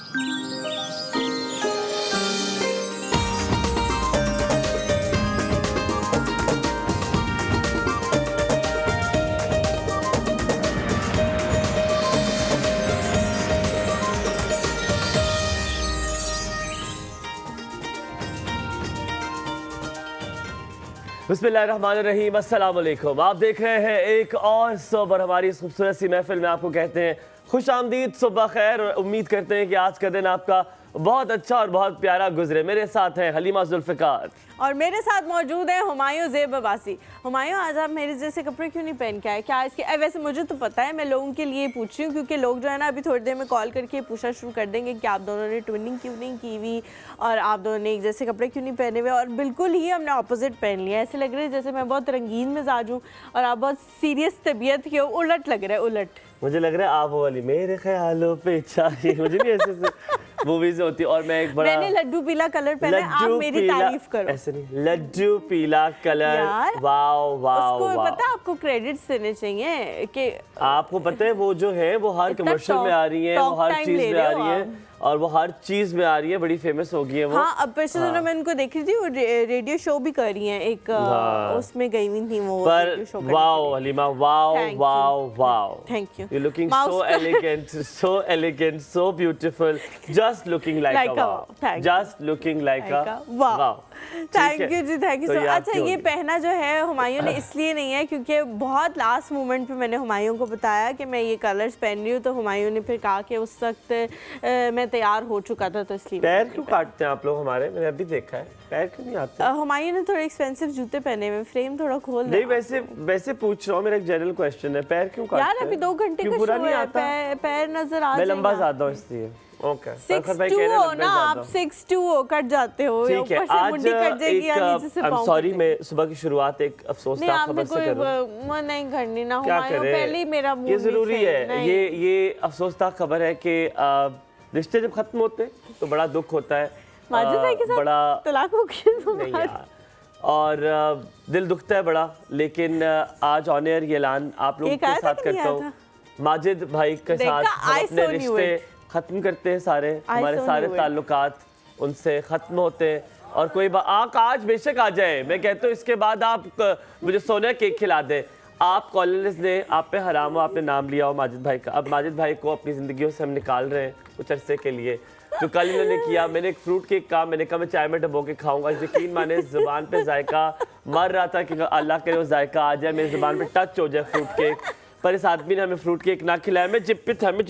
बिस्मिल्लाहिर्रहमानिर्रहीम, अस्सलाम वालेकुम। आप देख रहे हैं एक और सुबह हमारी इस खूबसूरत सी महफिल में आपको कहते हैं खुश आमदीद, सुबह खैर। और उम्मीद करते हैं कि आज का दिन आपका बहुत अच्छा और बहुत प्यारा गुजरे। मेरे साथ हैं हलीमा जुल्फ़िकार और मेरे साथ मौजूद है हुमायूं ज़ेब अब्बासी। हुमायूं, आज आप मेरे जैसे कपड़े क्यों नहीं पहन के आए? क्या इसके वैसे मुझे तो पता है, मैं लोगों के लिए पूछ रही हूँ क्योंकि लोग जो है ना अभी थोड़ी देर में कॉल करके पूछना शुरू कर देंगे कि आप दोनों ने ट्विनिंग क्यों नहीं की हुई और आप दोनों ने एक जैसे कपड़े क्यों नहीं पहने हुए। और बिल्कुल ही हमने अपोजिट पहन लिया। ऐसे लग रहा है जैसे मैं बहुत रंगीन मिजाज हूँ और आप बहुत सीरियस तबीयत के हो। उलट लग रहा है, उलट। मुझे लग रहा है आप वो वाली मेरे ख्यालों पे चाहिए, मुझे नहीं ऐसे मूवीज होती। और मैं एक बड़ा मैंने लड्डू पीला कलर पहना है, आप मेरी तारीफ करो। ऐसे नहीं, लड्डू पीला कलर। वाओ वाओ उसको वाओ। पता है, आपको क्रेडिट्स देने चाहिए कि आपको पता है वो जो है वो हर कमर्शियल में आ रही है, वो हर चीज में आ रही है और वो हर चीज में आ रही है, बड़ी फेमस हो गई है वो। हाँ, अब पिछले दिनों मैं इनको देख रही थी, वो रेडियो शो भी कर रही हैं एक, उसमें गई हुई थी वो पर wow Halima, wow wow wow, thank you. You looking so elegant, so beautiful, just looking like a wow, just looking like a wow. Thank you ji, thank you so. अच्छा, ये पहना जो है हुमायूं ने इसलिए नहीं है क्योंकि बहुत लास्ट मोमेंट पे मैंने हुमायूं को बताया कि मैं ये कलर्स पहन रही हूँ, तो हुमायूं ने फिर कहा कि उस वक्त मैं तैयार हो चुका था, तो इसलिए। पैर क्यों काटते हैं आप लोग हमारे? मैंने अभी देखा है, पैर क्यों नहीं आते? हुमायूं ने थोड़े एक्सपेंसिव जूते पहने हुए, फ्रेम थोड़ा खोल नहीं, वैसे पूछ रहा हूँ, मेरा एक जनरल क्वेश्चन है, पैर क्यों काटते हैं यार? अभी 2 घंटे का शो है, पैर नजर आ मैं लंबा ज्यादा हूँ इसलिए। ओके, 6'2" हो ना आप, 6'2" हो, कट जाते हो। ठीक है, आज एक सॉरी, मैं सुबह की शुरुआत एक अफसोसनाक खबर से करूं। नहीं करनी ना क्या हुमायूं, पहले ही मेरा ये जरूरी है। ये अफसोसनाक खबर है कि रिश्ते जब खत्म होते हैं तो बड़ा दुख होता है। माजिद भाई के साथ बड़ा तलाक हो गया और दिल दुखता है बड़ा। लेकिन आज ऑन एयर ये ऐलान आप लोगों के साथ करता हूँ, माजिद भाई के साथ हम अपने रिश्ते खत्म करते हैं, सारे हमारे सारे ताल्लुकात उनसे खत्म होते हैं। और कोई आज बेशक आ जाए, मैं कहता हूँ इसके बाद आप मुझे सोने केक खिला दे। आप कॉलेज ने आप पे हराम हो, आपने नाम लिया हो माजिद भाई का। अब माजिद भाई को अपनी ज़िंदगियों से हम निकाल रहे हैं कुछ अरसे के लिए। जो कल इन्होंने किया, मैंने एक फ्रूट केक कहा, मैंने कहा मैं चाय में डबो के खाऊंगा। यकीन माने ज़ुबान पे जायका मर रहा था कि अल्लाह करे वो जायका आ जाए, मेरी ज़ुबान पे टच हो जाए फ्रूट केक। पर इस आदमी ने हमें फ्रूट केक ना खिलाया। मैं जिप्पी था वो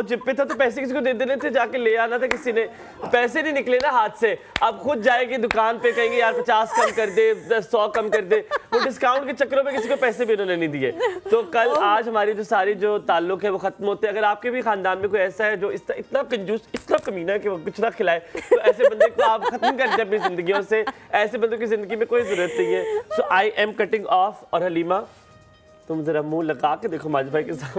जिप्पी था तो पैसे किसी को दे देने थे, जाके ले आना था किसी ने। पैसे नहीं निकले ना हाथ से। अब खुद जाएगी दुकान पे, कहेंगे यार 50 कम कर दे, 100 कम कर दे। वो डिस्काउंट के चक्करों में किसी को पैसे भी उन्होंने नहीं दिए। तो कल आज हमारी जो सारी जो ताल्लुक है वो खत्म होते हैं। अगर आपके भी खानदान में कोई ऐसा है जो इतना कंजूस, इतना कमीना है कि वो कुछ ना खिलाए, तो ऐसे बंदे को आप खत्म कर दें अपनी जिंदगियों से। ऐसे बंदों की जिंदगी में कोई जरूरत नहीं है। सो आई एम कटिंग ऑफ। और हलीमा, तुम जरा मुंह लगा के देखो माजिद भाई के साथ।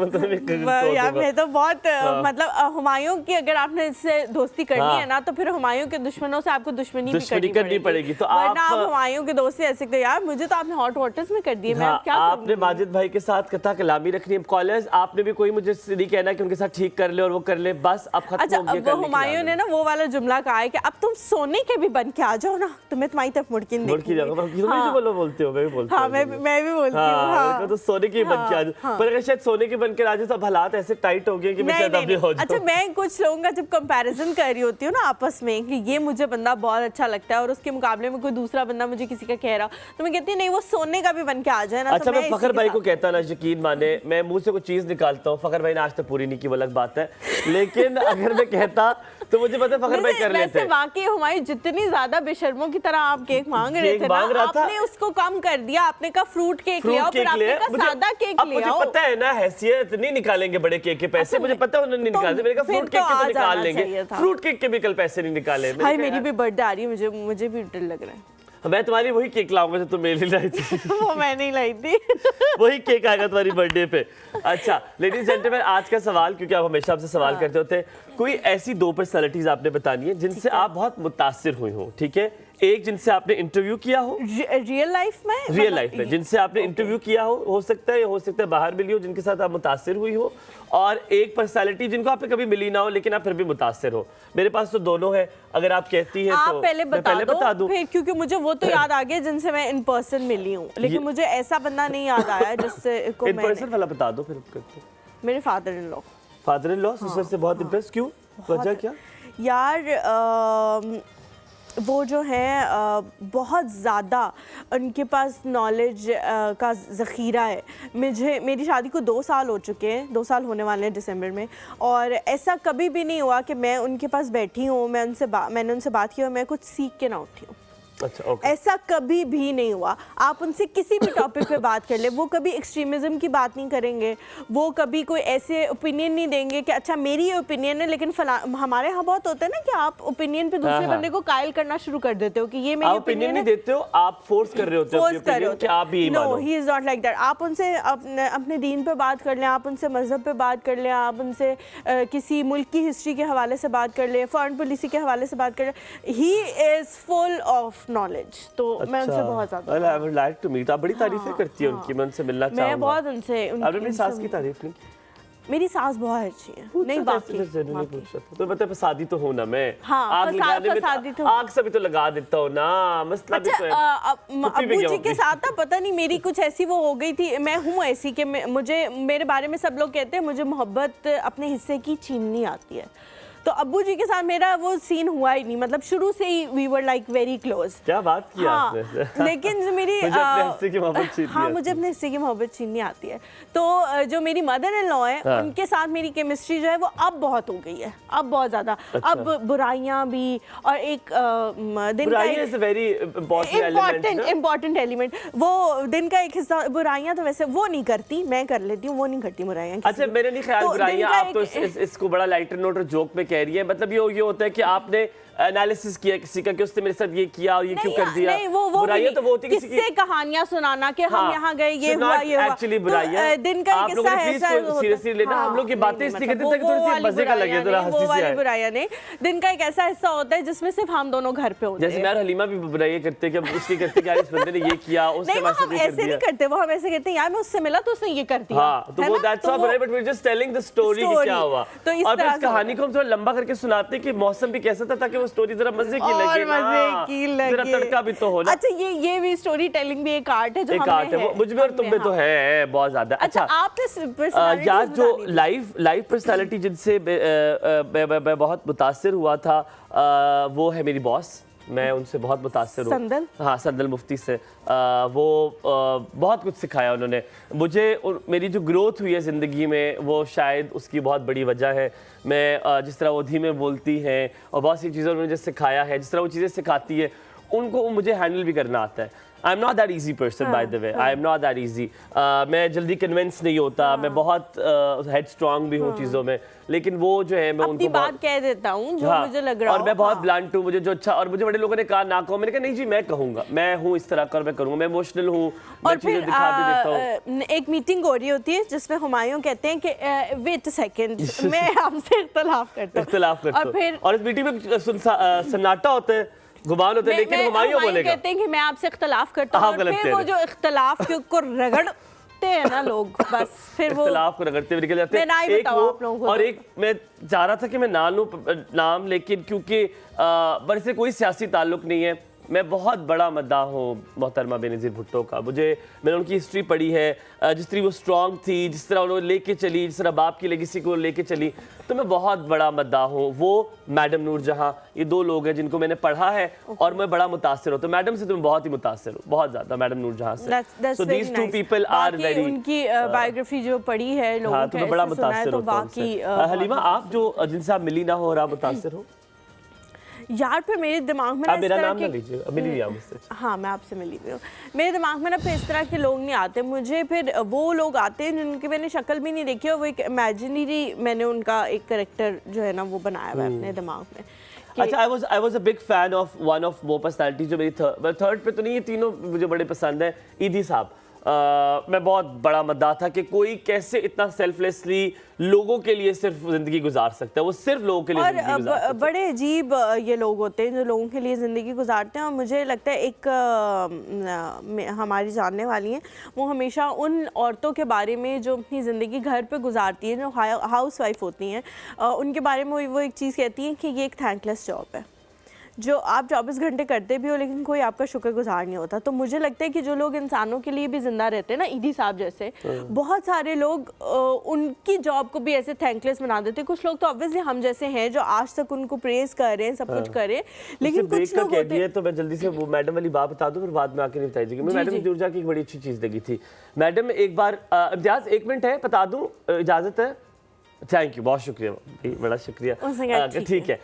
यार मैं तो बहुत मतलब हुमायूं की अगर आपने इससे दोस्ती करनी है ना, तो फिर हुमायूं के दुश्मनों से आपको दुश्मनी करनी पड़ेगी। तो आप हुमायूं के दोस्त से ऐसे यार मुझे तो आपने हॉट वाटर्स में कर दिए। मैं क्या आपने माजिद भाई के साथ कथा कलामी रखनी है। कॉलेज आपने भी कोई मुझे नहीं कहना कि उनके साथ ठीक कर ले और वो कर ले, बस अब खत्म हो गया। अच्छा, हुमायूं ने ना वो वाला जुमला कहा है कि अब तुम सोने के भी बन के आ जाओ ना, तो मैं तुम्हारी तरफ मुड़के बोलते हो, मैं भी बोलती हूँ सोने की बन के आज। पर अगर शायद सोने की बनकर आज सब हालात ऐसे टाइट हो गए कि मैं शायद अभी हो जाऊं। अच्छा, मैं कुछ लोगों का जब कंपैरिजन कर रही होती हूँ ना आपस में कि ये मुझे बंदा बहुत अच्छा लगता है और उसके मुकाबले में कोई दूसरा बंदा मुझे किसी का कह रहा, तो मैं कहती हूँ नहीं, वो सोने का भी बन के आ जाए ना। अच्छा, मैं फखर भाई को कहता ना, यकीन माने मैं मुंह से कोई चीज निकालता हूँ, फखर भाई ने आज तक पूरी नहीं की, वो अलग बात है। लेकिन अगर मैं कहता तो मुझे पता फखर भाई कर लेते। वाकई हुमायूं, जितनी ज्यादा बेशर्मों की तरह आप केक मांग रहे थे ना, आपने उसको कम कर दिया। आपने कहा फ्रूट केक ले आओ, फिर आपने कहा सादा केक ले आओ। मुझे पता है ना, हैसियत नहीं निकालेंगे बड़े केक के पैसे, मुझे पता है उन्होंने नहीं निकाले। मैंने कहा फ्रूट केक के तो निकाल लेंगे, फ्रूट केक के भी कल पैसे नहीं निकाले। भाई मेरी भी बर्थडे आ रही है, मुझे भी डर लग रहा है। मैं तुम्हारी वही केक लाऊंगा जो तुम मेरे लिए लाई थी। वो मैं नहीं लाई थी। वही केक आएगा तुम्हारी बर्थडे पे। अच्छा लेडीज जेंटलमैन, आज का सवाल, क्योंकि आप हमेशा आपसे सवाल करते होते हैं, कोई ऐसी 2 पर्सनैलिटीज आपने बतानी है जिनसे आप बहुत मुतासिर हुई हो, ठीक है? एक जिनसे आपने इंटरव्यू किया हो रियल लाइफ में, रियल लाइफ में जिनसे आपने इंटरव्यू किया हो सकता है, हो सकता है बाहर मिली हो, जिनके साथ आप मुतासिर हुई हो, और एक पर्सनालिटी जिनको आपने कभी मिली ना हो लेकिन आप फिर भी मुतासिर हो। मेरे पास तो दोनों है, अगर आप कहती हैं आप तो पहले बता दो फिर, क्योंकि मुझे वो तो याद आ गया जिनसे मैं इन पर्सन मिली हूँ, लेकिन मुझे ऐसा बंदा नहीं याद आया जिससे को इन पर्सन वाला बता दो फिर करते। मेरे father in law. Father in law sister से बहुत इंप्रेस क्यों, वजह क्या? यार वो जो है बहुत ज़्यादा उनके पास नॉलेज का ज़ख़ीरा है। मेरी शादी को 2 साल हो चुके हैं, 2 साल होने वाले हैं दिसंबर में, और ऐसा कभी भी नहीं हुआ कि मैं उनके पास बैठी हूँ, मैंने उनसे बात की और मैं कुछ सीख के ना उठी हूँ। अच्छा, okay. ऐसा कभी भी नहीं हुआ। आप उनसे किसी भी टॉपिक पे बात कर ले, वो कभी एक्सट्रीमिज्म की बात नहीं करेंगे, वो कभी कोई ऐसे ओपिनियन नहीं देंगे कि अच्छा मेरी ये ओपिनियन है लेकिन हमारे यहाँ बहुत होता है ना कि आप ओपिनियन पे दूसरे बंदे को कायल करना शुरू कर देते हो कि ये मेरी ओपिनियन नहीं देते हो, आप फोर्स कर रहे होते हो कि आप भी no, he is not like that. आप उनसे अपने दीन पे बात कर लें, आप उनसे मजहब पे बात कर लें, आप उनसे किसी मुल्क की हिस्ट्री के हवाले से बात कर लें, फॉरेन पॉलिसी के हवाले से बात कर लें, he is full of knowledge. तो मैं उनसे बहुत ज्यादा I would like to meet. आप बड़ी तारीफें करती हैं उनकी, मैं उनसे मिलना चाहूंगा। मैं बहुत उनसे आपने मेरी सास की तारीफ नहीं? मेरी सास बहुत अच्छी है। नहीं बाकी तो मतलब शादी तो हो ना, मैं आग लगाने में आग से भी तो लगा देता हूँ ना, मसला भी तो है। अब्बू जी के साथ ना पता नहीं मेरी कुछ ऐसी वो हो गई थी, मैं हूँ ऐसी कि मुझे मेरे बारे में सब लोग कहते हैं मुझे मोहब्बत अपने हिस्से की छीननी आती है। तो अब्बू जी के साथ मेरा वो सीन हुआ ही नहीं, मतलब शुरू से ही we were like very close. क्या बात की आपने? लेकिन मेरी मुझे अपने हिस्से की मोहब्बत छीननी हाँ, मुझे अपने हिस्से की मोहब्बत छीननी आती है। तो जो मेरी मदर इन लॉ है, उनके साथ मेरी केमिस्ट्री जो है वो अब बहुत हो गई है, अब बहुत ज्यादा। अच्छा। अब बुराइयां भी, और एक दिन का इम्पोर्टेंट एलिमेंट, वो दिन का एक हिस्सा। बुराइयां तो वैसे वो नहीं करती, मैं कर लेती हूँ, वो नहीं करती बुराइयां। अच्छा, मेरा नहीं ख्याल बुराइयां, आप तो इसको बड़ा लाइटर नोट और जोक में कह रही है। मतलब ये होता है कि आपने एनालिसिस किया किसी का कि उसने मेरे साथ ये किया और ये क्यों कर दिया। नहीं, वो बुराइयां तो वो होती किसी की, कहानियां सुनाना कि हम यहाँ गए, ये हुआ, ये हुआ। एक्चुअली बुराइयां दिन का एक हिस्सा है, सीरियसली लेना। हम लोग की बातें इसलिए कहते हैं ताकि थोड़ी सी मजे का लगे, थोड़ा हंसी सी आए। बुराइयां नहीं, दिन का एक ऐसा हिस्सा होता है जिसमें सिर्फ हम दोनों घर पे होते हैं। जैसे मैं और हलीमा भी बुराइयां करते हैं कि उसकी करते कि यार इस बंदे ने ये किया, उसने मेरे साथ ये कर दिया। ऐसे नहीं करते वो, हम ऐसे कहते हैं यार मैं उससे मिला तो उसने ये कर दिया। हां, तो वो दैट्स ऑल बुराई, but we are just telling the story कि क्या हुआ। और फिर इस कहानी को हम थोड़ा लंबा करके सुनाते हैं कि मौसम भी कैसा था ताकि वो स्टोरी जरा मजे की लगे, जरा तड़का भी तो हो ना। अच्छा, ये भी स्टोरी टेलिंग भी एक आर्ट है जो एक आर्ट है, मुझ में और तुम में तो है बहुत ज्यादा। अच्छा, आपने यार जो लाइव पर्सनालिटी जिनसे मैं बहुत मुतासिर हुआ था, वो है मेरी बॉस। मैं उनसे बहुत मुतासिर हूँ। हाँ, संदल मुफ्ती से। वो बहुत कुछ सिखाया उन्होंने मुझे। मेरी जो ग्रोथ हुई है ज़िंदगी में, वो शायद उसकी बहुत बड़ी वजह है। मैं जिस तरह वो धीमे बोलती हैं और बहुत सी चीज़ें उन्होंने मुझे सिखाया है, जिस तरह वो चीज़ें सिखाती है उनको मुझे हैंडल भी करना आता है। I am not that easy person, by the way. I am not that easy. मैं जल्दी कन्विंस नहीं होता, मैं बहुत हेड स्ट्रॉन्ग भी हूँ चीज़ों में, लेकिन वो जो है मैं उनको बात कह देता हूँ जो मुझे लग रहा है। और मैं बहुत ब्लंट हूँ, मुझे जो अच्छा, और मुझे बड़े लोगों ने कहा ना कहो, मैंने कहा नहीं जी मैं कहूँगा, मैं हूँ इस तरह का, मैं करूँगा, मैं इमोशनल हूँ, मैं चीज़ें दिखा भी देता हूँ। एक मीटिंग हो रही होती है जिसमें हुमायूं कहते हैं कि वेट अ सेकंड, मैं आपसे इख्तिलाफ करता हूँ, और इस मीटिंग में सन्नाटा होता है, गुमान होते हैं, लेकिन हुमायूं बोलेगा, कहते हैं कि मैं आपसे इख्तिलाफ करता हूँ, और फिर वो जो इख्तिलाफ को रगड़ते हैं ना लोग, बस फिर वो इख्तिलाफ को रगड़ते हुए निकल जाते हैं। एक वो, और एक मैं चाह रहा था कि मैं ना लूं नाम, लेकिन क्योंकि मेरे से कोई सियासी ताल्लुक नहीं है, मैं बहुत बड़ा मद्दाह हूँ मोहतरमा बेनज़ीर भुट्टो का। मैंने उनकी हिस्ट्री पढ़ी है, जिस तरह वो स्ट्रॉन्ग थी, जिस तरह उन्होंने लेके चली, जिस तरह बाप की लेगेसी को लेके चली, तो मैं बहुत बड़ा मद्दाह हूँ। वो मैडम नूर जहाँ, ये 2 लोग हैं जिनको मैंने पढ़ा है और मैं बड़ा मुतासिर हूँ। तो मैडम से तो मैं बहुत ही मुतासिर हूँ, बहुत ज़्यादा, मैडम नूर जहाँ से। So these 2 people are very, उनकी बायोग्राफी जो पढ़ी है लोगों तो मैं बड़ा मुतासिर हूँ। हलीमा, आप जो जिनसे आप मिली ना हो और आप मुतासिर हो? यार फिर मेरे दिमाग में मेरा नाम ना लीजिए, मिली हुई मुझसे। हाँ, मैं आपसे मिली हुई हूँ। मेरे दिमाग में ना फिर इस तरह के लोग नहीं आते मुझे, फिर वो लोग आते हैं जिनकी मैंने शक्ल भी नहीं देखी और वो एक इमेजिनरी, मैंने उनका एक कैरेक्टर जो है ना वो बनाया हुआ है अपने दिमाग में। अच्छा, I was a big fan of one of वो पर्सनालिटी जो मेरी थर्ड पे तो नहीं, ये तीनों मुझे बड़े पसंद है, ईदी साहब। मैं बहुत बड़ा मद्दाह था कि कोई कैसे इतना सेल्फलेसली लोगों के लिए सिर्फ जिंदगी गुजार सकता है, वो सिर्फ लोगों के लिए जिंदगी गुजार सकता है। बड़े अजीब ये लोग होते हैं जो लोगों के लिए ज़िंदगी गुजारते हैं। और मुझे लगता है एक हमारी जानने वाली हैं, वो हमेशा उन औरतों के बारे में जो अपनी ज़िंदगी घर पे गुजारती हैं, जो हाउस वाइफ होती हैं, उनके बारे में वो एक चीज़ कहती हैं कि ये एक थैंकलेस जॉब है, जो आप 24 घंटे करते भी हो लेकिन कोई आपका शुक्रगुजार नहीं होता। तो मुझे लगता है कि जो लोग इंसानों के लिए भी जिंदा रहते हैं ना, ईदी साहब जैसे बहुत सारे लोग उनकी जॉब को भी ऐसे थैंकलेस बना देते हैं। कुछ लोग तो ऑब्वियसली हम जैसे हैं जो आज तक उनको प्रेज कर रहे हैं, सब कुछ कर रहे हैं, लेकिन कुछ लोग होते हैं। तो मैं जल्दी से वो मैडम वाली बात बता दूं, फिर बाद में आके नहीं बताइएगा। मैं मैडम जुर्जा की एक बड़ी अच्छी चीज़ लगी थी। मैडम एक बार इम्तियाज़ 1 मिनट है, बता दूं, इजाज़त है? थैंक यू, बहुत शुक्रिया, बड़ा शुक्रिया। ठीक है।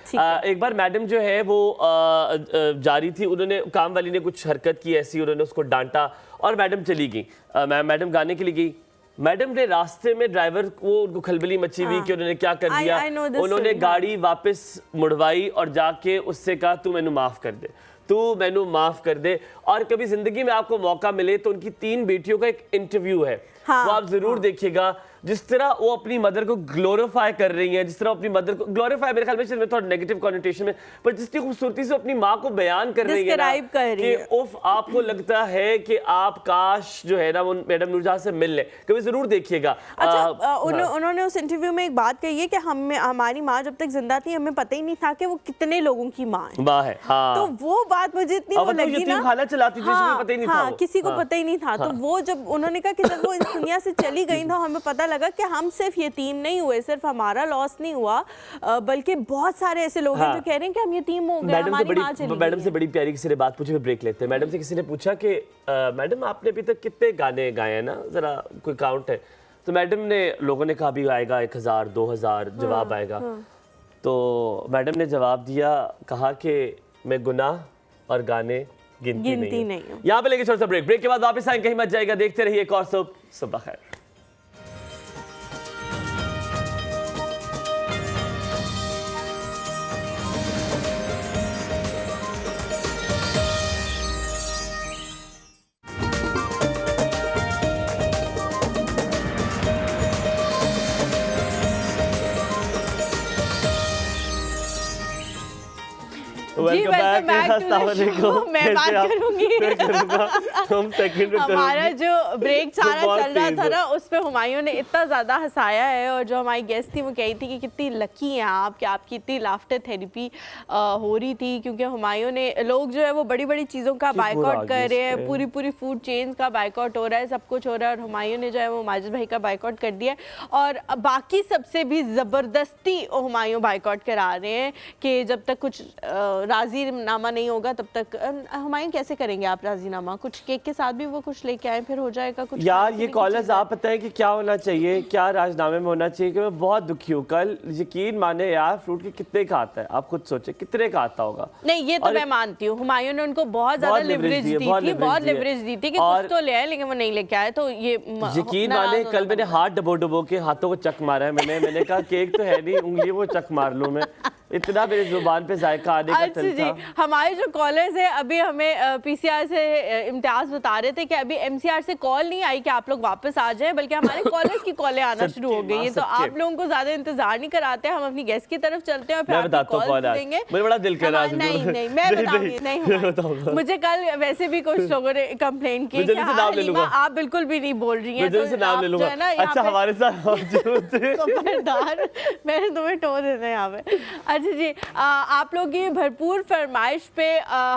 एक बार मैडम जो है वो जा रही थी, उन्होंने काम वाली ने कुछ हरकत की ऐसी, उन्होंने उसको डांटा और मैडम चली गई। मैडम गाने के लिए गई। मैडम ने रास्ते में ड्राइवर को, उनको खलबली मची हुई कि उन्होंने क्या कर दिया। उन्होंने गाड़ी वापस मुड़वाई और जाके उससे कहा तू मैनू माफ़ कर दे, तू मैनू माफ़ कर दे। और कभी ज़िंदगी में आपको मौका मिले तो उनकी 3 बेटियों का एक इंटरव्यू है, वो आप ज़रूर देखिएगा। जिस तरह वो अपनी मदर को ग्लोरीफाई कर रही हैं, जिस तरह अपनी मदर को ग्लोरीफाई, मेरे ख्याल में सिर्फ थोड़ा नेगेटिव कॉनोटेशन में, पर जितनी खूबसूरती से अपनी माँ को बयान कर रही है ना, कि उफ, आपको लगता है कि आप काश जो है ना वो मैडम नूरजहां से मिल ले, कभी जरूर देखिएगा। अच्छा, उन्होंने उस इंटरव्यू में एक बात कही है कि हमारी माँ जब तक जिंदा थी हमें पता ही नहीं था कि वो कितने लोगों की माँ है। हाँ। तो वो बात मुझे इतनी वो लगी ना, खाना चलाती थी, पता ही नहीं था, किसी को पता ही नहीं था। तो वो जब उन्होंने कहा कि जब वो इस दुनिया से चली गई तो हमें पता लगा कि हम सिर्फ यतीम नहीं हुए, सिर्फ हमारा लॉस नहीं हुआ, बल्कि बहुत सारे ऐसे लोग हैं जो कह रहे हैं कि हम यतीम हो गए, हमारी माँ चली गई। मैडम से बड़ी प्यारी किसी ने बात पूछी, ब्रेक लेते हैं। मैडम से किसी ने पूछा कि मैडम आपने अभी तक कितने गाने गाए हैं ना, जरा कोई काउंट है? तो मैडम ने, लोगों ने कहा भी आएगा 1000 2000 जवाब आएगा। तो मैडम ने जवाब दिया, कहा कि मैं गुनाह और गाने गिनती नहीं हूं। यहाँ पे लेके छोटा सा ब्रेक के बाद वापस आएंगे, कहीं मत जाएगा, देखते रहिए एक और सुबह खैर। वेलकम बैक मैं बात करूंगी। हमारा जो ब्रेक सारा चल रहा था ना, उस पे हुमायूं ने इतना ज़्यादा हंसाया है, और जो हमारी गेस्ट थी वो कही थी कि कितनी लकी हैं आप कि आपकी इतनी लाफ्टर थेरेपी हो रही थी, क्योंकि हुमायूं ने, लोग जो है वो बड़ी बड़ी चीज़ों का बाइकआउट कर रहे हैं, पूरी फूड चेन्स का बाइकआउट हो रहा है, सब कुछ हो रहा है, और हुमायूं ने जो है वो माजिद भाई का बाइकआउट कर दिया। और बाकी सबसे भी ज़बरदस्ती हुमायूं बाइकआउट करा रहे हैं कि जब तक कुछ राजीनामा नहीं होगा तब तक। हुमायूं कैसे करेंगे आप राजीनामा? कुछ केक के साथ भी वो कुछ लेके आए, फिर हो जाएगा कुछ? यार ये कॉलर्स आप पता है कि क्या होना चाहिए, क्या राजीनामे में होना चाहिए, कि मैं बहुत दुखी हूँ। कल यकीन माने यार, फ्रूट के कितने का आता है, आप खुद सोचे कितने का आता होगा। नहीं, ये तो मैं मानती हूँ, हुमायूं ने उनको बहुत ज्यादा लिवरेज दी थी, बहुत लिवरेज दी थी कि कुछ तो ले आए, लेकिन वो नहीं लेके आए। तो ये यकीन माने, कल मैंने हाथ डबो के हाथों को चक मारा है। मैंने कहा केक तो है नहीं, उंगली वो चक मार लूं मैं, इतना मेरी जुबान पे जायका आने का चल था। हमारे जो कॉलर्स है, अभी हमें पीसीआर से इम्तियाज बता रहे थे कि अभी एमसीआर से कॉल नहीं आई कि आप लोग वापस आ जाएं, बल्कि हमारे कॉलर्स की कॉलें आना शुरू हो गई हैं। तो आप लोगों को ज्यादा इंतजार नहीं कराते, हम अपनी गेस्ट की तरफ चलते हैं और फिर आपको कॉल देंगे। मुझे बड़ा दिल कर रहा है। नहीं मैं बताऊंगी, नहीं मुझे कल वैसे भी कुछ लोगों ने कंप्लेंट की कि आप बिल्कुल भी नहीं बोल रही हैं, तो है ना अच्छा हमारे साथ खबरदार, मैंने तुम्हें टो देना है यहाँ पे। अच्छा जी, आप लोग की भरपूर फरमाइश पे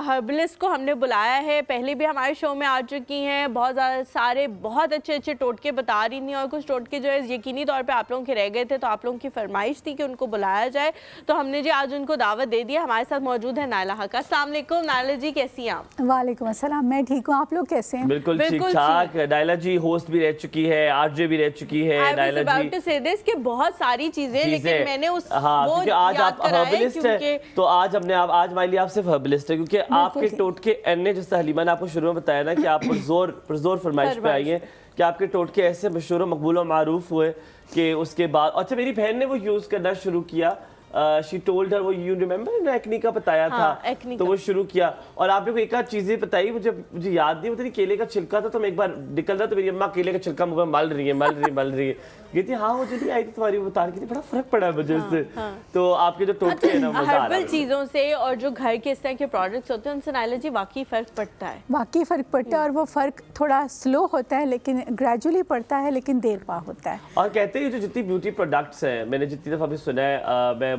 हर्बलिस्ट को हमने बुलाया है, पहले भी हमारे शो में आ चुकी हैं, बहुत ज़्यादा सारे बहुत अच्छे टोटके बता रही थी, और कुछ टोटके जो है यकीनी तौर पे आप लोगों के रह गए थे, तो आप लोगों की फरमाइश थी कि उनको बुलाया जाए, तो हमने जी आज उनको दावत दे दी। हमारे साथ मौजूद है नायला हक। अस्सलाम वालेकुम नायला जी, कैसी हैं आप? वालेकुम अस्सलाम, मैं ठीक हूँ, आप लोग कैसे हैं? बिल्कुल ठीक ठाक। नायला जी होस्ट भी रह चुकी है, आरजे भी रह चुकी है। नायला जी बहुत सारी चीजें, लेकिन मैंने उस आज आप हर्बलिस्ट है, तो आज हमारे लिए आप सिर्फ हर्बलिस्ट है, क्योंकि आपके टोटके एने, जैसे हलीमा ने आपको शुरू में बताया ना कि आप पुरजोर फरमाइश पे आई हैं कि आपके टोटके ऐसे मशहूर मकबूल और मारूफ हुए कि उसके बाद, अच्छा मेरी बहन ने वो यूज़ करना शुरू किया, शी टोल्ड हर, वो यू रिमेंबर ना एक्नी का बताया हाँ, था, एक्नी तो का। वो शुरू किया। और आपने को एक आध चीजें बताई, मुझे याद नहीं, मतलब केले का छिलका था, तो मैं एक बार निकल रहा तो मेरी अम्मा केले का छिलका मुंह में मल रही है कहती हाँ मुझे नहीं आई थी तुम्हारी, वो बता रही थी बड़ा फर्क पड़ा है मुझे उससे। तो आपके जो टोटके है ना मजा आ रहा हर्बल है। चीजों से और जो घर के इस तरह के प्रोडक्ट्स होते हैं उनसे नायला जी वाकई फर्क पड़ता है। वाकई फ़र्क पड़ता है, और वो फ़र्क थोड़ा स्लो होता है, लेकिन ग्रेजुअली पड़ता है, लेकिन देर पा होता है। और कहते हैं ये जो जितनी ब्यूटी प्रोडक्ट्स हैं, मैंने जितनी दफ़ा भी सुना है, मैं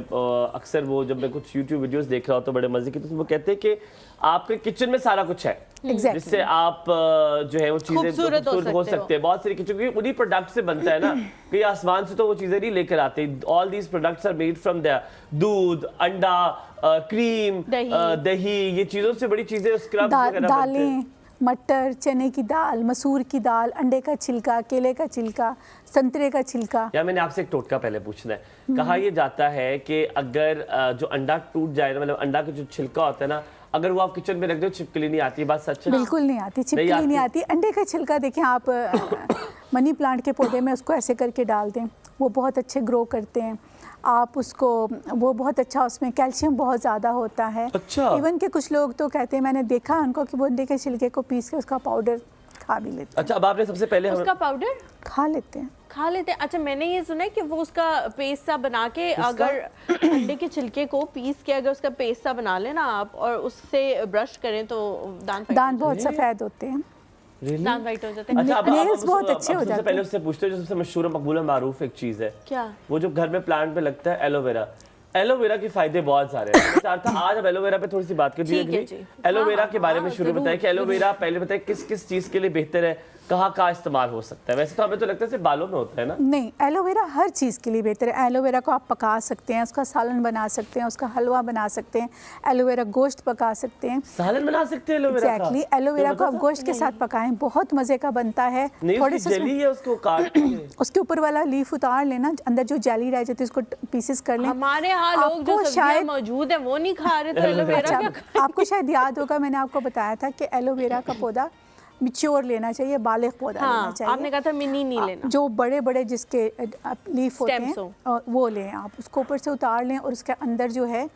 अक्सर वो जब मैं कुछ यूट्यूब वीडियोस देख रहा हूँ तो बड़े मजे की, तो वो कहते हैं कि आपके किचन में सारा कुछ है जिससे आप जो है वो चीजें खूबसूरत हो सकते हैं। बहुत सारी किचन, क्योंकि उन्हीं प्रोडक्ट से बनता है ना, कि आसमान से तो वो चीजें नहीं लेकर आते। All these products are made from there, दूध, अंडा, क्रीम, दही, ये चीजों से बड़ी चीजें स्क्रब वगैरह बनते हैं। दालें, मटर, चने की दाल, मसूर की दाल, अंडे का छिलका, केले का छिलका, संतरे का छिलका। या मैंने आपसे एक टोटका पहले पूछना है। कहा यह जाता है कि अगर जो अंडा टूट जाए ना, मतलब अंडा का जो छिलका होता है ना, अगर वो आप किचन में रख दो छिपकली नहीं आती, बात सच है? बिल्कुल नहीं आती, छिपकली नहीं आती। अंडे का छिलका देखिए आप मनी प्लांट के पौधे में उसको ऐसे करके डाल दें, वो बहुत अच्छे ग्रो करते हैं। आप उसको, वो बहुत अच्छा, उसमें कैल्शियम बहुत ज़्यादा होता है। अच्छा। इवन के कुछ लोग तो कहते हैं, मैंने देखा उनको कि वो अंडे के छिलके को पीस के उसका पाउडर खा भी लेते हैं। अच्छा, अब आपने सबसे पहले उसका पाउडर खा लेते हैं। खा लेते हैं। अच्छा, मैंने ये सुना है कि वो उसका पेस्ट सा बना के, अगर अंडे के छिलके को पीस के अगर उसका पेस्ट सा बना लेना आप और उससे ब्रश करें तो दांत बहुत सफ़ेद होते हैं, दांत वाइट हो जाते हैं। अच्छा, नेल्स बहुत अच्छे हो जाते हैं। पहले उससे पूछते हैं जो सबसे मशहूर मकबूल मारूफ एक चीज है, क्या? वो जो घर में प्लांट पे लगता है, एलोवेरा। एलोवेरा के फायदे बहुत सारे हैं। मैं चाहता आज अब एलोवेरा पे थोड़ी सी बात कर दी। एलोवेरा के बारे में शुरू बताएं कि एलोवेरा पहले बताएं किस किस चीज के लिए बेहतर है, कहाँ इस्तेमाल हो सकता है। वैसे तो हमें तो लगता है सिर्फ बालों में होता है ना। नहीं, एलोवेरा हर चीज़ के लिए बेहतर है। एलोवेरा को आप पका सकते हैं, उसका सालन बना सकते हैं, उसका हलवा बना सकते हैं, एलोवेरा गोश्त पका सकते हैं। सालन बना सकते हैं एलोवेरा का? एग्जैक्टली, एलोवेरा को आप गोश्त के साथ पकाएं, बहुत मज़े का बनता है। थोड़ी सी जेली है, उसको काट के उसके ऊपर वाला लीफ उतार लेना, अंदर जो जेली रह जाती है उसको पीसेस कर लें। हमारे यहाँ लोग जो सब्जियां मौजूद है वो नहीं खा रहे, तो एलोवेरा क्या? आपको शायद याद होगा, मैंने आपको बताया था कि एलोवेरा का पौधा मिच्योर लेना चाहिए, बालिग पौधा लेना चाहिए। आपने कहा था मिनी नहीं लेना। जो बड़े बड़े जिसके लीफ होते हैं वो लें आप, उसको ऊपर से उतार लें और उसके अंदर जो है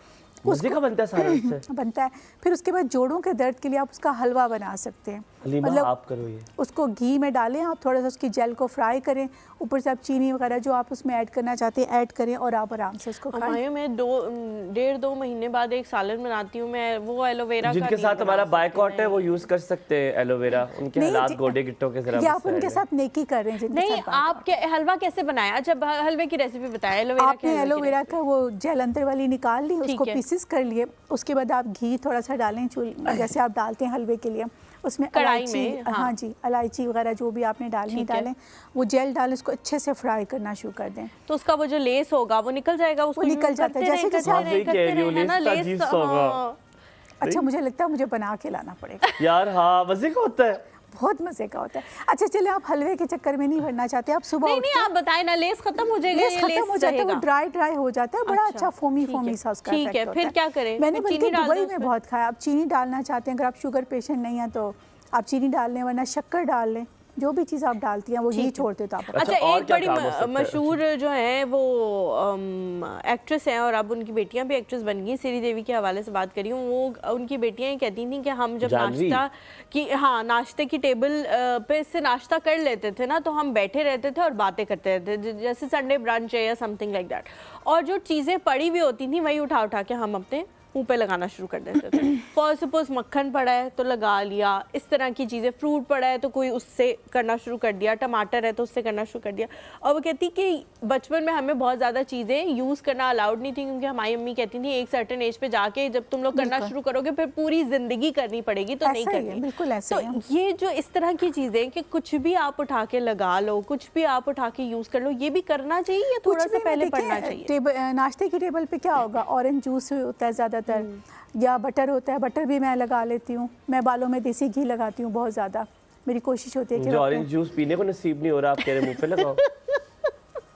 मजे का बनता है सारा उससे। बनता है। फिर उसके बाद जोड़ों के दर्द के लिए आप उसका हलवा बना सकते हैं। मतलब आप करो ये, उसको घी में डालें आप, थोड़ा सा उसकी जेल को फ्राई करें, ऊपर से आप चीनी वगैरह जो आप उसमें ऐड करना चाहते हैं ऐड करें और आप आराम से उसको खाएं। मैं 1.5-2 महीने बाद एक सालन बनाती हूँ मैं, वो एलोवेरा जिनके साथ हमारा बायकॉट है वो यूज कर सकते हैं एलोवेरा, उनके हालात गोडे गिट्टों के जरा। आप उनके साथ नेकी कर रहे हैं। नहीं, आप हलवा कैसे बनाया? अच्छा, हलवे की रेसिपी बताया। आपने एलोवेरा का वो जेल अंदर वाली निकाल ली, उसको पीसेस कर लिए, उसके बाद आप घी थोड़ा सा डालें, जैसे आप डालते हैं हलवे के लिए, उसमें इलायची, हाँ जी, इलायची वगैरह जो भी आपने डालनी डालें, वो जेल डालें, उसको अच्छे से फ्राई करना शुरू कर दें। तो उसका वो जो लेस होगा वो निकल जाएगा, उसको निकल जाता है जैसे जैसे अच्छा, मुझे लगता है मुझे बना के लाना पड़ेगा यार। हाँ, मजे का होता है, बहुत मजे का होता है। अच्छा चलिए, आप हलवे के चक्कर में नहीं भरना चाहते, आप सुबह नहीं, आप बताएं ना, लेस खत्म हो जाएगा, लेस खत्म हो जाता है, वो ड्राई हो जाता है, बड़ा अच्छा फोमी सा उसका ठीक है। फिर क्या करें? मैंने बल्कि दुबई में बहुत खाया। आप चीनी डालना चाहते हैं, अगर आप शुगर पेशेंट नहीं है तो आप चीनी डाल लें, वरना शक्कर डाल लें, जो भी चीज़ आप डालती हैं वो घी छोड़ते तो आप। अच्छा, एक बड़ी मशहूर जो है वो एक्ट्रेस हैं और अब उनकी बेटियां भी एक्ट्रेस बन गई, श्रीदेवी के हवाले से बात करी हूँ। वो उनकी बेटियां कहती थी कि हम जब नाश्ते की टेबल पे से नाश्ता कर लेते थे ना, तो हम बैठे रहते थे और बातें करते रहते थे, जैसे संडे ब्रंच है या समथिंग लाइक दैट, और जो चीज़ें पड़ी हुई होती थी वही उठा के हम अपने मुंह पे लगाना शुरू कर देते थे। फॉर सपोज मक्खन पड़ा है तो लगा लिया, इस तरह की चीज़ें, फ्रूट पड़ा है तो कोई उससे करना शुरू कर दिया, टमाटर है तो उससे करना शुरू कर दिया। और वो कहती कि बचपन में हमें बहुत ज़्यादा चीज़ें यूज़ करना अलाउड नहीं थी, क्योंकि हमारी अम्मी कहती थी एक सर्टेन एज पे जाके जब तुम लोग करना शुरू करोगे फिर पूरी ज़िंदगी करनी पड़ेगी, तो नहीं करनी। बिल्कुल ऐसा तो ये जो इस तरह की चीज़ें कि कुछ भी आप उठा के लगा लो, कुछ भी आप उठा के यूज़ कर लो, ये भी करना चाहिए या थोड़ा सा पहले पढ़ना चाहिए? नाश्ते की टेबल पे क्या होगा, ऑरेंज जूस होता है ज़्यादातर, या बटर होता है, बटर भी मैं लगा लेती हूँ। मैं बालों में देसी घी लगाती हूँ बहुत ज़्यादा, मेरी कोशिश होती है कि ऑरेंज जूस पीने को नसीब नहीं हो रहा, आप कह रहे मुंह पे लगाओ।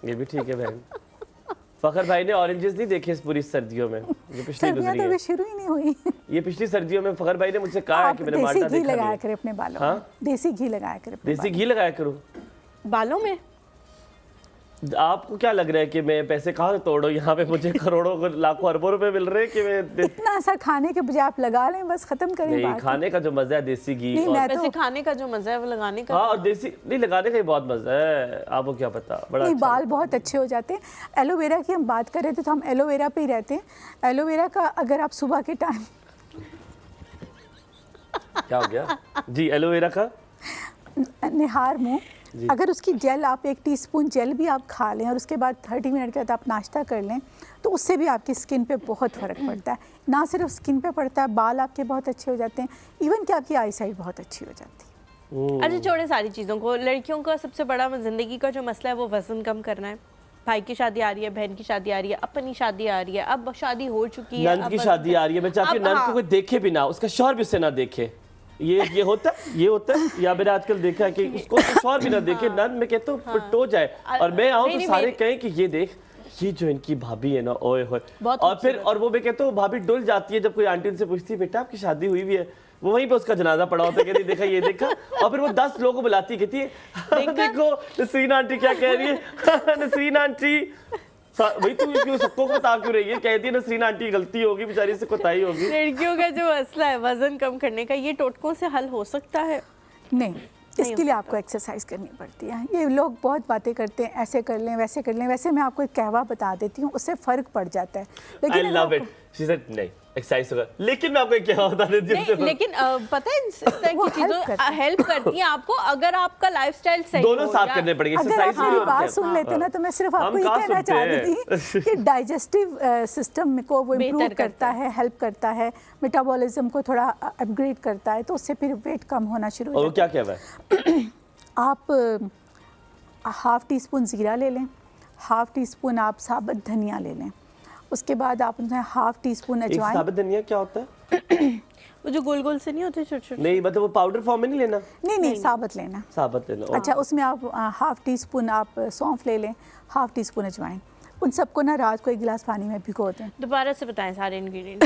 ये भी ठीक है बहन। फखर भाई ने ऑरेंजेस नहीं देखे इस पूरी सर्दियों में, ये पिछली गुजरी है, शुरू ही नहीं हुई। ये पिछली सर्दियों में फखर भाई ने मुझसे कहा है कि मैंने माल्टा देखा, देसी घी लगाया करे अपने बालों में, देसी घी लगाया करे, देसी घी लगाया करो बालों में। आपको क्या लग रहा है कि मैं पैसे कहाँ से तोड़ूं? यहाँ पे मुझे करोड़ों लाखों अरबों रुपए मिल रहे हैं कि मैं इतना सा खाने के बजाय आप लगा लें, बस खत्म करें नहीं, बात। खाने का जो मजा है देसी घी नहीं, और मैं वैसे खाने का जो मजा है वो लगाने का हाँ, और देसी नहीं लगाने का ही बहुत मजा है, आपको क्या पता। बड़ा नहीं, अच्छा बाल बहुत अच्छे हो जाते हैं। एलोवेरा की हम बात कर रहे थे तो हम एलोवेरा पे ही रहते हैं। एलोवेरा का अगर आप सुबह के टाइम क्या हो गया जी? एलोवेरा का निहार मुंह, अगर उसकी जेल आप 1 टीस्पून जेल भी आप खा लें और उसके बाद 30 मिनट के बाद आप नाश्ता कर लें तो उससे भी आपकी स्किन पे बहुत फ़र्क पड़ता है। ना सिर्फ स्किन पे पड़ता है, बाल आपके बहुत अच्छे हो जाते हैं, इवन कि आपकी आई साइट बहुत अच्छी हो जाती है। अच्छा, छोड़े सारी चीज़ों को, लड़कियों का सबसे बड़ा ज़िंदगी का जो मसला है वो वज़न कम करना है। भाई की शादी आ रही है, बहन की शादी आ रही है, अपनी शादी आ रही है, अब शादी हो चुकी है, नंद की शादी आ रही है, मैं चाहती हूँ नंद को कोई देखे भी ना, उसका शौहर भी उससे ना देखे। ये होता है या मैंने आजकल देखा है कि उसको शौहर भी ना देखे, नंद में कहता हूँ टो जाए और मैं आऊँ तो सारे कहें कि ये देख, ये जो इनकी भाभी है ना, ओए होए। और फिर और वो मैं कहता हूँ भाभी डुल जाती है जब कोई आंटी उनसे पूछती है बेटा आपकी शादी हुई भी है, वो वहीं पे उसका जनाजा पड़ा होता है, कहती देखा ये देखा, और फिर वो 10 लोगों को बुलाती, कहती है देखो नसरीन आंटी क्या कह रही है। नसरीन आंटी भाई तू क्यों सबको बता क्यों रही है? कहती है नसरीन आंटी गलती होगी, बेचारी से कोताही होगी। लड़कियों का जो मसला है वजन कम करने का, ये टोटकों से हल हो सकता है? नहीं, इसके लिए आपको एक्सरसाइज करनी पड़ती है। ये लोग बहुत बातें करते हैं, ऐसे कर लें वैसे कर लें। वैसे मैं आपको एक कहवा बता देती हूँ, उससे फ़र्क पड़ जाता है। लेकिन I love it. She said, नहीं एक्सरसाइज होगा, लेकिन मैं आपको क्या बता देती हूँ, लेकिन पता है इस तरह की चीज़ों हेल्प करती हैं आपको अगर आपका लाइफस्टाइल सही दोनों साथ करने पड़ेंगे। अगर आप मेरी बात सुन लेते ना तो मैं सिर्फ आपको ये कहना चाह रही थी कि डाइजेस्टिव सिस्टम को वो इम्प्रूव करता है, हेल्प करता है, मेटाबॉलिज्म को थोड़ा अपग्रेड करता है, तो उससे फिर वेट कम होना शुरू हो जाता है। क्या है? आप 1/2 टीस्पून ज़ीरा ले लें, 1/2 टीस्पून आप साबुत धनिया ले लें, उसके बाद आप उनमें 1/2 टीस्पून अजवाइन। साबुत धनिया क्या होता है? वो जो गोल गोल से नहीं होते छोटे-छोटे? नहीं, मतलब वो पाउडर फॉर्म में नहीं लेना? नहीं, साबुत लेना। साबुत लेना। अच्छा, उसमें आप 1/2 टीस्पून आप सौंफ ले लें, 1/2 टीस्पून अजवाइन। उन सबको ना रात को 1 गिलास पानी में भिगो दें। दोबारा से बताएं सारे इंग्रेडिएंट।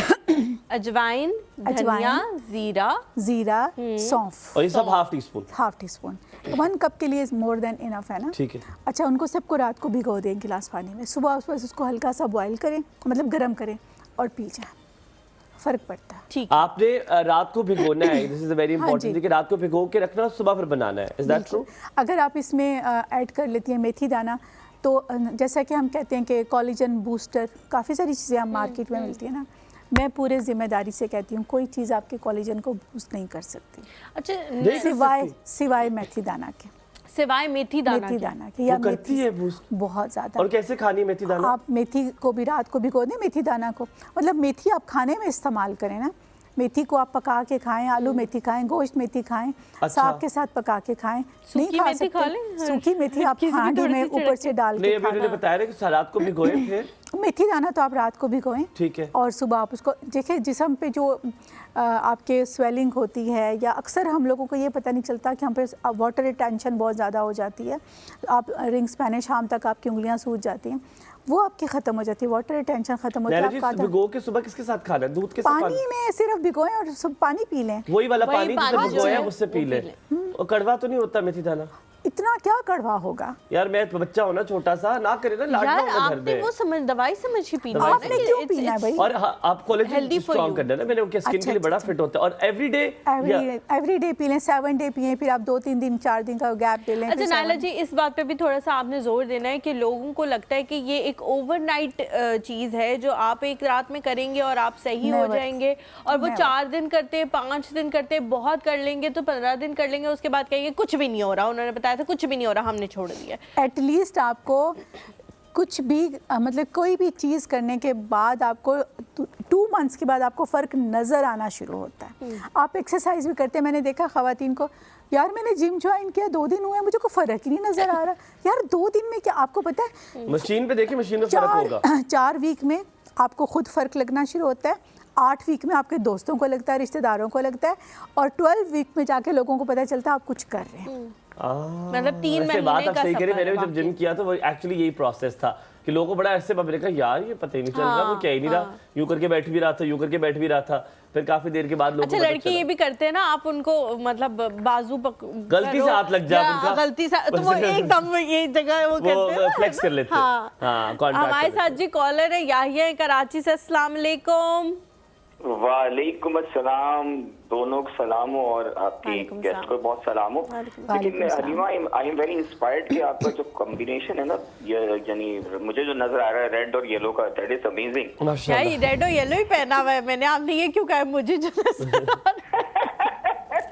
अजवाइन, धनिया, जीरा, सौंफ, और ये सब 1/2 टीस्पून। 1/2 टीस्पून 1 कप के लिए मोर देन इनफ है ना। ठीक है। अच्छा, उनको सबको रात को भिगो दें 1 गिलास पानी में। सुबह उसको हल्का सा बॉईल करें, मतलब गर्म करें और पी जाएं, फ़र्क पड़ता है। ठीक। आपने रात को भिगोना है, दिस इज वेरी इंपॉर्टेंट, कि रात को भिगो के रखना, सुबह फिर बनाना है। Is that true? अगर आप इसमें ऐड कर लेती हैं मेथी दाना, तो जैसा कि हम कहते हैं कि कोलेजन बूस्टर, काफ़ी सारी चीज़ें आप मार्केट में मिलती है ना, मैं पूरे जिम्मेदारी से कहती हूँ कोई चीज़ आपके कोलेजन को बूस्ट नहीं कर सकती। अच्छा, सिवाय मेथी दाना के। सिवाय मेथी दाना के या करती है बूस्ट बहुत ज़्यादा। और कैसे खानी है मेथी दाना? आप मेथी को भी रात को भिगो दें, मेथी दाना को, मतलब मेथी आप खाने में इस्तेमाल करें ना। मेथी को आप पका के खाएं, आलू मेथी खाएं, गोश्त मेथी खाएं, साग के साथ पका के खाएं। नहीं खा सकते सूखी मेथी आप हांडी में ऊपर से डाल के खाएं। नहीं, बताया कि रात को भिगोए, फिर मेथी दाना तो आप रात को भिगोएं, ठीक है, और सुबह आप उसको देखिए। जिस्म पे जो आपके स्वेलिंग होती है, या अक्सर हम लोगों को ये पता नहीं चलता कि हम पे वाटर रिटेंशन बहुत ज़्यादा हो जाती है, आप रिंग्स पहने शाम तक आपकी उंगलियां सूज जाती हैं, वो आपकी खत्म हो जाती है, वाटर रिटेंशन खत्म हो जाती है। भिगो के सुबह किसके साथ खाना है? दूध के साथ? पानी में सिर्फ भिगोएं और सब पानी पी लें, वही वाला पानी जिससे भिगोया उससे पी लें। और कड़वा तो नहीं होता मेथी दाना? इतना क्या कड़वा होगा यार, मैं बच्चा हूं ना छोटा सा, ना करे ना लाडवा होगा घर में। वो समझ दवाई समझ ही पीना है। आपने क्यों पीना है भाई? और आप कोलेजन स्ट्रांग करना है ना, मैंने उनके स्किन के लिए बड़ा फिट होता है। और एवरीडे पी लें, 7 डे पिए, फिर आप 2-3 दिन 4 दिन का गैप दे लें। अच्छा नायला जी, इस बात पे भी थोड़ा सा आपने जोर देना है कि लोगों को लगता है कि ये एक ओवरनाइट चीज है जो आप एक रात में करेंगे और आप सही हो जाएंगे, और वो 4 दिन करते, 5 दिन करते, बहुत कर लेंगे तो 15 दिन कर लेंगे, उसके बाद कहेंगे कुछ भी नहीं हो रहा, उन्होंने बताया था कुछ भी नहीं हो रहा, हमने छोड़ दिया। एटलीस्ट आपको कुछ भी मतलब कोई भी चीज़ करने के बाद आपको 2 मंथ्स के बाद आपको फ़र्क नज़र आना शुरू होता है। आप एक्सरसाइज भी करते हैं, मैंने देखा ख़वातीन को, यार मैंने जिम ज्वाइन किया 2 दिन हुए, मुझे कोई फ़र्क ही नहीं नज़र आ रहा। यार 2 दिन में क्या, आपको पता है मशीन पे देखिए, मशीन में फ़र्क होगा। 4 वीक में आपको खुद फ़र्क लगना शुरू होता है, 8 वीक में आपके दोस्तों को लगता है, रिश्तेदारों को लगता है, और 12 वीक में जाके लोगों को पता चलता है आप कुछ कर रहे हैं। मतलब 3 महीने बात आप का सही करें। मैंने सफर जब जिम किया तो वो एक्चुअली यही प्रोसेस था कि लोगों को बड़ा ऐसे मैंने कहा यार ये पता ही नहीं चल रहा, वो क्या ही नहीं रहा, यूं करके बैठ भी रहा था, यूं करके बैठ भी रहा था। फिर काफी देर के बाद लोगों अच्छा, लड़के ये भी करते हैं ना, आप उनको मतलब बाजू गलती से हाथ लग जाए उनका, गलती से तो वो एकदम ये जगह वो करते हैं, फ्लेक्स कर लेते हैं। हाँ, हमारे साथ जी कॉलर है याहिया कराची से। अस्सलाम वालेकुम। वालेकुम अस्सलाम, दोनों को सलाम हो और आपकी गेस्ट को बहुत सलाम हो। लेकिन Halima, I am very inspired कि आपका जो कॉम्बिनेशन है ना, ये यानी मुझे जो नजर आ रहा है रेड और येलो का, दैट इज अमेजिंग। क्या ये रेड और येलो ही पहना हुआ है मैंने, आपने ये क्यों कहा मुझे जो नजर आ रहा है?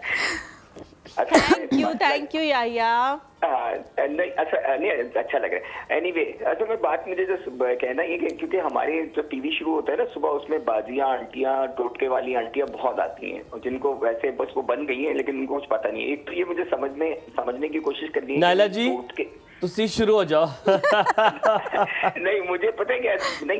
Thank you Yahya. नहीं अच्छा, नहीं अच्छा लग रहा है। एनीवे, अच्छा मैं बात मुझे जो कहना ये कि क्योंकि हमारे जो टीवी शुरू होता है ना सुबह, उसमें बाजियां आंटियां, टोटके वाली आंटियां बहुत आती हैं, और जिनको वैसे बस वो बन गई हैं लेकिन उनको कुछ पता नहीं है। एक तो ये मुझे समझने की कोशिश करनी है। नायला जी तुसी शुरू हो जाओ। नहीं, मुझे पता है क्या, नहीं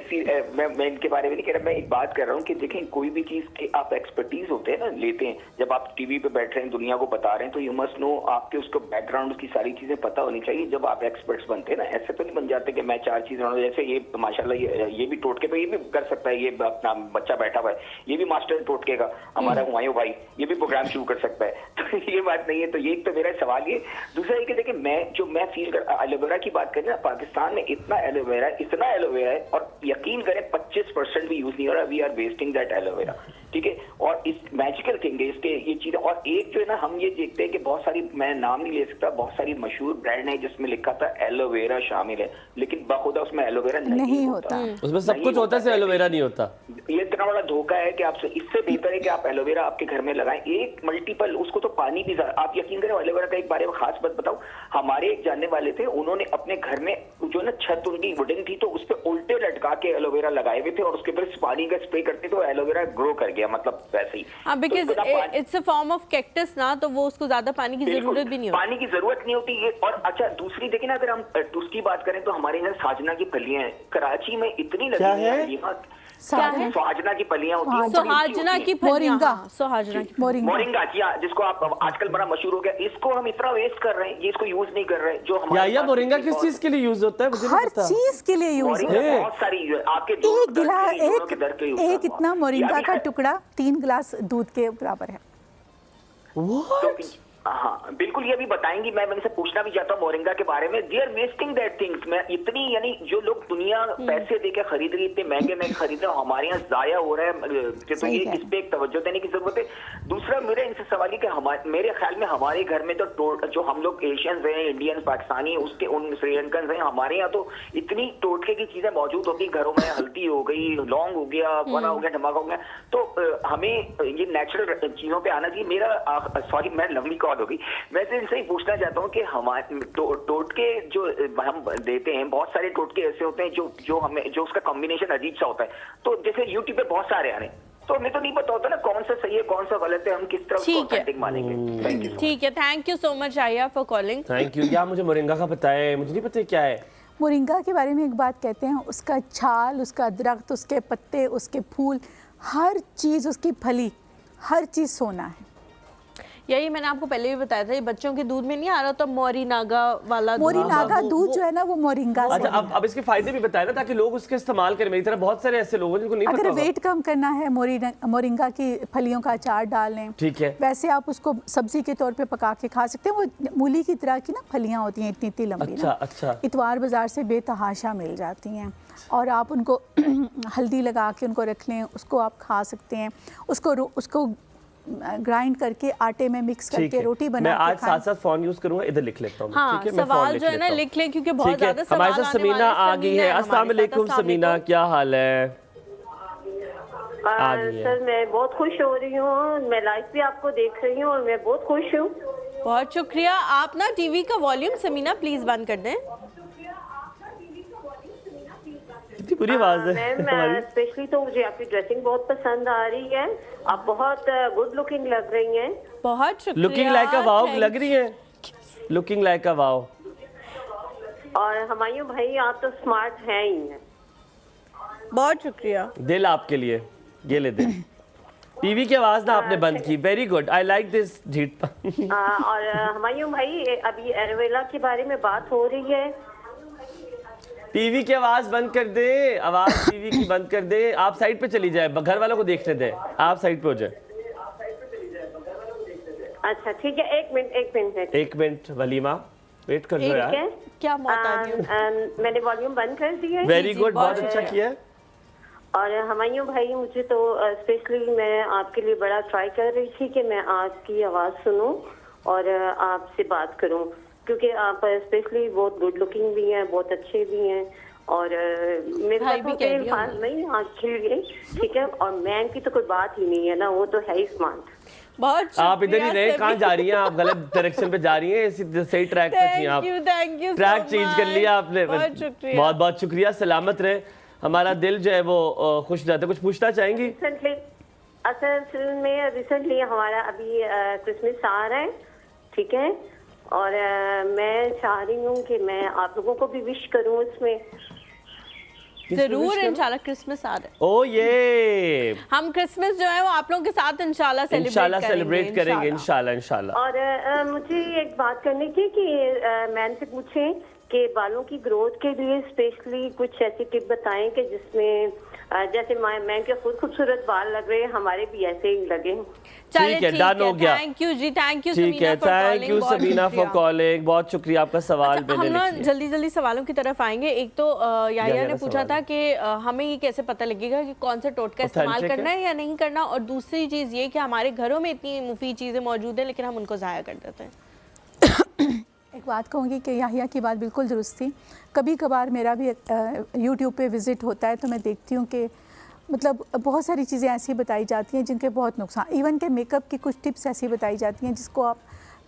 मैं इनके बारे में नहीं कह रहा, मैं एक बात कर रहा हूँ कि देखें कोई भी चीज के आप एक्सपर्टीज होते हैं ना, लेते हैं, जब आप टीवी पे बैठ रहे हैं दुनिया को बता रहे हैं, तो यू मस्ट नो, आपके उसको बैकग्राउंड की सारी चीजें पता होनी चाहिए जब आप एक्सपर्ट्स बनते हैं ना। ऐसे तो नहीं बन जाते कि मैं 4 चीजें, जैसे ये माशाल्लाह ये भी टोटके पे ये भी कर सकता है, ये अपना बच्चा बैठा हुआ है, ये भी मास्टर टोटके का हमारा हुमायूं भाई, ये भी प्रोग्राम शुरू कर सकता है। तो ये बात नहीं है। तो ये एक तो मेरा सवाल ये। दूसरा ये कि देखिए मैं फील कर एलोवेरा की बात करें ना, पाकिस्तान में इतना एलोवेरा है और यकीन करें 25% भी यूज नहीं हो रहा। We are wasting that aloe vera, ठीक है। और इस मैजिकल थिंग है इसके ये चीजें। और एक जो है ना, हम ये देखते हैं कि बहुत सारी, मैं नाम नहीं ले सकता, बहुत सारी मशहूर ब्रांड है जिसमें लिखा था एलोवेरा शामिल है, लेकिन बाखुदा उसमें एलोवेरा नहीं होता। उसमें सब कुछ होता है, एलोवेरा नहीं होता। ये इतना बड़ा धोखा है कि आपसे, इससे बेहतर है कि आप एलोवेरा आपके घर में लगाएं। एक मल्टीपल, उसको तो पानी भी, आप यकीन करें एलोवेरा का एक बारे में खास बात बताऊं, हमारे एक जानने वाले थे, उन्होंने अपने घर में जो ना छत उनकी वुडन थी, तो उस पर उल्टे लटका के एलोवेरा लगाए हुए थे और उसके ऊपर पानी का स्प्रे करते तो एलोवेरा ग्रो कर गया, मतलब वैसे ही। Because it's a form of cactus ना, तो वो उसको ज्यादा पानी की जरूरत भी नहीं होती। पानी की जरूरत नहीं होती है। और अच्छा, दूसरी देखिए ना, अगर हम उसकी बात करें तो हमारे यहाँ साजना की फलियां हैं, कराची में इतनी लगी है। सुहाजना की फलियां होती हैं, सुहाजना की मोरिंगा, सुहाजना की मोरिंगा जी, जिसको आप आजकल बड़ा मशहूर हो गया, इसको हम इतना वेस्ट कर रहे हैं, ये इसको यूज नहीं कर रहे हैं। जो हमारे मोरिंगा किस चीज के लिए यूज होता है? मुझे हर चीज के लिए यूज होता है। बहुत सारी आपके एक इतना मोरिंगा का टुकड़ा 3 गिलास दूध के बराबर है। हाँ बिल्कुल, ये भी बताएंगी। मैं इनसे पूछना भी चाहता हूँ मोरिंगा के बारे में। They are wasting that things. मैं इतनी, यानी जो लोग दुनिया पैसे देके खरीद रही है, इतने महंगे खरीद रहे हैं, हमारे यहाँ जाया हो रहा है, तो ये इस पे एक तवज्जो देने की जरूरत है। दूसरा मेरा इनसे सवाल है कि मेरे ख्याल में हमारे घर में तो जो हम लोग एशियंस हैं, इंडियंस, पाकिस्तानी, उसके उन श्रीलंकन हैं, हमारे यहाँ तो इतनी टोटके की चीजें मौजूद होती घरों में, हल्दी हो गई, लौंग हो गया, बना हो गया, धमाका हो गया। तो हमें ये नेचुरल चीजों पे आना चाहिए। मेरा सॉरी, मैं लंबी कॉल हो गई। मैं इनसे ही पूछना चाहता हूँ कि हमारे टोटके जो हम देते हैं, बहुत सारे टोटके ऐसे होते हैं जो उसका कॉम्बिनेशन अजीब सा होता है। तो जैसे यूट्यूब पे बहुत सारे आ रहे हैं, तो हमें तो नहीं पता होता ना कौन सा सही है कौन सा गलत है, हम किस तरह उसको ऑथेंटिक मानेंगे। ठीक है, थैंक यू सो मच आया फॉर कॉलिंग। Thank you. क्या मुझे मोरिंगा का पता है? मुझे नहीं पता क्या है मोरिंगा के बारे में। एक बात कहते हैं, उसका छाल, उसका दरख्त, उसके पत्ते, उसके फूल, हर चीज, उसकी फली, हर चीज सोना है। यही मैंने आपको पहले भी बताया था, ये बच्चों के दूध में नहीं आ रहा, तो मोरिनागा वाला मोरिनागा दूध जो है ना, वो मोरिंगा से। अच्छा, अब इसके फायदे भी बताए ना, ताकि लोग उसके इस्तेमाल करें। मेरी तरह बहुत सारे ऐसे लोग हैं जिनको नहीं पता। अगर वेट कम करना है, मोरिंगा की फलियों का अचार डाल लें, ठीक है। वैसे आप उसको सब्जी के तौर पे पका के खा सकते हैं। वो मूली की तरह की ना फलियां होती हैं, इतनी इतनी लंबी। अच्छा। इतवार बाजार से बेतहाशा मिल जाती हैं, और आप उनको हल्दी लगा के उनको रख लें, उसको आप खा सकते हैं। उसको ग्राइंड करके आटे में मिक्स करके रोटी बना के। मैं आज साथ फोन यूज करूंगा, इधर लिख लेता हूँ। हाँ, ठीक है, सवाल जो है ना लिख लें, क्योंकि बहुत ज्यादा सवाल हमारे साथ समीना आ गई है। अस्सलाम वालेकुम समीना, क्या हाल है? सर मैं बहुत खुश हो रही हूँ, मैं लाइव भी आपको देख रही हूँ और मैं बहुत खुश हूँ। बहुत शुक्रिया। आप ना टीवी का वॉल्यूम समीना प्लीज बंद कर दें। कितनी बुरी आवाज है मैम, स्पेशली तो मुझे आपकी ड्रेसिंग बहुत पसंद आ रही है। आप बहुत गुड लुकिंग लग रही हैं। बहुत शुक्रिया। लुकिंग लाइक अ वाओ लग रही है, लुकिंग लाइक अ वाओ। और हुमायूं भाई, आप तो स्मार्ट हैं ही हैं। बहुत शुक्रिया। दिल आपके लिए, ये ले दे। टीवी की आवाज ना आपने बंद की, very good, I like this जीत। और हुमायूं भाई, अभी एलोवेरा के बारे में बात हो रही है। टीवी की आवाज बंद कर दे, आवाज टीवी की बंद कर दे। आप साइड पे चली जाए, घर वालों को देखने दे, आप साइड पे हो जाए। अच्छा ठीक है, एक मिनट वलीमा वेट कर लो यार। ठीक है, क्या मौत आ रही है? मैंने वॉल्यूम बंद कर दिया है। वेरी गुड, बहुत अच्छा किया है। और हुमायूं भाई, मुझे तो स्पेशली मैं आपके लिए बड़ा ट्राई कर रही थी कि मैं आपकी आवाज़ सुनूं और आपसे बात करूं, क्योंकि आप स्पेशली बहुत गुड लुकिंग भी हैं, बहुत अच्छे भी हैं, और मेरे भाई पास भी तो कह दिया अल्फाज नहीं आपके लिए, ठीक है। और मैन की तो कोई बात ही नहीं है ना, वो तो है ही स्मार्ट। बहुत आप इधर ही शुक्रिया रहे, सभी। कहाँ जा रही हैं आप? गलत डायरेक्शन पे जा रही हैं, सही ट्रैक पे थी आप। थैंक यू ट्रैक चेंज कर लिया आपने। बहुत शुक्रिया। बहुत बहुत शुक्रिया, सलामत रहे। हमारा दिल जो है वो खुश जाता है। कुछ पूछना चाहेंगी? असल में रिसेंटली हमारा अभी क्रिसमस आ रहा है, ठीक है, और मैं चाह रही हूँ कि मैं आप लोगों को भी विश करूँ इसमें। जरूर, इंशाल्लाह क्रिसमस आ रहा है। ओ ये हम क्रिसमस जो है वो आप लोगों के साथ इंशाल्लाह सेलिब्रेट करेंगे इंशाल्लाह। और मुझे एक बात करनी थी कि मैन से पूछें कि बालों की ग्रोथ के लिए स्पेशली कुछ ऐसी टिप बताएं कि जिसमें जैसे मैं के खुद खूबसूरत बाल लग रहे हैं, हमारे भी ऐसे ही लगे। चलिए ठीक है, डन हो गया। Thank you ji, thank you ठीक है, thank you Sabina for calling, बहुत शुक्रिया आपका सवाल। अच्छा, हम ना जल्दी जल्दी सवालों की तरफ आएंगे। एक तो याहिया ने पूछा था कि हमें ये कैसे पता लगेगा कि कौन सा टोटका इस्तेमाल करना है या नहीं करना, और दूसरी चीज़ ये कि हमारे घरों में इतनी मुफीद चीज़ें मौजूद हैं लेकिन हम उनको ज़ाया कर देते हैं। एक बात कहूँगी कि याहिया की बात बिल्कुल दुरुस्त थी। कभी कभार मेरा भी यूट्यूब पे विज़िट होता है तो मैं देखती हूँ कि मतलब बहुत सारी चीज़ें ऐसी बताई जाती हैं जिनके बहुत नुकसान, इवन के मेकअप की कुछ टिप्स ऐसी बताई जाती हैं जिसको आप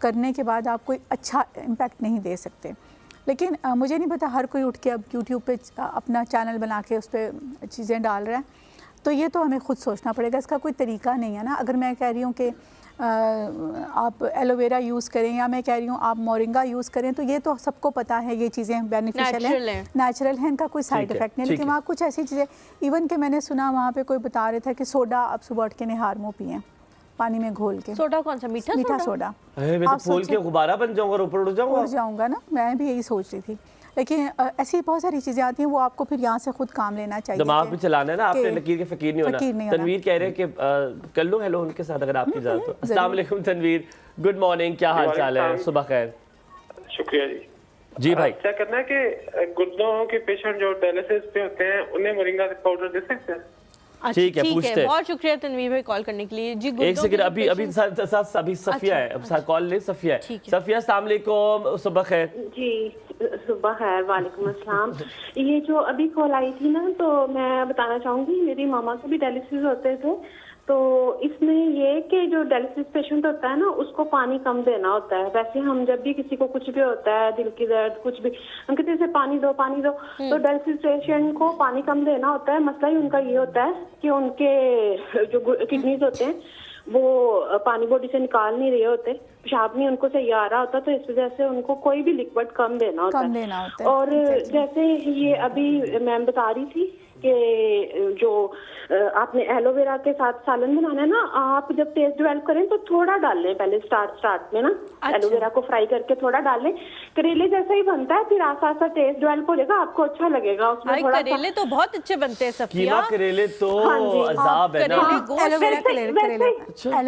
करने के बाद आप कोई अच्छा इम्पैक्ट नहीं दे सकते। लेकिन मुझे नहीं पता हर कोई उठ के अब यूट्यूब पे अपना चैनल बना के उस पर चीज़ें डाल रहा है, तो ये तो हमें खुद सोचना पड़ेगा, इसका कोई तरीका नहीं है ना। अगर मैं कह रही हूँ कि आप एलोवेरा यूज़ करें या मैं कह रही हूँ आप मोरिंगा यूज़ करें, तो ये तो सबको पता है ये चीज़ें बेनिफिशियल हैं, नेचुरल हैं, इनका कोई साइड इफेक्ट नहीं। लेकिन वहाँ कुछ ऐसी चीज़ें, इवन के मैंने सुना वहाँ पे कोई बता रहे थे कि सोडा आप सुबह उठ के निहार मुँह पिएं पानी में घोल के। सोडा कौन सा? मीठा सोडा। मैं तो फूल के गुब्बारा बन जाऊंगा और ऊपर उड़ जाऊंगा ना, मैं भी यही सोच रही थी। लेकिन ऐसी बहुत सारी चीज़ें आती हैं, वो आपको फिर यहाँ से खुद काम लेना चाहिए, दिमाग भी चलाना है ना, आपने लकीर के फकीर नहीं होना। तनवीर कह रहे हैं कि कर लो हेलो उनके साथ अगर आपकी इजाज़त हो। अस्सलाम वालेकुम तनवीर, गुड मॉर्निंग, क्या हाल चाल है? सुबह खैर। शुक्रिया जी। जी भाई, क्या करना है कि गुर्दों के पेशेंट जो डायलिसिस पे होते हैं उन्हें मोरिंगा पाउडर दे सकते हैं? ठीक है, पूछते हैं। बहुत शुक्रिया तनवीर भाई कॉल करने के लिए जी। एक सेकंड, अभी सफिया है, अब कॉल ले सफिया है। सफिया अस्सलाम वालेकुम, सुबह खैर। जी सुबह खैर, वालेकुम अस्सलाम। ये जो अभी कॉल आई थी ना, तो मैं बताना चाहूंगी मेरी मामा के भी डायलिसिस होते थे, तो इसमें ये कि जो डायलिसिस पेशेंट होता है ना उसको पानी कम देना होता है। वैसे हम जब भी किसी को कुछ भी होता है, दिल की दर्द कुछ भी, हम कहते हैं पानी दो पानी दो, तो डायलिसिस पेशेंट को पानी कम देना होता है। मसला ही उनका ये होता है कि उनके जो किडनीज होते हैं वो पानी बॉडी से निकाल नहीं रहे होते, पेशाब नहीं उनको सही आ रहा होता, तो इस वजह से उनको कोई भी लिक्विड कम देना होता है। और जैसे ये अभी मैम बता रही थी कि जो आपने एलोवेरा के साथ सालन बनाना है ना, आप जब टेस्ट डेवलप करें तो थोड़ा डाल लें पहले स्टार्ट में ना। अच्छा। एलोवेरा को फ्राई करके थोड़ा डाल लें, करेले जैसा ही बनता है, फिर आसा आसा टेस्ट डेवलप हो जाएगा, आपको अच्छा लगेगा। उसमें थोड़ा करेले तो बहुत अच्छे बनते हैं सफिया। करेले तो अजाब है ना।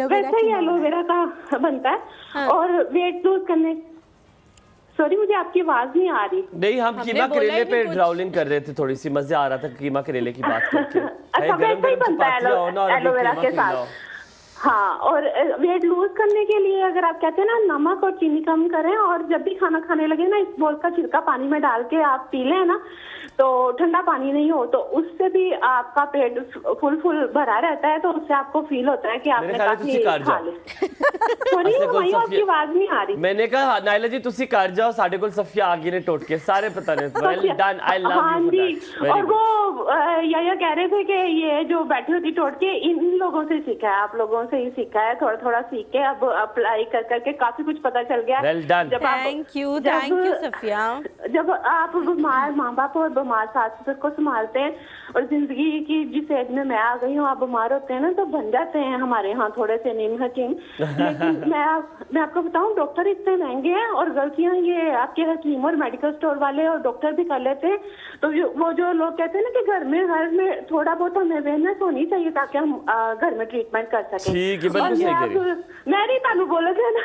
वैसे ही एलोवेरा का बनता है। और वेट लूज करने, सॉरी मुझे आपकी आवाज नहीं आ रही। नहीं, हम कीमा करेले पे ड्राउलिंग कर रहे थे, थोड़ी सी मजे आ रहा था कीमा करेले की बात करके। अच्छा, वैसे ही बनता है एलोवेरा के साथ। हाँ, और वेट लूज करने के लिए अगर आप कहते हैं ना नमक और चीनी कम करें, और जब भी खाना खाने लगे ना इस बोल का छिलका पानी में डाल के आप पी लें ना, तो ठंडा पानी नहीं हो, तो उससे भी आपका पेट फुल भरा रहता है, तो उससे आपको फील होता है कि आपने काफी खा लिया। सॉरी आपकी आवाज नहीं आ रही। मैंने कहा नाइला जी तुसी कर जाओ, साडे कोल सफिया आ गई ने टोटके सारे पता ने। Well done, I love you. हाँ जी, और वो या कह रहे थे कि ये जो बैठी होती टोटके इन लोगों से सीखा है, आप लोगों से ही सीखा है, थोड़ा थोड़ा सीख के अब अप्लाई कर करके काफी कुछ पता चल गया। Well done, thank you Safia. जब आप बीमार माँ बाप और बीमार सास ससुर को संभालते हैं, और जिंदगी की जिस एज में मैं आ गई हूँ, आप बीमार होते हैं ना तो बन जाते हैं हमारे यहाँ थोड़े से नीम हकीम। लेकिन मैं आपको बताऊं, डॉक्टर इतने महंगे हैं और गलतियां ये आपके हकीम और मेडिकल स्टोर वाले और डॉक्टर भी कर लेते हैं। तो वो जो लोग कहते हैं ना कि घर में थोड़ा बहुत हमें अवेयरनेस होनी चाहिए ताकि हम घर में ट्रीटमेंट कर सकें। ठीक है, बिल्कुल सही कह रही हैं। मैं नहीं तानू बोले थे ना,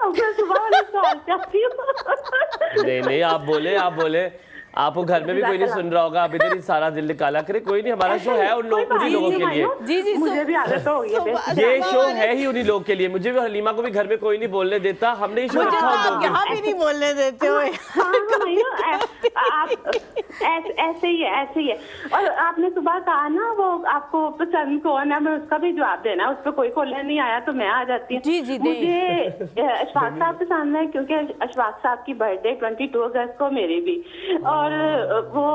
मैं सुबह वाले सवाल चाहती हूँ। नहीं आप बोले आपको घर में भी कोई नहीं सुन रहा होगा, आप इधर ही सारा दिल निकाला करे। कोई नहीं, हमारा शो है उन्हीं लोगों के लिए। जी मुझे भी आदत हो गई है, ये शो है ही उन्हीं लोगों के लिए। मुझे भी हलीमा को भी घर में कोई नहीं बोलने देता, हमने ये शो रखा उन लोगों के लिए। यहाँ भी नहीं बोलने देते हो। ऐसे ही है। और आपने सुबह कहा ना वो आपको पसंद कौन है, मैं उसका भी जवाब देना, उस पर कोई कॉलर नहीं आया तो मैं आ जाती हूँ। जी मुझे अशफाक साहब पसंद है क्योंकि अशफाक साहब की बर्थडे 22 अगस्त को, मेरी भी। और वो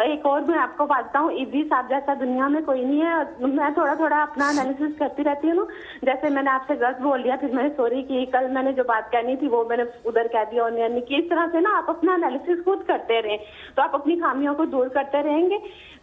एक और मैं आपको बात बताऊँ, इदी साहब जैसा दुनिया में कोई नहीं है। मैं थोड़ा अपना एनालिसिस करती रहती हूँ ना, जैसे मैंने आपसे गलत बोल दिया, फिर मैंने सॉरी की, कल मैंने जो बात कहनी थी वो मैंने उधर कह दिया और नहीं की। इस तरह से ना आप अपना एनालिसिस खुद करते रहें तो आप अपनी खामियों को दूर करते रहेंगे।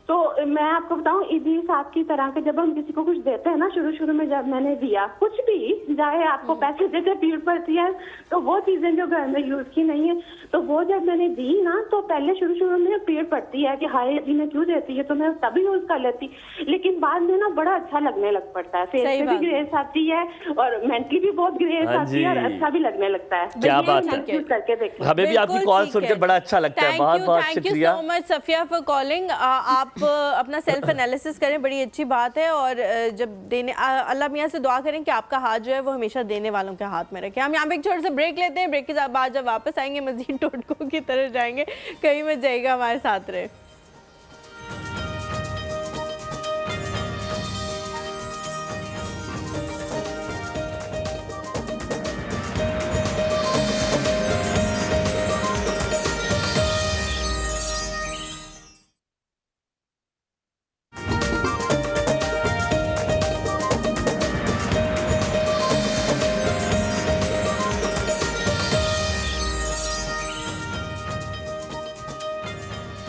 तो मैं आपको बताऊं, इदी साहब की तरह के जब हम किसी को कुछ देते हैं ना, शुरू में जब मैंने दिया कुछ भी, चाहे आपको पैसे देते पीड़ पड़ती है, तो वो चीजें जो घर में यूज की नहीं है, तो वो जब मैंने दी ना तो पहले शुरू में पीड़ पड़ती है कि हाय जी ने क्यों देती है, तो मैं तभी यूज कर लेती। लेकिन बाद में ना बड़ा अच्छा लगने लग पड़ता है, फेस पे भी ग्रेस आती है और मेंटली भी बहुत ग्रेस आती है और अच्छा भी लगने लगता है। क्या बात है, करके देखिए। हमें भी आपकी कॉल सुनकर बड़ा अच्छा लगता है। बहुत बहुत शुक्रिया। Thank you so much Safia for calling. आप अपना सेल्फ एनालिसिस करें, बड़ी अच्छी बात है। और जब देने, अल्लाह मियाँ से दुआ करें कि आपका हाथ जो है वो हमेशा देने वालों के हाथ में रखे। हम यहाँ पे एक छोटा सा ब्रेक लेते हैं। ब्रेक के बाद जब वापस आएंगे मजीद टोटकों की तरह जाएंगे, कहीं मत जाइएगा, हमारे साथ रहे।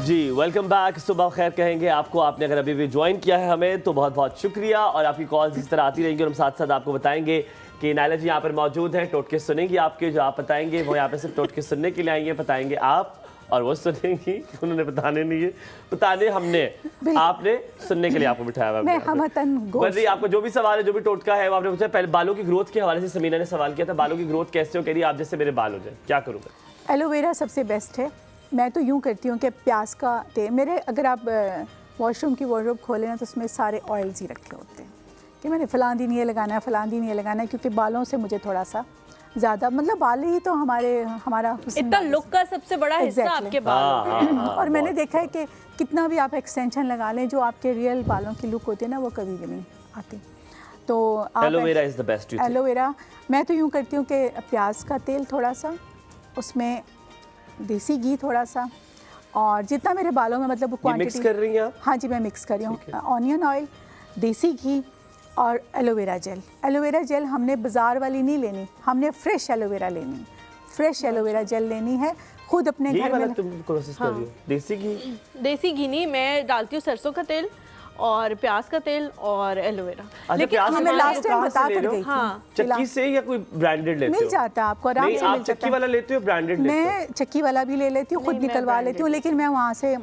जी वेलकम बैक। सुबह खैर कहेंगे आपको। आपने अगर अभी भी ज्वाइन किया है हमें तो बहुत बहुत शुक्रिया। और आपकी कॉल्स इस तरह आती रहेंगी और हम साथ साथ आपको बताएंगे कि नायला जी यहाँ पर मौजूद हैं, टोटके सुनेंगी आपके, जो आप बताएंगे वो यहाँ पे सिर्फ टोटके सुनने के लिए आएंगे, बताएंगे आप और वो सुनेंगी, उन्होंने बताने नहीं है, बताने हमने, आपने सुनने के लिए आपको बिठाया हुआ है। आपको जो भी सवाल है, जो भी टोटका है वो आपने पूछा। पहले बालों की ग्रोथ के हवाले से समीना ने सवाल किया था, बालों की ग्रोथ कैसे हो, कह रही आप जैसे मेरे बाल हो जाए, क्या करूँगा? एलोवेरा सबसे बेस्ट है। मैं तो यूँ करती हूँ कि प्याज का तेल, मेरे अगर आप वॉशरूम की वार्डरोब खोलें ना तो उसमें सारे ऑयल्स ही रखे होते हैं कि मैंने फ़लाँ दिन ये लगाना है, फ़लाँ दिन ये लगाना है, क्योंकि बालों से मुझे थोड़ा सा ज़्यादा, मतलब बाल ही तो हमारा इतना लुक का सबसे बड़ा हिस्सा आपके बाल। और मैंने देखा है कि कितना भी आप एक्सटेंशन लगा लें, जो आपके रियल बालों की लुक होती है ना वो कभी भी नहीं आती। तो aloe vera is the best. Aloe vera मैं तो यूँ करती हूँ कि प्याज का तेल थोड़ा सा, उसमें देसी घी थोड़ा सा, और जितना मेरे बालों में मतलब क्वांटिटी मिक्स कर रही हैं आप? हाँ जी, मैं मिक्स कर रही हूँ। ऑनियन ऑयल, देसी घी और एलोवेरा जेल। एलोवेरा जेल हमने बाज़ार वाली नहीं लेनी, हमने फ्रेश एलोवेरा लेनी, फ्रेश एलोवेरा जेल लेनी है। खुद अपने घर में तुम कोशिश कर रही हो। देसी घी नहीं, मैं डालती हूँ सरसों का तेल और प्याज का तेल और एलोवेरा। लेकिन मैं लास्ट टाइम बता कर गई थी। चक्की से या कोई ब्रांडेड लेते हो? मिल जाता है आपको आराम से, मिल जाता है। चक्की वाला लेते हो ब्रांडेड लेते हो? मैं चक्की वाला भी ले लेती हूँ, खुद निकलवा लेती हूँ, लेकिन मैं वहाँ से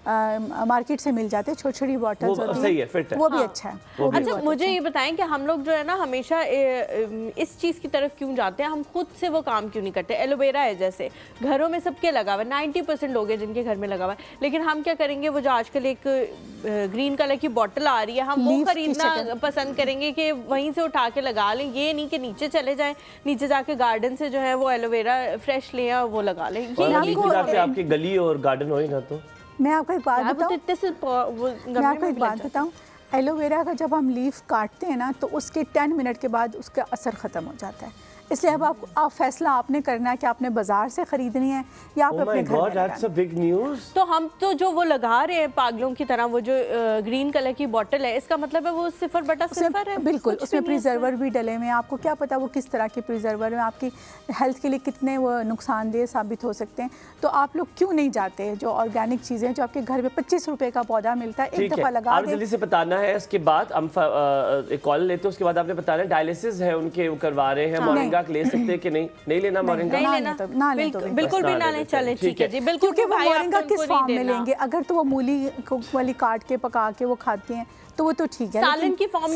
मार्केट से मिल जाते हैं, छोटी छोटी बॉटल्स होती सही है, फिट है, वो भी अच्छा है। अच्छा मुझे ये बताएं कि हम लोग जो है ना हमेशा इस चीज़ की तरफ क्यों जाते हैं, हम खुद से वो काम क्यों नहीं करते? एलोवेरा है जैसे घरों में सबके लगा हुआ है, 90% लोग हैं जिनके घर में लगा हुआ है, लेकिन हम क्या करेंगे, वो जो आजकल एक ग्रीन कलर की बॉटल आ रही है, हम वो खरीदना पसंद करेंगे कि वहीं से उठा के लगा लें। ये नहीं कि नीचे चले जाएं, नीचे जाके गार्डन से जो है वो एलोवेरा फ्रेश लें और वो लगा लें। आपकी गली और गार्डन होएगा तो मैं आपको एक बात बताऊं, एलोवेरा का जब हम लीफ काटते हैं ना तो उसके 10 मिनट के बाद उसका असर ख़त्म हो जाता है। इसलिए अब आप फैसला आपने करना है कि आपने बाजार से खरीदनी है या आप अपने घर में लगानी बिग न्यूज़। तो हम तो जो वो लगा रहे हैं पागलों की तरह, वो जो ग्रीन कलर की बोतल है, इसका मतलब है वो 0/0 है। बिल्कुल, उसमें प्रिजर्वर भी डले हुए हैं। आपको क्या पता वो किस तरह के प्रिजर्वर हैं, आपकी हेल्थ के लिए कितने वो नुकसानदेह साबित हो सकते हैं। तो आप लोग क्यों नहीं जाते जो ऑर्गेनिक चीज़ें जो आपके घर में 25 रुपए का पौधा मिलता है, एक दफ़ा लगा आप जल्दी से बताना है। इसके बाद हम एक कॉल लेते हैं, उसके बाद आपने बताना है डायलिसिस है उनके, वो करवा रहे हैं, मोरिंगा ले सकते हैं कि नहीं लेना मोरिंगा? नहीं लेना, बिल्कुल भी ना लें। चले ठीक है जी, बिल्कुल, क्योंकि वो मोरिंगा किस फॉर्म में लेंगे? अगर तो वो मूली वाली काट के पका के वो खाती हैं तो वो तो ठीक है, सालन की फॉर्म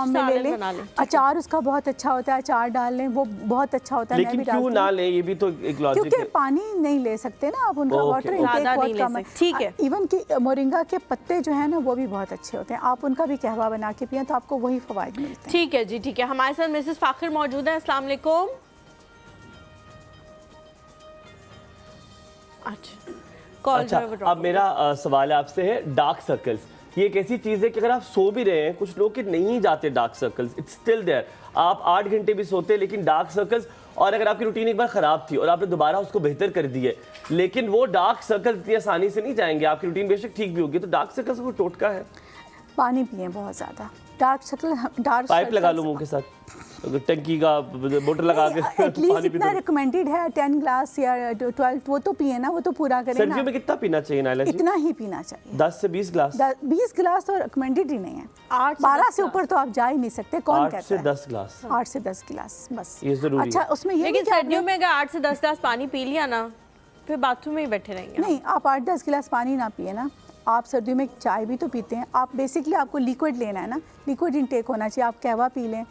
में ले लें, अचार उसका बहुत अच्छा होता है, अचार डाल लें, वो बहुत अच्छा होता है। लेकिन क्यों ना लें, ये भी तो एक लॉजिक है। क्योंकि पानी नहीं ले सकते ना आप, उनका वाटर इंटेक बहुत कम है। ठीक है, इवन कि मोरिंगा के पत्ते जो है ना वो भी बहुत अच्छे होते हैं, आप उनका भी कहवा बना के पिए तो आपको वही फवायद मिलते हैं। ठीक है जी, ठीक है। हमारे साथ मिसेस फाखिर मौजूद है। अस्सलाम वालेकुम। अच्छा, अब मेरा सवाल आपसे है, डार्क सर्कल्स ये एक ऐसी चीज़ है कि अगर आप सो भी रहे हैं, कुछ लोग के नहीं जाते dark circles, it's still there. आप 8 घंटे भी सोते हैं लेकिन डार्क सर्कल्स, और अगर आपकी रूटीन एक बार ख़राब थी और आपने दोबारा उसको बेहतर कर दी है, लेकिन वो डार्क सर्कल्स इतनी आसानी से नहीं जाएंगे। आपकी रूटीन बेशक ठीक भी होगी, तो डार्क सर्कल्स को टोटका है। पानी पिए बहुत ज़्यादा। डार्क पाइप लगा लो मुंह के साथ, टंकी का मोटर लगा के एटलीस्ट इतना रिकमेंडेड है 10 ग्लास या 12, वो तो पिए ना, वो तो पूरा करें ना। सर्दियों में कितना पीना चाहिए नाइला जी? इतना ही पीना चाहिए, 10 से 20 ग्लास। 20 ग्लास तो रिकमेंडेड ही नहीं है। 12 से ऊपर तो आप जा ही नहीं सकते। कौन कहता है? 8 से 10 ग्लास। 8 से 10 गिलास बस, ये जरूरी अच्छा है। उसमें ये लेकिन सर्दियों में अगर 8 से 10 ग्लास पानी पी लिया ना, फिर बाथरूम में ही बैठे रहेंगे। नहीं, आप 8-10 गिलास पानी ना पिए ना, आप सर्दियों में चाय भी तो पीते हैं आप। बेसिकली आपको लिक्विड लेना है ना, लिक्विड इंटेक होना चाहिए। आप कहवा पी लें,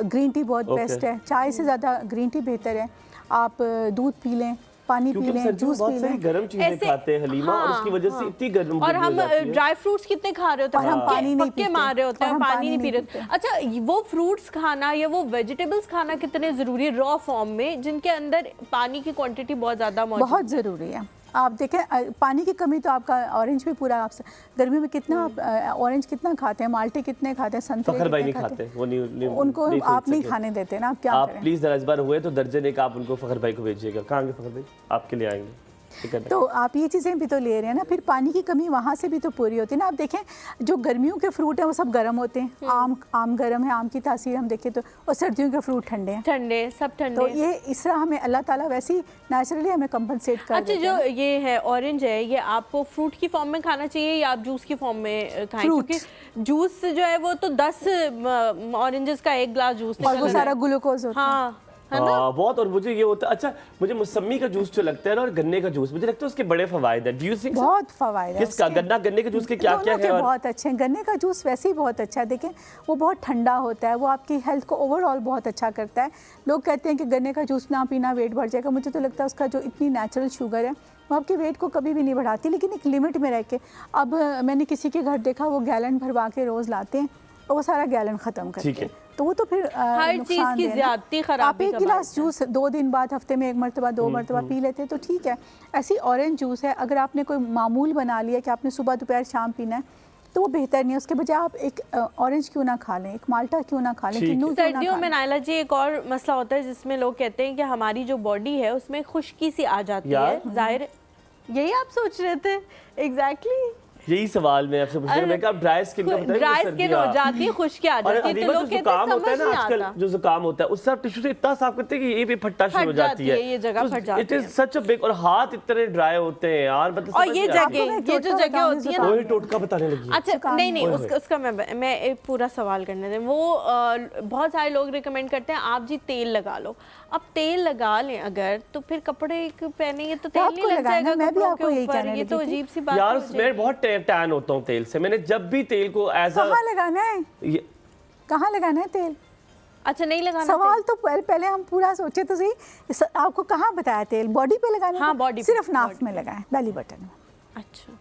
ग्रीन टी बहुत बेस्ट है, चाय से ज़्यादा ग्रीन टी बेहतर है। आप दूध पी लें, पानी पी लें, जूस पी लें। गर्म चीजें खाते हैं हलीमा, और उसकी वजह से इतनी गर्म, और हम ड्राई फ्रूट्स कितने खा रहे होते हैं, हम पानी नहीं पीते, मार रहे होते हैं, पानी नहीं पी रहे। अच्छा, वो फ्रूट्स खाना या वो वेजिटेबल्स खाना कितने ज़रूरी है रॉ फॉर्म में, जिनके अंदर पानी की क्वांटिटी बहुत ज़्यादा मौजूद है? बहुत ज़रूरी है। आप देखें पानी की कमी तो आपका ऑरेंज भी पूरा, आप गर्मी में कितना आप ऑरेंज कितना खाते हैं, माल्टे कितने खाते हैं, संतरे फखर भाई नहीं खाते, वो नहीं, उनको आप नहीं खाने देते ना, आप क्या करें? प्लीज इस बार हुए तो दर्जन एक आप उनको फखर भाई को भेजिएगा। कहाँ गए फखर भाई? आपके लिए आएंगे। तो आप ये चीज़ें भी तो ले रहे हैं ना, फिर पानी की कमी वहाँ से भी तो पूरी होती है ना। आप देखें जो गर्मियों के फ्रूट हैं वो सब गर्म होते हैं, आम गर्म है, आम की तासीर हम देखें तो, और सर्दियों के फ्रूट ठंडे हैं, सब ठंडे। तो ये इस तरह हमें अल्लाह ताला वैसे ही नेचुरली हमें कंपनसेट कर देते हैं। अच्छा, जो ये है ऑरेंज है, ये आपको फ्रूट की फॉर्म में खाना चाहिए या आप जूस की फॉर्म में खाएं? क्योंकि जूस जो है वो तो 10 ऑरेंजेस का 1 ग्लास जूस और वो सारा ग्लूकोज होता है। बहुत। और मुझे ये होता है, अच्छा मुझे मौसमी का जूस जो लगता है ना, और गन्ने का जूस, मुझे लगता है उसके बड़े फवायद है। बहुत फवायद है किसका? गन्ने के जूस के क्या क्या है? बहुत अच्छे हैं। गन्ने का जूस वैसे ही बहुत अच्छा है, देखें वो बहुत ठंडा होता है, वो आपकी हेल्थ को ओवरऑल बहुत अच्छा करता है। लोग कहते हैं कि गन्ने का जूस ना पीना वेट बढ़ जाएगा, मुझे तो लगता है उसका जो इतनी नेचुरल शुगर है वो आपके वेट को कभी भी नहीं बढ़ाती, लेकिन एक लिमिट में रह के। अब मैंने किसी के घर देखा वो गैलन भरवा के रोज़ लाते हैं, और वो सारा गैलन ख़त्म करते हैं, तो वो तो फिर हर चीज़ की ज़्यादती खराबी। आप 1 गिलास जूस 2 दिन बाद, हफ्ते में 1 मरतबा 2 मरतबा पी लेते हैं तो ठीक है। ऐसी ऑरेंज जूस है, अगर आपने कोई मामूल बना लिया कि आपने सुबह दोपहर शाम पीना है तो वो बेहतर नहीं है। उसके बजाय आप एक ऑरेंज क्यों ना खा लें, एक माल्टा क्यों ना खा लें, किन्नू क्यों ना खा लें। सर्दियों में नाइला जी एक और मसला होता है जिसमें लोग कहते हैं कि हमारी जो बॉडी है उसमें खुश्की सी आ जाती है। जाहिर यही आप सोच रहे थे? एग्जैक्टली यही सवाल मैं आपसे पूछ रहा हूं। मैं कहा ड्राई स्किन का बताइए, ड्राई स्किन हो जाती है, खुश्की आ जाती है, तो लोग कहते हैं होता है ना आजकल जो जुकाम होता है उससे आप टिश्यू से इतना साफ करते हैं कि ये भी फट्टा शुरू हो जाती है, ये जगह फट जाती है। It is such a big, और हाथ इतने ड्राई होते हैं यार, मतलब और ये जो जगह होती है वही टोटका बताने लगी। अच्छा नहीं उसका मैं एक पूरा सवाल करने दें। वो बहुत सारे लोग रिकमेंड करते हैं आप जी तेल लगा लो। अब तेल लगा लें अगर, तो फिर कपड़े पहनेंगे तो तेल नहीं लग जाएगा? मैं भी आपको यही कहने लगी। ये तो अजीब सी बात यार, मैं बहुत टैन होता हूँ तेल से। मैंने जब भी तेल को कहाँ लगाना है, कहाँ लगाना है तेल? अच्छा नहीं लगाना सवाल तो पहले हम पूरा सोचे तो सही। आपको कहाँ बताया तेल? बॉडी पे लगाना? हाँ, बॉडी सिर्फ नाफ में लगाएं, बेली बटन में। अच्छा,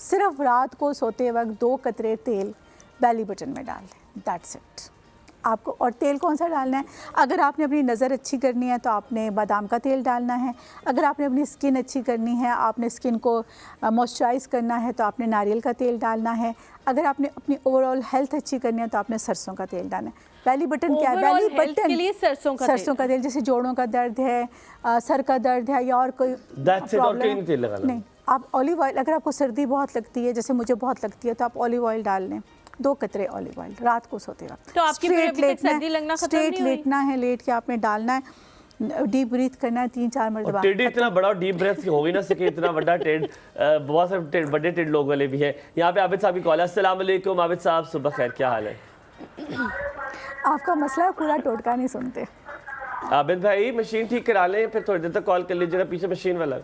सिर्फ रात को सोते वक्त 2 कतरे तेल बेली बटन में डाल दें, दैट्स इट। आपको। और तेल कौन सा डालना है, अगर आपने अपनी नज़र अच्छी करनी है तो आपने बादाम का तेल डालना है, अगर आपने अपनी स्किन अच्छी करनी है, आपने स्किन को मॉइस्चराइज़ करना है तो आपने नारियल का तेल डालना है, अगर आपने अपनी ओवरऑल हेल्थ अच्छी करनी है तो आपने सरसों का तेल डालना है। बेली बटन क्या है, बेली बटन के लिए सरसों का तेल, जैसे जोड़ों का दर्द है, सर का दर्द है या और कोई प्रॉब्लम नहीं, आप ऑलिव ऑयल, अगर आपको सर्दी बहुत लगती है जैसे मुझे बहुत लगती है तो आप ऑलिव ऑयल डाल लें, 2 कतरे ऑलिव ऑयल रात को सोते वक्त। तो आपकी सर्दी लगना खत्म नहीं हुई? लेटना है, लेट के आपने डालना है, डीप ब्रीथ करना है 3-4 मरतबा। टेड इतना बड़ा डीप ब्रेथ हो ही ना सके, इतना बड़ा टेड, बहुत सारे बड़े टेड लोग वाले भी हैं। यहाँ पे आबिद साहब की कॉल है। अस्सलाम वालेकुम आबिद साहब, सुबह खैर, क्या हाल है? आपका मसला पूरा टोटका नहीं सुनते। आबिद भाई मशीन ठीक करा लें, फिर थोड़ी देर तक कॉल कर लीजिएगा, पीछे मशीन वाला।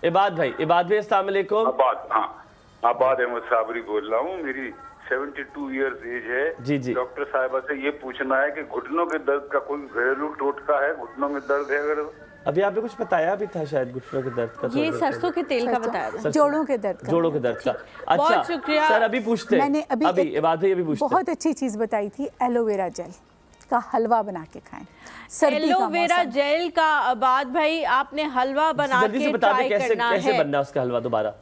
इबाद भाई अस्सलाम वालेकुम। आबाद अहमद साबरी बोल रहा हूँ, मेरी 72 इयर्स एज है। जी जी। डॉक्टर साहिबा से ये पूछना है कि घुटनों के दर्द का कोई घरेलू टोटका है? घुटनों में दर्द है अगर? अभी आपने कुछ बताया भी था शायद घुटनों के दर्द का, ये सरसों के तेल का बताया था, जोड़ों के दर्द का। जोड़ों के दर्द का। बहुत शुक्रिया सर, अभी पूछते हैं, मैंने अभी इबाद भाई अभी पूछते हैं। बहुत अच्छी चीज़ बताई थी, एलोवेरा जेल का हलवा बना के खाएं। एलोवेरा जेल का आबाद भाई आपने हलवा बना के ट्राई करना है। कैसे बनना है उसका हलवा? दोबारा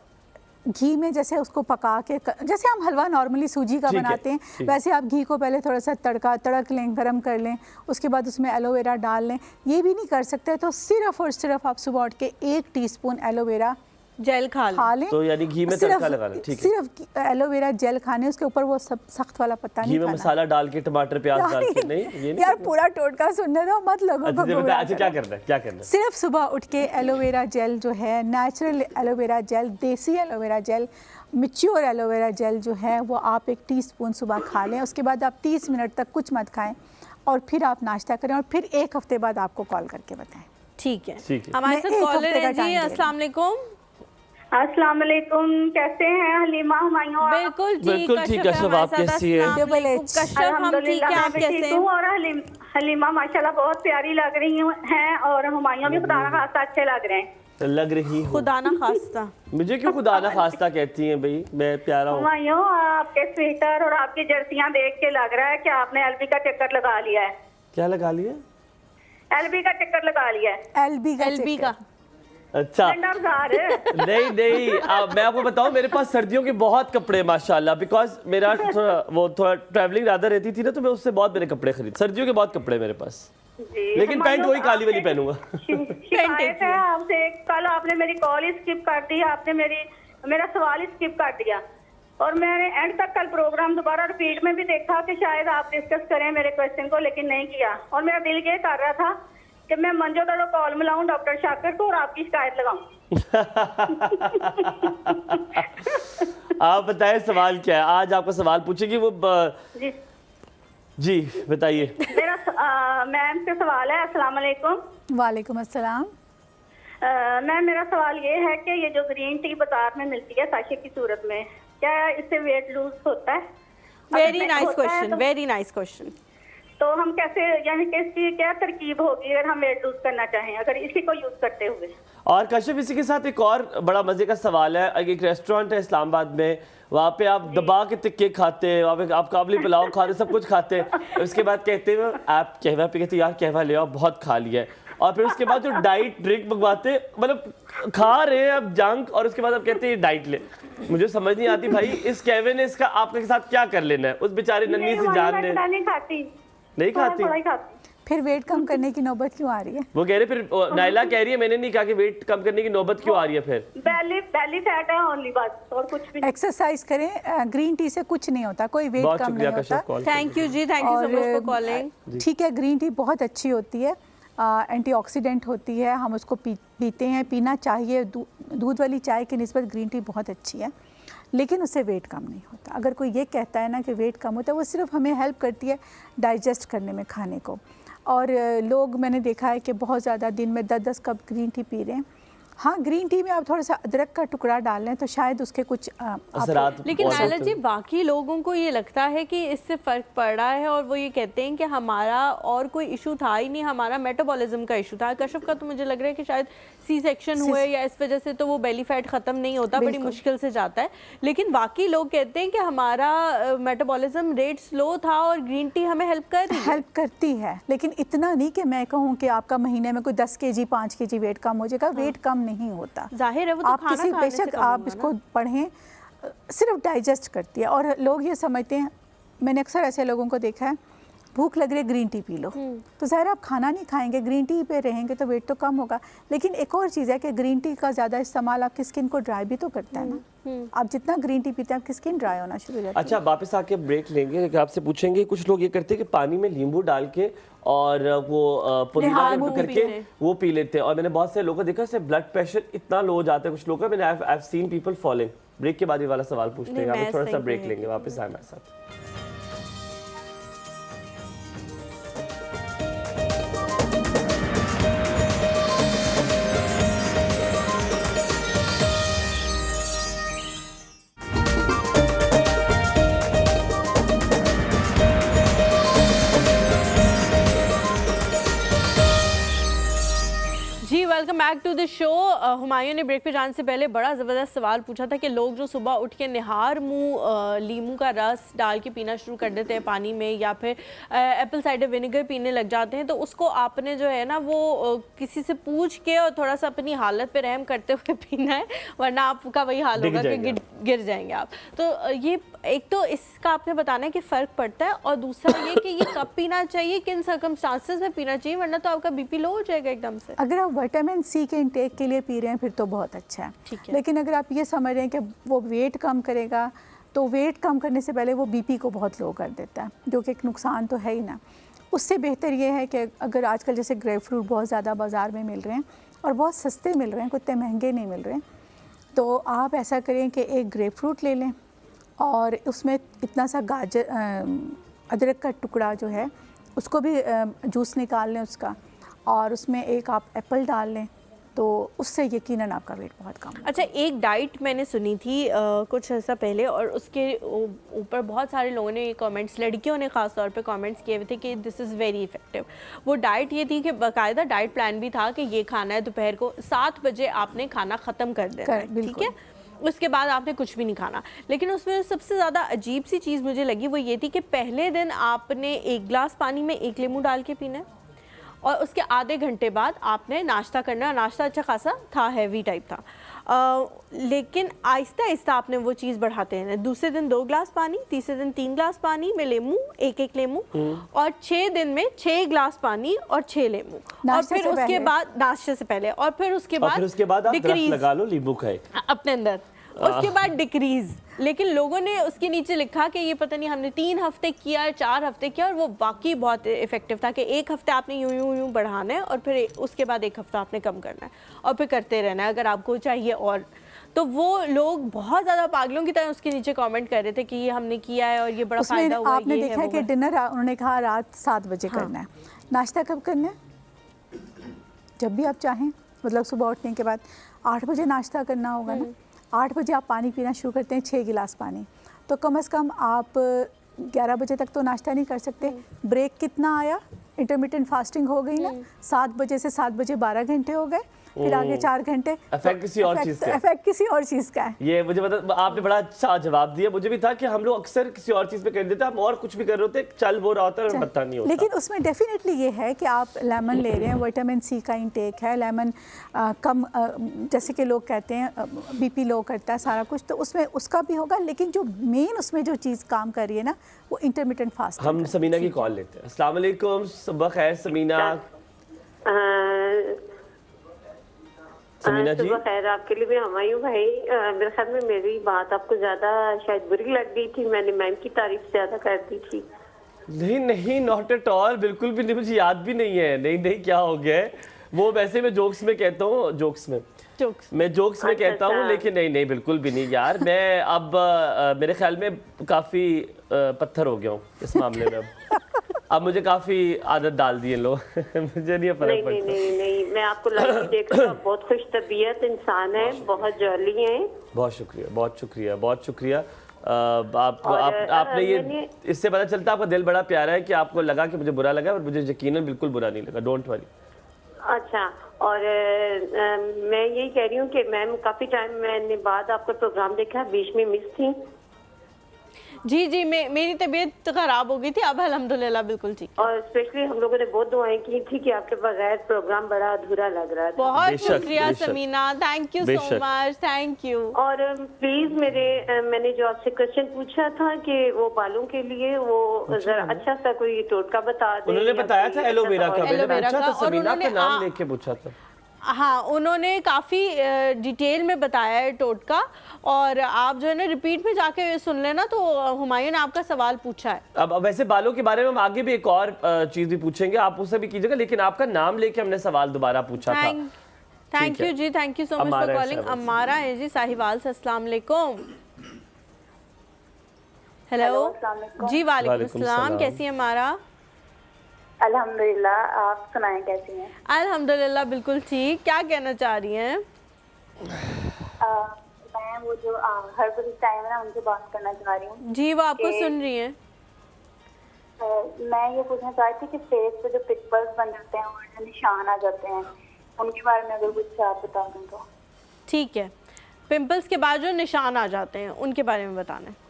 घी में जैसे उसको पका के, जैसे हम हलवा नॉर्मली सूजी का बनाते हैं वैसे आप घी को पहले थोड़ा सा तड़क लें, गरम कर लें, उसके बाद उसमें एलोवेरा डाल लें। ये भी नहीं कर सकते तो सिर्फ और सिर्फ आप सुबह उठ के 1 टीस्पून एलोवेरा जेल खा लें। तो यानी घी में तड़का लगा लें, ठीक है? सिर्फ एलोवेरा जेल खाने, उसके ऊपर वो सब सख्त वाला पत्ता नहीं खाना, घी में मसाला डाल के, टमाटर प्याज डाल के नहीं, ये नहीं यार पूरा टोटका सुनने दो मत लोगों को। अच्छा क्या करना है? सिर्फ सुबह उठ के एलोवेरा जेल जो है, नेचुरल एलोवेरा जेल, देसी aloe vera gel, mature aloe vera gel जो है वो आप 1 टीस्पून सुबह खा लें। उसके बाद आप 30 मिनट तक कुछ मत खाएं और फिर आप नाश्ता करें और फिर 1 हफ्ते बाद आपको कॉल करके बताएं। ठीक है, हमारे साथ कॉलर है जी। अस्सलाम वालेकुम। अस्सलाम वालेकुम, कैसे हैं हलीमा, हुमायूं? बिल्कुल ठीक, कशफ आप कैसी हैं? कशफ हम ठीक हैं, आप कैसे हैं? और हलीमा माशाल्लाह बहुत प्यारी लग रही हैं और हुमायूं भी खुदा ना खास्ता अच्छे लग रहे हैं। लग रही हूँ। खुदा ना खास्ता, मुझे क्यों खुदा ना खास्ता कहती हैं भाई? मैं प्यारा हूँ। हुमायूं, आपके स्वेटर और आपकी जर्सियां देख के लग रहा है कि आपने एलबी का चक्कर लगा लिया है। क्या लगा लिया? एलबी का चक्कर लगा लिया है। एलबी का अच्छा नहीं मैं आपको बताऊं, मेरे पास सर्दियों के बहुत कपड़े माशाल्लाह, बिकॉज मेरा थोड़ा ट्रैवलिंग ज़्यादा रहती थी ना, तो मैं उससे बहुत मेरे कपड़े खरीद, सर्दियों के बहुत कपड़े मेरे पास। लेकिन पैंट वही काली वाली पहनूंगा। शिकायत है आपसे, कल आपने मेरी कॉल ही स्किप कर दी, आपने मेरा सवाल ही स्किप कर दिया और मैंने एंड तक कल प्रोग्राम दोबारा रिपीट में भी देखा कि शायद आप डिस्कस करें मेरे क्वेश्चन को, लेकिन नहीं किया। और मेरा दिल ये कर रहा था कि मैं मंजो को कॉल मिलाऊं डॉक्टर शाकिर को और आपकी शिकायत लगाऊं। आप बताएं सवाल क्या है? आज आपका सवाल पूछेगी वो जी बताइए। मैम से सवाल है। अस्सलाम वालेकुम। वालेकुम अस्सलाम। मैम मेरा सवाल ये है कि ये जो ग्रीन टी बाजार में मिलती है साशे की सूरत में, क्या इससे वेट लूज होता है? Very nice question. तो हम कैसे, यानी कि इसकी क्या तरकीब होगी अगर हम वेट लूज करना चाहें, अगर इसी को यूज करते हुए? और कशिफ, इसी के साथ एक और बड़ा मजे का सवाल है। एक रेस्टोरेंट है इस्लामाबाद में, वहाँ पे आप दबा के टिक्के खाते हैं, वहाँ पे आप काबली पुलाव खाते, सब कुछ खाते हैं। उसके बाद कहते हैं आप कहवा पे, कहते यार कहवा ले आओ, बहुत खा लिया है। और फिर उसके बाद जो डाइट ड्रिंक मंगवाते, मतलब खा रहे हैं अब जंक, और उसके बाद आप कहते हैं डाइट ले। मुझे समझ नहीं आती भाई इस कहवे ने इसका आपके साथ क्या कर लेना है? उस बेचारी नन्ही सी जान ने नहीं खाती। फिर वेट कम करने की नौबत क्यों आ रही है? वो कह रहे, फिर नाइला कह रही है मैंने नहीं कहा कि वेट कम करने की नौबत क्यों आ रही है? फिर बेली फैट है ओनली, बस और कुछ भी नहीं। एक्सरसाइज करें, ग्रीन टी से कुछ नहीं होता, कोई वेट कम नहीं होता। Thank you ji, thank you so much for calling. ठीक है, ग्रीन टी बहुत अच्छी होती है, एंटीऑक्सीडेंट होती है, हम उसको पीते हैं, पीना चाहिए। दूध वाली चाय की निस्बत ग्रीन टी बहुत अच्छी है, लेकिन उससे वेट कम नहीं होता। अगर कोई ये कहता है ना कि वेट कम होता है, वो सिर्फ हमें हेल्प करती है डाइजेस्ट करने में खाने को। और लोग मैंने देखा है कि बहुत ज़्यादा दिन में 10-10 कप ग्रीन टी पी रहे हैं, हाँ, ग्रीन टी में आप थोड़ा सा अदरक का टुकड़ा डाल लें तो शायद उसके कुछ असरात। लेकिन नायला जी बाकी लोगों को ये लगता है कि इससे फ़र्क पड़ रहा है और वो ये कहते हैं कि हमारा और कोई इशू था ही नहीं, हमारा मेटाबॉलिज्म का इशू था। कश्यप का तो मुझे लग रहा है कि शायद सी सेक्शन हुए या इस वजह से तो वो बेली फैट ख़त्म नहीं होता, बड़ी मुश्किल से जाता है। लेकिन बाकी लोग कहते हैं कि हमारा मेटाबॉलिज्म रेट स्लो था और ग्रीन टी हमें हेल्प करती है, लेकिन इतना नहीं कि मैं कहूँ कि आपका महीने में कोई 10 kg 5 kg वेट कम हो जाएगा। वेट कम नहीं होता, जाहिर है वो तो आप किसी बेशक आप इसको पढ़ें, सिर्फ डाइजेस्ट करती है। और लोग ये समझते हैं, मैंने अक्सर ऐसे लोगों को देखा है, भूख लग रही है ग्रीन टी पी लो, तो ज़ाहिर आप खाना नहीं खाएंगे, ग्रीन टी पे रहेंगे तो वेट तो कम होगा। लेकिन एक और चीज़ है कि ग्रीन टी का ज़्यादा इस्तेमाल आपकी स्किन को ड्राई भी तो करता है ना। आप जितना ग्रीन टी पीते हैं आपकी स्किन ड्राई होना शुरू हो जाती है। अच्छा, वापस आके ब्रेक लेंगे, आपसे पूछेंगे कुछ लोग ये करते हैं कि पानी में नींबू डाल के और वो पुदीना करके वो पी लेते हैं, और मैंने बहुत से लोगों को देखा इससे ब्लड प्रेशर इतना लो हो जाता है कुछ लोगों का। मैंने I have seen people following. Break के बाद ये वाला सवाल पूछते हैं, आप थोड़ा सा ब्रेक लेंगे, वापस आए हमारे साथ। Welcome back to the show. Humayun ने ब्रेक पे जाने से पहले बड़ा ज़बरदस्त सवाल पूछा था कि लोग जो सुबह उठ के निहार मुंह लीमू का रस डाल के पीना शुरू कर देते हैं पानी में, या फिर एप्पल साइडर विनेगर पीने लग जाते हैं, तो उसको आपने जो है ना वो किसी से पूछ के और थोड़ा सा अपनी हालत पे रहम करते हुए पीना है, वरना आपका वही हाल होगा कि गिर जाएंगे आप। तो ये एक तो इसका आपने बताना है कि फ़र्क पड़ता है, और दूसरा ये कि ये कब पीना चाहिए, किन सर्कमस्टांसेस में पीना चाहिए, वरना तो आपका बीपी लो हो जाएगा एकदम से। अगर आप विटामिन सी के इंटेक के लिए पी रहे हैं फिर तो बहुत अच्छा है, लेकिन अगर आप ये समझ रहे हैं कि वो वेट कम करेगा, तो वेट कम करने से पहले वो बीपी को बहुत लो कर देता है, जो कि एक नुकसान तो है ही ना। उससे बेहतर ये है कि अगर आजकल जैसे ग्रेप फ्रूट बहुत ज़्यादा बाज़ार में मिल रहे हैं और बहुत सस्ते मिल रहे हैं, कुछ महंगे नहीं मिल रहे हैं, तो आप ऐसा करें कि एक ग्रेप फ्रूट ले लें और उसमें इतना सा गाजर अदरक का टुकड़ा जो है उसको भी जूस निकाल लें उसका, और उसमें एक आप एप्पल डाल लें, तो उससे यकीनन आपका वेट बहुत कम। अच्छा, एक डाइट मैंने सुनी थी कुछ ऐसा पहले, और उसके ऊपर बहुत सारे लोगों ने कमेंट्स, लड़कियों ने ख़ास तौर पे कमेंट्स किए हुए थे कि दिस इज़ वेरी इफ़ेक्टिव। वो डाइट ये थी कि बाकायदा डाइट प्लान भी था कि ये खाना है, दोपहर को 7 बजे आपने खाना ख़त्म कर देना है, ठीक है, उसके बाद आपने कुछ भी नहीं खाना। लेकिन उसमें सबसे ज़्यादा अजीब सी चीज़ मुझे लगी वो ये थी कि पहले दिन आपने 1 गिलास पानी में 1 नींबू डाल के पीना है, और उसके आधे घंटे बाद आपने नाश्ता करना। नाश्ता अच्छा खासा था, हैवी टाइप था, लेकिन आहिस्ता आहिस्ता आपने वो चीज़ बढ़ाते हैं। दूसरे दिन 2 गिलास पानी, तीसरे दिन 3 गिलास पानी में लेमू, एक लेमू, और 6 दिन में 6 गिलास पानी और 6 लेमू, और फिर उसके बाद नाश्ते से पहले, और फिर उसके बाद आप दरख्त लगा लो, नींबू खाए अपने अंदर, उसके बाद डिक्रीज। लेकिन लोगों ने उसके नीचे लिखा कि ये पता नहीं हमने 3 हफ्ते किया, 4 हफ्ते किया, और वो वाकई बहुत इफेक्टिव था कि 1 हफ्ते आपने यूं बढ़ाना है, और फिर उसके बाद 1 हफ्ता आपने कम करना है, और फिर करते रहना है अगर आपको चाहिए। और तो वो लोग बहुत ज़्यादा पागलों की तरह उसके नीचे कमेंट कर रहे थे कि ये हमने किया है और ये बड़ा फायदा हुआ। आपने देखा है कि डिनर उन्होंने कहा रात 7 बजे करना है, नाश्ता कब करना है? जब भी आप चाहें, मतलब सुबह उठने के बाद 8 बजे नाश्ता करना होगा ना। 8 बजे आप पानी पीना शुरू करते हैं, 6 गिलास पानी, तो कम से कम आप 11 बजे तक तो नाश्ता नहीं कर सकते। ब्रेक कितना आया? इंटरमिटेंट फास्टिंग हो गई ना, 7 बजे से 7 बजे 12 घंटे हो गए, फिर आगे 4 घंटे। इफेक्ट किसी और चीज का, इफेक्ट किसी और चीज का है। ये मुझे पता, आपने बड़ा अच्छा जवाब दिया। मुझे भी था कि हम लोग अक्सर किसी और चीज पे कर देते हैं, हम और कुछ भी कर रहे होते, चल वो रहा होता है, पता नहीं होता। लेकिन उसमें डेफिनेटली ये है कि आप लेमन ले रहे हैं, विटामिन सी का इंटेक है, लेमन कम जैसे कि लोग कहते हैं बीपी लो करता है सारा कुछ, तो उसमें उसका भी होगा। लेकिन जो मेन उसमें जो चीज़ काम कर रही है ना, वो इंटरमिटेंट फास्टिंग। हम समीना की कॉल लेते हैं। अस्सलाम वालेकुम, सुबह खैर समीना। समीना जी, सुबह खैर आपके लिए भी। हुमायूं भाई, मेरे ख्याल में मेरी बात आपको ज्यादा शायद बुरी लग गई थी, मैंने मैम की तारीफ ज्यादा कर दी थी। नहीं, नॉट एट ऑल, बिल्कुल भी नहीं, मुझे याद भी नहीं है। नहीं, क्या हो गया है वो, वैसे मैं जोक्स में कहता हूँ, जोक्स में कहता हूँ, लेकिन नहीं, बिल्कुल भी नहीं यार। मैं अब मेरे ख्याल में काफ़ी पत्थर हो गया हूँ इस मामले में। अब मुझे काफ़ी आदत डाल दी है लोग। मुझे नहीं फर्क पड़ता। नहीं, मैं आपको लाइव देख रही हूँ, आप बहुत खुश तबीयत इंसान है, बहुत जॉली हैं। बहुत शुक्रिया, बहुत शुक्रिया, बहुत शुक्रिया। आपने ये इससे पता चलता है आपका दिल बड़ा प्यारा है कि आपको लगा कि मुझे बुरा लगा, और मुझे यकीनन बिल्कुल बुरा नहीं लगा। Don't worry. अच्छा, और मैं यही कह रही हूँ कि मैम काफी टाइम मैंने बाद आपका प्रोग्राम देखा, बीच में मिस थी। जी मेरी तबीयत खराब हो गई थी, अब अल्हम्दुलिल्लाह बिल्कुल ठीक। और स्पेशली हम लोगों ने बहुत दुआएं की थी कि आपके बगैर प्रोग्राम बड़ा अधूरा लग रहा था। बहुत शुक्रिया Samina, thank you so much, thank you. और प्लीज मैंने जो आपसे क्वेश्चन पूछा था कि वो बालों के लिए वो जरा अच्छा सा कोई टोटका बता दें। उन्होंने बताया था एलोवेरा का, मैंने एलोवेरा पूछा का, था, समीना का नाम लेके पूछा था। हाँ, उन्होंने काफ़ी डिटेल में बताया है टोटका, और आप जो है ना रिपीट में जाके सुन लेना, तो हुमायूं ने आपका सवाल पूछा है। अब वैसे बालों के बारे में हम आगे भी एक और चीज भी पूछेंगे, आप उससे भी कीजिएगा, लेकिन आपका नाम लेके हमने सवाल दोबारा पूछा था। Thank you ji, thank you so much for calling. Ammara है जी साहिवाल से। अस्सलाम वालेकुम। हेलो जी, वालेकुम अस्सलाम, कैसी है अम्मारा? अल्हम्दुलिल्लाह, आप सुनाएं कैसी हैं? अल्हम्दुलिल्लाह बिल्कुल ठीक। क्या कहना चाह रही हैं? मैं वो जो हर्बल टाइम है ना, उनसे बात करना चाह रही हूँ। जी, वो आपको सुन रही हैं। मैं ये पूछना चाह रही थी कि फेस पे जो पिंपल्स बन जाते हैं और जो निशान आ जाते हैं, उनके बारे में अगर कुछ आप बता दें तो। ठीक है, पिंपल्स के बाद जो निशान आ जाते हैं उनके बारे में बताना है।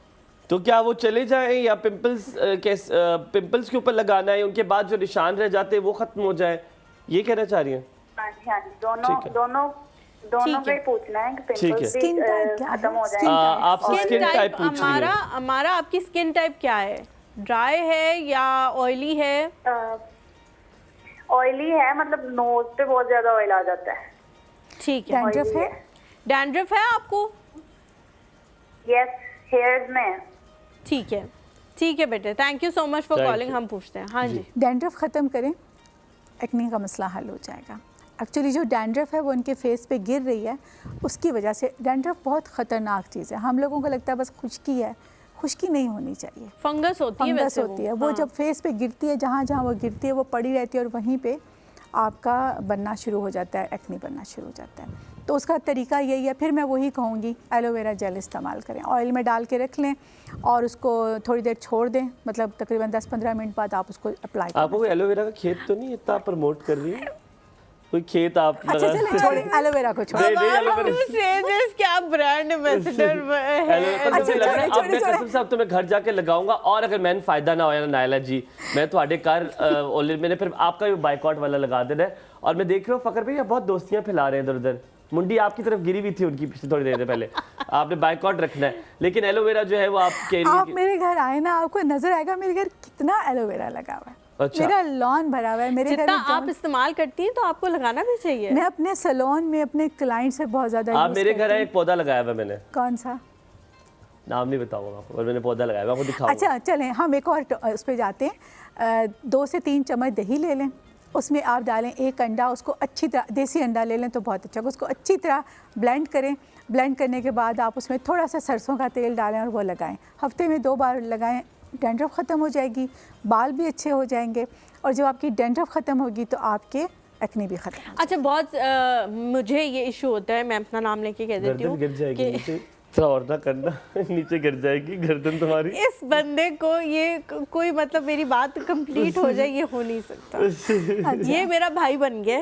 तो क्या वो चले जाएं, या पिंपल्स के ऊपर लगाना है, उनके बाद जो निशान रह जाते हैं वो खत्म हो जाए, ये कहना चाह रही हैं? हाँ जी, दोनों का ही पूछना है कि पिंपल्स खत्म हो जाए। आपसे स्किन टाइप पूछ रही है। हमारा आपकी स्किन टाइप क्या है? ड्राई है या ऑयली है? ऑयली है, मतलब नोज पे बहुत ज्यादा ऑयल आ जाता है। ठीक है। डैंड्रफ है? डैंड्रफ है आपको? यस, हेयर्स में। ठीक है बेटे, thank you so much for calling. हम पूछते हैं। हाँ जी। डैंड्रफ ख़त्म करें, एक्ने का मसला हल हो जाएगा। एक्चुअली जो डैंड्रफ है वो उनके फेस पे गिर रही है, उसकी वजह से। डैंड्रफ बहुत ख़तरनाक चीज़ है। हम लोगों को लगता है बस खुश्की है, खुश्की नहीं होनी चाहिए, फंगस होती है। फंगस होती है वो। जब फेस पे गिरती है, जहाँ जहाँ वो गिरती है वो पड़ी रहती है, और वहीं पे आपका बनना शुरू हो जाता है, एक्ने बनना शुरू हो जाता है। तो उसका तरीका यही है। फिर मैं वही कहूँगी, एलोवेरा जेल इस्तेमाल करें, ऑयल में डाल के रख लें और उसको थोड़ी देर छोड़ दें, मतलब तकरीबन 10-15 मिनट बाद आप उसको अप्लाई करें। आपको एलोवेरा का खेत तो नहीं इतना प्रमोट कर रही है? कोई खेत आप अच्छा चलें, छोड़े एलोवेरा को, छोड़े। क्या ब्रांड एम्बेसडर कसम से अब तो मैं घर जाके लगाऊंगा, और अगर मैंने फायदा ना होया ना नायला जी, मैं थोड़े घर मैंने फिर आपका भी बाइकआउट वाला लगा देना है। और मैं देख रहा हूँ फकर भाई बहुत दोस्तियां फैला रहे हैं इधर उधर, मुंडी आपकी तरफ गिरी हुई थी उनकी पिछले थोड़ी देर पहले। आपने बाइकआउट रखना है, लेकिन एलोवेरा जो है वो आप मेरे घर आए ना, आपको नजर आएगा मेरे घर कितना एलोवेरा लगा हुआ है। अच्छा। मेरा लॉन भरा हुआ है मेरे घर। जितना आप इस्तेमाल करती हैं तो आपको लगाना भी चाहिए। मैं अपने सैलून में अपने क्लाइंट से बहुत ज्यादा। आप मेरे घर आए, एक पौधा लगाया हुआ मैंने। कौन सा? नाम नहीं बताऊंगा आपको, और मैंने पौधा लगाया हुआ, आपको दिखाऊंगा। अच्छा चलें, हम एक और उस पर जाते हैं। 2 से 3 चम्मच दही ले लें, उसमें आप डालें 1 अंडा, उसको अच्छी तरह, देसी अंडा ले लें तो बहुत अच्छा, उसको अच्छी तरह ब्लेंड करें। ब्लेंड करने के बाद आप उसमें थोड़ा सा सरसों का तेल डालें और वो लगाएं। हफ्ते में 2 बार लगाएं, डैंड्रफ ख़त्म हो जाएगी, बाल भी अच्छे हो जाएंगे, और जब आपकी डैंड्रफ ख़त्म होगी तो आपके एक्ने भी ख़त्म। अच्छा, बहुत मुझे ये इशू होता है, मैं अपना नाम लेके कह देती हूँ कि थोड़ा और ना करना, नीचे गिर जाएगी गर्दन तुम्हारी। इस बंदे को ये कोई मतलब मेरी बात कंप्लीट हो जाए, ये हो नहीं सकता। ये मेरा भाई बन गया,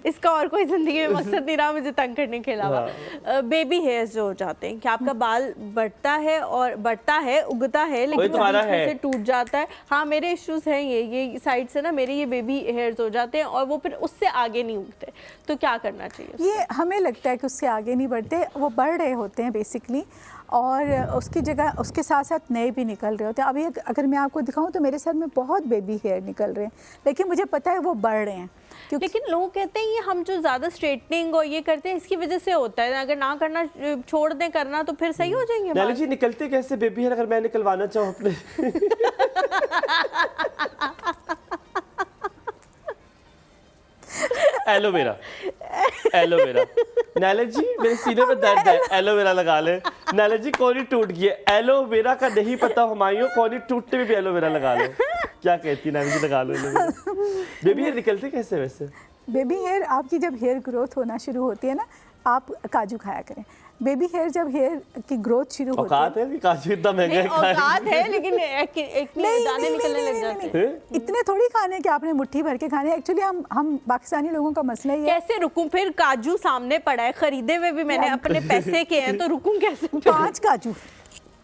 इसका और कोई जिंदगी में मकसद नहीं रहा मुझे तंग करने के अलावा। बेबी हेयर्स जो हो जाते हैं कि आपका बाल बढ़ता है और बढ़ता है, उगता है, लेकिन वो बीच में से टूट जाता है। हाँ, मेरे इश्यूज हैं ये साइड से ना, मेरे ये बेबी हेयर्स हो जाते हैं और वो फिर उससे आगे नहीं उगते। तो क्या करना चाहिए? ये हमें लगता है कि उससे आगे नहीं बढ़ते, वो बढ़ रहे होते हैं बेसिकली, और उसकी जगह उसके साथ साथ नए भी निकल रहे होते हैं। अभी अगर मैं आपको दिखाऊं तो मेरे सर में बहुत बेबी हेयर निकल रहे हैं, लेकिन मुझे पता है वो बढ़ रहे हैं। लेकिन लोग कहते हैं ये हम जो ज़्यादा स्ट्रेटनिंग और ये करते हैं इसकी वजह से होता है, अगर ना करना छोड़ दें करना तो फिर सही हो जाएंगे। नाली जी निकलते कैसे बेबी हेयर अगर मैं निकलवाना चाहूँ अपने? Aloe vera, aloe vera. नाले जी मेरे सीने में दर्द है, एलोवेरा लगा ले। नाले जी कोनी टूट गई, एलोवेरा का नहीं पता हुमायूं, कोनी टूटने में भी एलोवेरा लगा लो। क्या कहती है नाले जी, लगा लो एलोवेरा। बेबी हेयर निकलते कैसे वैसे? बेबी हेयर, आपकी जब हेयर ग्रोथ होना शुरू होती है ना, आप काजू खाया करें। बेबी हेयर जब हेयर की ग्रोथ शुरू होती है, औकात है कि काजू इतना महंगा है? औकात है, लेकिन इतने दाने निकलने लग जाते हैं। इतने थोड़ी खाने कि आपने मुट्ठी भर के खाने। एक्चुअली हम पाकिस्तानी लोगों का मसला ही है। कैसे रुकूं फिर? काजू सामने पड़ा है, खरीदे हुए भी मैंने अपने पैसे के हैं, तो रुकूं कैसे? 5 काजू,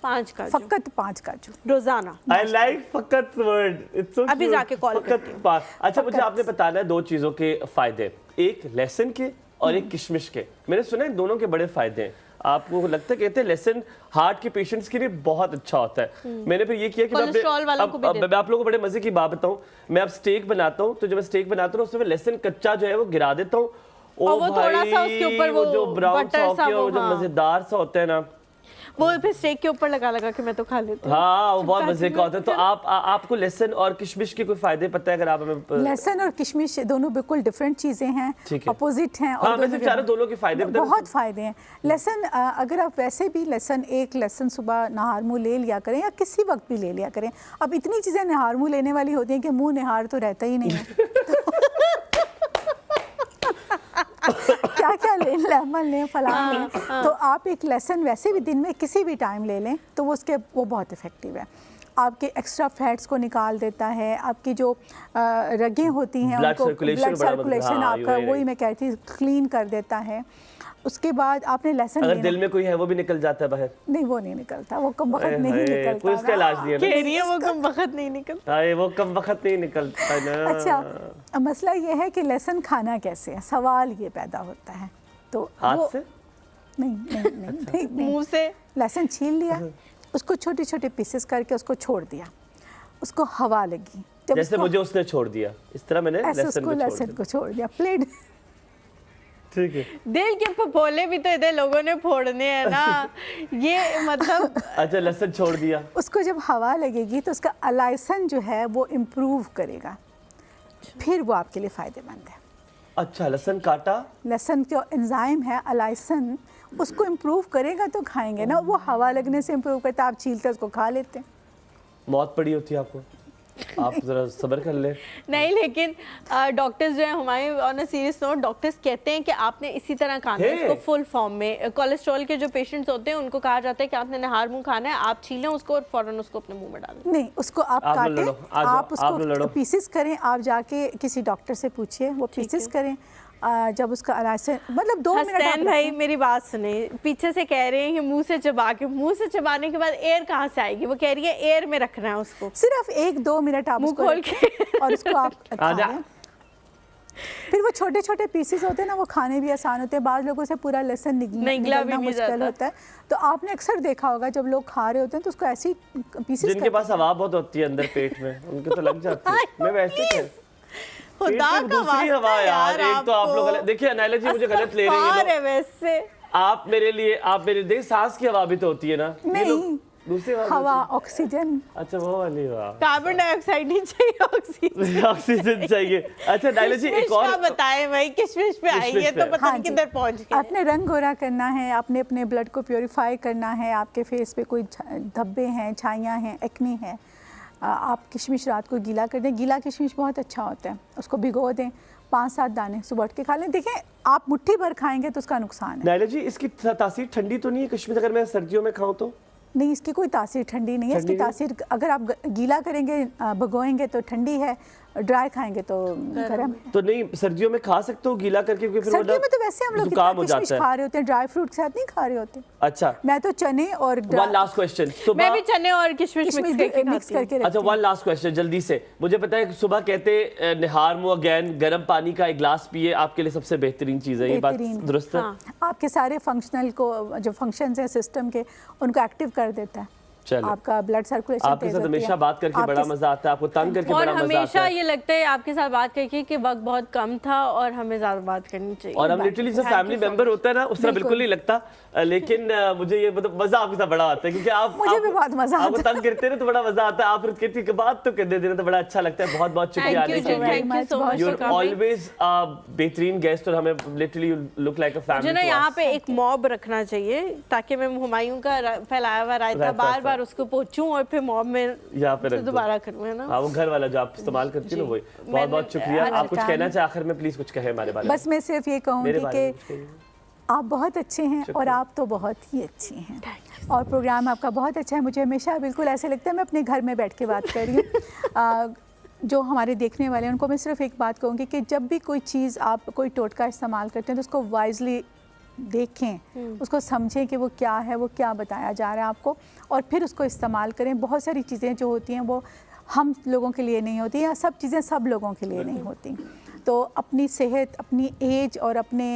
5 काजू, फकत 5 काजू रोजाना। I like फकत वर्ड, इट्स सो अभी जाके कॉल करती हूँ। अच्छा, मुझे आपने बताना है 2 चीजों के फायदे, एक लहसुन के और एक किशमिश के। मैंने सुना है दोनों के बड़े फायदे हैं। आपको लगता है, कहते हैं लहसुन हार्ट के पेशेंट्स के लिए बहुत अच्छा होता है। मैंने फिर ये किया कि कोलेस्ट्रॉल वालों को भी मैं आप लोगों को बड़े मजे की बात बताऊं। मैं अब स्टेक बनाता हूं, तो जब मैं स्टेक बनाता हूं उसमें लहसुन कच्चा जो है वो गिरा देता हूं, और वो थोड़ा सा उसके ऊपर वो जो ब्राउन सा होता है, वो जो हाँ। मजेदार सा होता है ना, वो फिर स्टेक के ऊपर लगा लगा के मैं तो खा लेती हूँ। हाँ, वो बहुत मजे का होता है। तो आपको लहसुन और किशमिश के कोई फायदे पता है? अगर आप हमें लहसुन और किशमिश दोनों बिल्कुल डिफरेंट चीज़ें हैं, ठीक है। अपोजिट हैं। हाँ, मैं सिर्फ चाह रहा हूं दोनों के फायदे बताओ। बहुत फायदे हैं। लहसुन, अगर आप वैसे भी एक लहसुन सुबह नहार मुँह ले लिया करें, या किसी वक्त भी ले लिया करें। अब इतनी चीज़ें नहार मुँह लेने वाली होती हैं कि मुँह निहार तो रहता ही नहीं है। क्या क्या लें, लेमन लें, फलां लें, तो आप एक लहसुन वैसे भी दिन में किसी भी टाइम ले लें तो वो बहुत इफ़ेक्टिव है। आपके एक्स्ट्रा फैट्स को निकाल देता है, आपकी जो रगें होती हैं ब्लड उनको सर्कुलेशन आपका, वही मैं कहती हूँ, क्लीन कर देता है। उसके बाद आपने लहसुन, अगर दिल में कोई है वो भी निकल जाता है बाहर? नहीं, वो नहीं निकलता, वो कम वक्त नहीं निकलता। कोई इसका इलाज नहीं है? कह रही है वो कम वक्त नहीं निकलता। वो कम वक्त नहीं निकलता ना। अच्छा, मसला ये है कि लहसुन खाना कैसे है, सवाल ये पैदा होता है। तो हाथ से? नहीं, मुंह से। लहसुन छील लिया, उसको छोटे छोटे पीसेस करके उसको छोड़ दिया, उसको हवा लगी, जैसे मुझे उसने छोड़ दिया, इस तरह मैंने लहसुन को छोड़ दिया प्लेट। ठीक है। दिल के फफोले भी तो इधर लोगों ने फोड़ने हैं ना, ये मतलब। अच्छा, लहसुन छोड़ दिया, उसको जब हवा लगेगी तो उसका अलाइसन जो है वो इम्प्रूव करेगा, फिर वो आपके लिए फ़ायदेमंद है। अच्छा, लहसुन काटा, लहसुन जो एंजाइम है अलाइसन, उसको इम्प्रूव करेगा तो खाएंगे ना। वो हवा लगने से इम्प्रूव करता है, आप छीलते उसको खा लेते हैं। मौत पड़ी होती है आपको, आप जरा सब्र कर ले। नहीं, लेकिन डॉक्टर्स जो है Humayun, on a serious note, doctors कहते हैं कि आपने इसी तरह खाना है इसको फुल फॉर्म में। कोलेस्ट्रॉल के जो पेशेंट्स होते हैं उनको कहा जाता है कि आपने नहार मुंह खाना है, आप छीलें उसको और फौरन उसको अपने मुंह में डालें। नहीं, उसको आप काटें, आप उसको पीसेस करें, आप जाके किसी डॉक्टर से पूछिए, वो पीसेस करें। जब उसका अलाइसन, मतलब 2 मिनट। हसनैन भाई मेरी बात सुने, पीछे से कह रहे हैं कि मुंह से चबा के, मुंह से चबाने के बाद एयर कहाँ से आएगी? वो कह रही है एयर में रखना है उसको, सिर्फ 1-2 मिनट आप मुंह खोल के, और उसको आप फिर वो छोटे छोटे पीसेस होते हैं ना, वो खाने भी आसान होते हैं। बाद लोगों से पूरा लहसुन निकलना मुश्किल होता है। तो आपने अक्सर देखा होगा जब लोग खा रहे होते हैं तो उसको ऐसी पीसेस, जिनके पास हवा बहुत होती है अंदर पेट में, उनके तो लग जाती है। मैं वैसे ही खुदा का दूसरी हवा यार, एक तो आप लोग देखिए अनायला जी मुझे गलत ले रही है वैसे। आप मेरे लिए सांस की हवा भी तो होती है ना? नहीं, दूसरी हवा, ऑक्सीजन। अच्छा, वो वाली हवा। कार्बन डाइऑक्साइड नहीं चाहिए, ऑक्सीजन चाहिए। अच्छा नायला जी, एक और बताएं भाई, किशमिश पे आई है तो पता नहीं किधर पहुंच गए। आपने रंग गोरा करना है, आपने अपने ब्लड को प्योरीफाई करना है, आपके फेस पे कोई धब्बे हैं, छाइयाँ हैं, एक्ने है, आप किशमिश रात को गीला कर दें। गीला किशमिश बहुत अच्छा होता है, उसको भिगो दें, 5-7 दाने सुबह उठ के खा लें। देखें, आप मुट्ठी भर खाएंगे तो उसका नुकसान है। नायला जी, इसकी तासीर ठंडी तो नहीं है किशमिश, अगर मैं सर्दियों में खाऊं तो? नहीं, इसकी कोई तासीर ठंडी नहीं है। इसकी तासीर अगर आप गीला करेंगे, भगोएंगे तो ठंडी है, ड्राई खाएंगे तो गर्म है। तो नहीं, सर्दियों में खा सकते हो गीला करके? क्योंकि सर्दियों में तो वैसे हम लोग जुकाम हो जाता है, खा रहे होते हैं, ड्राई फ्रूट के साथ नहीं खा रहे होते। अच्छा, मैं तो चने और वन लास्ट क्वेश्चन, मैं भी चने और किशमिश मिक्स करके। अच्छा, वन लास्ट क्वेश्चन जल्दी से, मुझे पता है सुबह कहते निहार मुंह अगेन गर्म पानी का एक गिलास पिए, आपके लिए सबसे बेहतरीन चीज है, ये बात दुरुस्त है? आपके सारे फंक्शनल को, जो फंक्शंस हैं सिस्टम के, उनको एक्टिव कर देता है। आपका ब्लड सर्कुलेशन आपके साथ हमेशा बात करके बड़ा मजा आता है, आपको तंग करके बड़ा मजा आता है। हमेशा ये लगता है आपके साथ बात करके कि वक्त बहुत कम था और हमें ज्यादा बात करनी चाहिए। और हम लिटरली जो फैमिली मेंबर होता है ना, उस तरह बिल्कुल नहीं लगता, लेकिन मुझे ये मतलब मजा आपके साथ बड़ा आता है, क्योंकि आप मुझे भी बहुत मजा आता है, तंग करते हैं तो बड़ा मजा आता है, आप कहती है बात तो करने देना तो बड़ा अच्छा लगता है। बहुत बहुत शुक्रिया आने के लिए, यू आर ऑलवेज बेहतरीन गेस्ट, और हमें literally look like a family. मुझे ना यहाँ पे एक मॉब रखना चाहिए ताकि मैं हुमायूं का फैलाया हुआ रायता बार बार बार उसको पोंछूं और फिर मॉम में यहाँ पे रख दो। दोबारा करूँ, है ना? हाँ, वो घर वाला जो आप इस्तेमाल करती हो ना, वही। बहुत बहुत शुक्रिया। आप कुछ कहना चाहे आखिर में, प्लीज कुछ कहे हमारे बारे में। बस मैं सिर्फ ये कहूँगी कि आप बहुत अच्छे हैं और आप तो बहुत ही अच्छी हैं और प्रोग्राम आपका बहुत अच्छा है। मुझे हमेशा बिल्कुल ऐसे लगता है मैं अपने घर में बैठ के बात कर रही हूँ। जो हमारे देखने वाले हैं उनको मैं सिर्फ एक बात कहूँगी कि जब भी कोई चीज़ आप कोई टोटका इस्तेमाल करते हैं तो उसको वाइजली देखें, उसको समझें कि वो क्या है, वो क्या बताया जा रहा है आपको, और फिर उसको इस्तेमाल करें। बहुत सारी चीज़ें जो होती हैं वो हम लोगों के लिए नहीं होती, या सब चीज़ें सब लोगों के लिए नहीं होती। तो अपनी सेहत, अपनी एज और अपने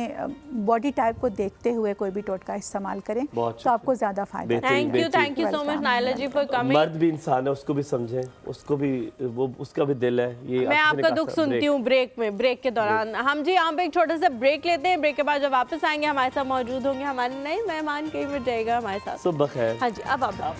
बॉडी टाइप को देखते हुए कोई भी टोटका इस्तेमाल करें तो आपको ज़्यादा फायदा। Thank you so much Naila ji for coming. मर्द भी इंसान है, उसको भी समझें, उसको भी वो उसका भी दिल है। ये मैं आपका दुख सुनती हूँ ब्रेक के दौरान। हम जी यहाँ पे एक छोटा सा ब्रेक लेते हैं। ब्रेक के बाद जब वापस आएंगे हमारे साथ मौजूद होंगे हमारे नए मेहमान, कहीं मिल जाएगा हमारे साथ। सुबह खैर। हाँ जी, अब आप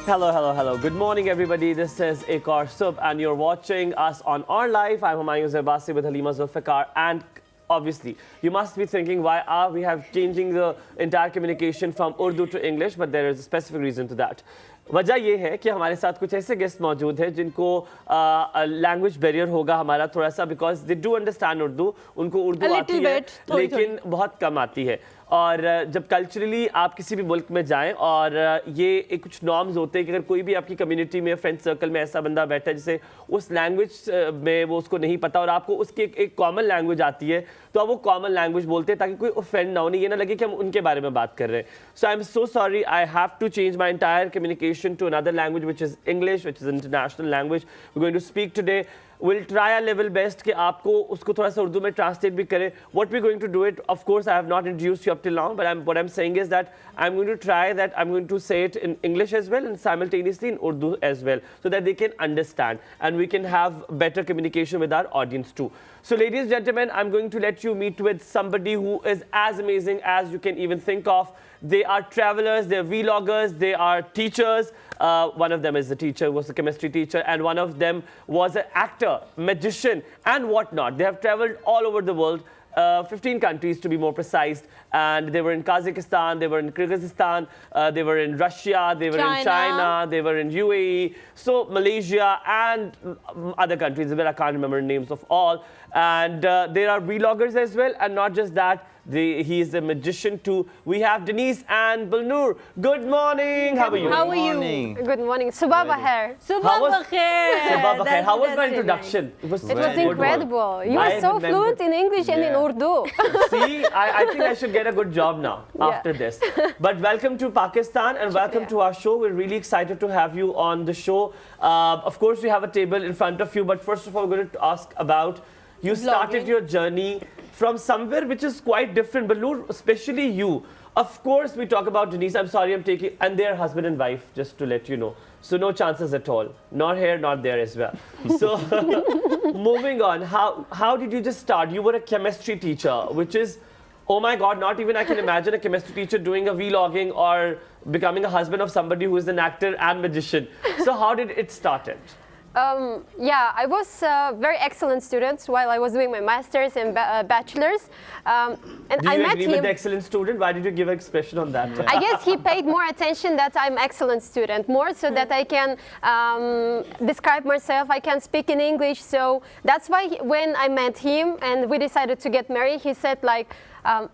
Hello. Good morning, everybody. This is Ekar Sub, and you're watching us on Our Life. I'm Humayun Zerbasi with Halima Zulfikar, and obviously, you must be thinking, why are we changing the entire communication from Urdu to English? But there is a specific reason to that. वजह ये है कि हमारे साथ कुछ ऐसे guest मौजूद हैं जिनको लैंग्वेज बैरियर होगा हमारा थोड़ा सा, because they do understand Urdu, उनको उर्दू आती है लेकिन बहुत कम आती है। और जब कल्चरली आप किसी भी मुल्क में जाएं और ये कुछ नॉर्म्स होते हैं कि अगर कोई भी आपकी कम्युनिटी में, फ्रेंड सर्कल में ऐसा बंदा बैठा है जिसे उस लैंग्वेज में वो उसको नहीं पता और आपको उसकी एक कॉमन लैंग्वेज आती है, तो आप वो कॉमन लैंग्वेज बोलते हैं ताकि कोई ऑफेंड ना हो, नहीं ये ना लगे कि हम उनके बारे में बात कर रहे हैं। So I am so sorry, I have to change my entire communication to another language, which is English, which is an international language. We're going to speak today. We'll try our level best कि आपको उसको थोड़ा सा उर्दू में translate भी करें. What we're going to do it, of course, I have not introduced you up till now, but what I'm saying is that I'm going to try that I'm going to say it in English as well and simultaneously in Urdu as well, so that they can understand and we can have better communication with our audience too. So, ladies and gentlemen, I'm going to let you meet with somebody who is as amazing as you can even think of. They are travelers, they're vloggers, they are teachers. One of them is a teacher, was a chemistry teacher, and one of them was an actor, magician, and whatnot. They have traveled all over the world, 15 countries to be more precise, and they were in Kazakhstan, they were in Kyrgyzstan, they were in Russia, they were in China, they were in UAE, so Malaysia, and other countries where I can't remember the names of all. And there are vloggers as well, and not just that, he is a magician too. We have Denise and Balnoor. Good morning. How are you? How are you? Good morning. Subah Bakhair. Subah Bakhair. How was my introduction? It was incredible. You were so fluent in English and in Urdu. See, I think I should get a good job now after this. But welcome to Pakistan and welcome to our show. We're really excited to have you on the show. Of course, we have a table in front of you. But first of all, we're going to ask about, you started your journey from somewhere which is quite different, but especially you. Of course, we talk about Denise. I'm sorry, I'm taking, and they're husband and wife, just to let you know. So no chances at all. Not here, not there as well. So moving on, how did you just start? You were a chemistry teacher, which is, oh my God, not even I can imagine a chemistry teacher doing a vlogging or becoming a husband of somebody who is an actor and magician. So how did it start? Yeah, I was a very excellent student while I was doing my master's and bachelor's. And do you agree with the excellent student? Why did you give an expression on that? I guess he paid more attention that I'm excellent student, more so that I can describe myself, I can speak in English. So that's why when I met him and we decided to get married, he said like,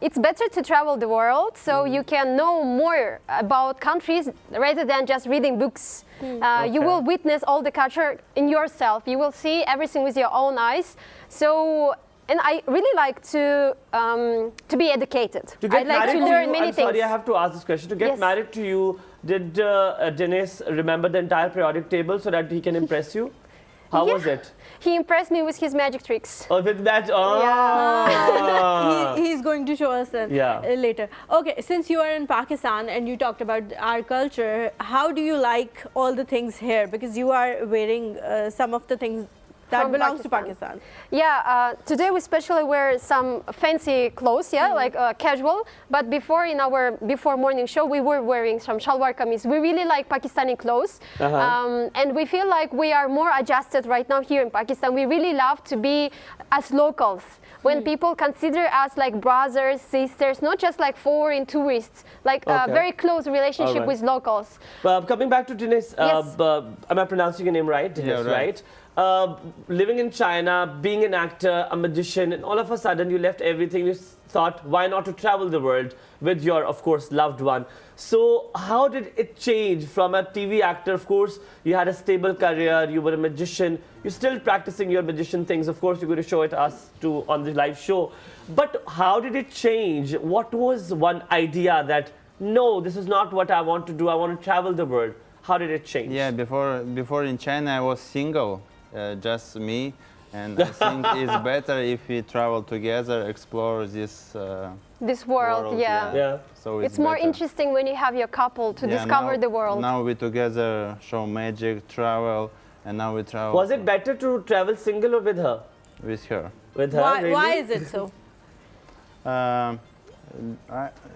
it's better to travel the world so you can know more about countries rather than just reading books. You will witness all the culture in yourself. You will see everything with your own eyes. So, and I really like to be educated. To get I like to learn many I'm things. sorry, I have to ask this question. To get married to you, did Dennis remember the entire periodic table so that he can impress you? How was it? He impressed me with his magic tricks. Oh, with that, he's going to show us that later. Okay, since you are in Pakistan and you talked about our culture, how do you like all the things here? Because you are wearing some of the things That from belongs to Pakistan. Yeah, today we especially wear some fancy clothes, yeah, like casual. But before in our morning show, we were wearing some shalwar kameez. We really like Pakistani clothes, and we feel like we are more adjusted right now here in Pakistan. We really love to be as locals. When people consider us like brothers, sisters, not just like foreign tourists, like a very close relationship with locals. Coming back to Dinesh, Yes. am I pronouncing your name right? Dinesh, Yeah, right. Living in China, being an actor, a magician, and all of a sudden you left everything. You thought, why not to travel the world with your, of course, loved one? So how did it change from a TV actor? Of course, you had a stable career, you were a magician, you're still practicing your magician things. Of course, you're going to show it us too on the live show. But how did it change? What was one idea that, no, this is not what I want to do, I want to travel the world? How did it change? Yeah, before in China I was single, just me, and I think it's better if we travel together, explore this World, yeah. So It's more better. interesting when you have your couple to discover the world. Now we together show magic, travel, and now we travel. Was it better to travel single or with her? With her? With her, Why, really? why is it so?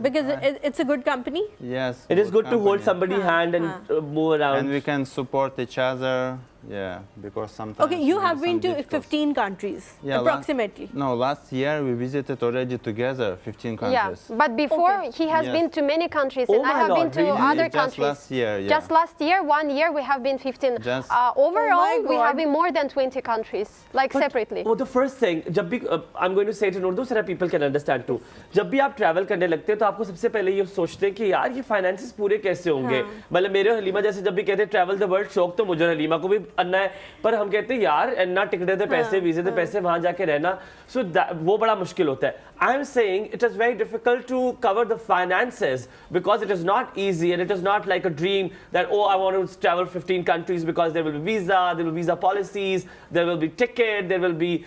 Because it's a good company? Yes. It is good to hold company. somebody's hand and move around. And we can support each other, yeah, because sometimes... Okay, you we have been some to difficult- 15 countries, Yeah, approximately. last year we visited already together 15 Yeah, countries. but before he has Yes. been to many countries, Oh and I my have been Lord, to really? other Just countries. last year, yeah. Just last year, 1 year, we have been 15. Just- Overall, we God. have been more than 20 countries, like separately. Oh, the first thing, जब भी I'm going to say it in Urdu so that people can understand too. जब भी आप travel करने लगते हैं तो आपको सबसे पहले ये सोचते हैं कि यार ये finances पूरे कैसे होंगे. मतलब मेरे और हलीमा जैसे जब भी कहते हैं travel the world, शौक तो मुझे और हलीमा को भी अन्ना है, पर हम कहते हैं यार अन्ना टिकट दे पैसे, वीजे दे पैसे, वहाँ जाके रहना, so वो बड़ा मुश्किल होता है. I'm saying it is very difficult to cover the finances because it is not easy and it is not like a dream that, oh, I want to travel 15 countries because there will be visa, there will be visa policies, there will be ticket, there will be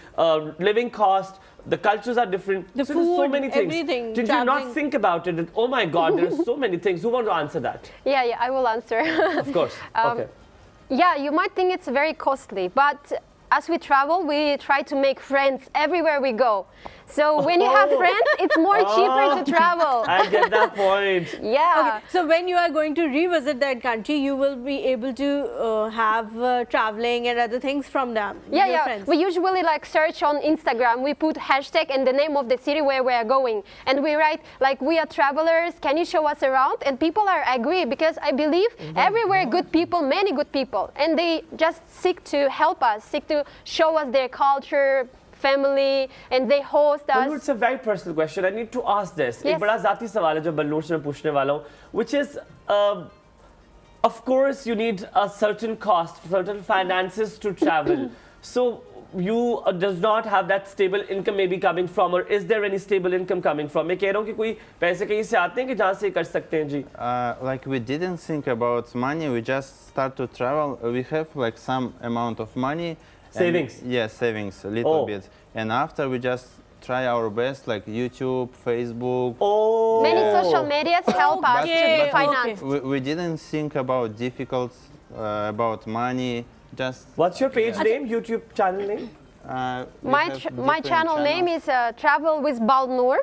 living cost. The cultures are different. The so there's so food, many things. everything, Did you not traveling. think about it? That, oh my God, there's so many things. Who want to answer that? Yeah, I will answer. Of course. Okay. Yeah, you might think it's very costly, but as we travel, we try to make friends everywhere we go. So when you have friends, it's more cheaper to travel. I get that point. Yeah. Okay, so when you are going to revisit that country, you will be able to have traveling and other things from them. your friends. We usually like search on Instagram. We put hashtag and the name of the city where we are going, and we write like, we are travelers. Can you show us around? And people are agree because I believe everywhere good people, many good people, and they just seek to help us, seek to show us their culture, family, and they host Balnoor, us. it's a very personal question. I need to ask this. Yes. एक बड़ा ज़ाती सवाल है जो बलनूर से मैं पूछने वाला हूँ, which is, of course, you need a certain cost, certain finances to travel. So you does not have that stable income maybe coming from, or is there any stable income coming from? मैं कह रहा हूँ कि कोई पैसे कहीं से आते हैं कि जहाँ से कर सकते हैं जी? Like we didn't think about money, we just start to travel. We have like some amount of money. Savings? Yes, savings, a little bit. And after we just try our best, like YouTube, Facebook. Oh. Many social medias help us to be financed. We didn't think about difficult, about money. Just. What's your page name, YouTube channel name? My channel name is Travel with Balnoor.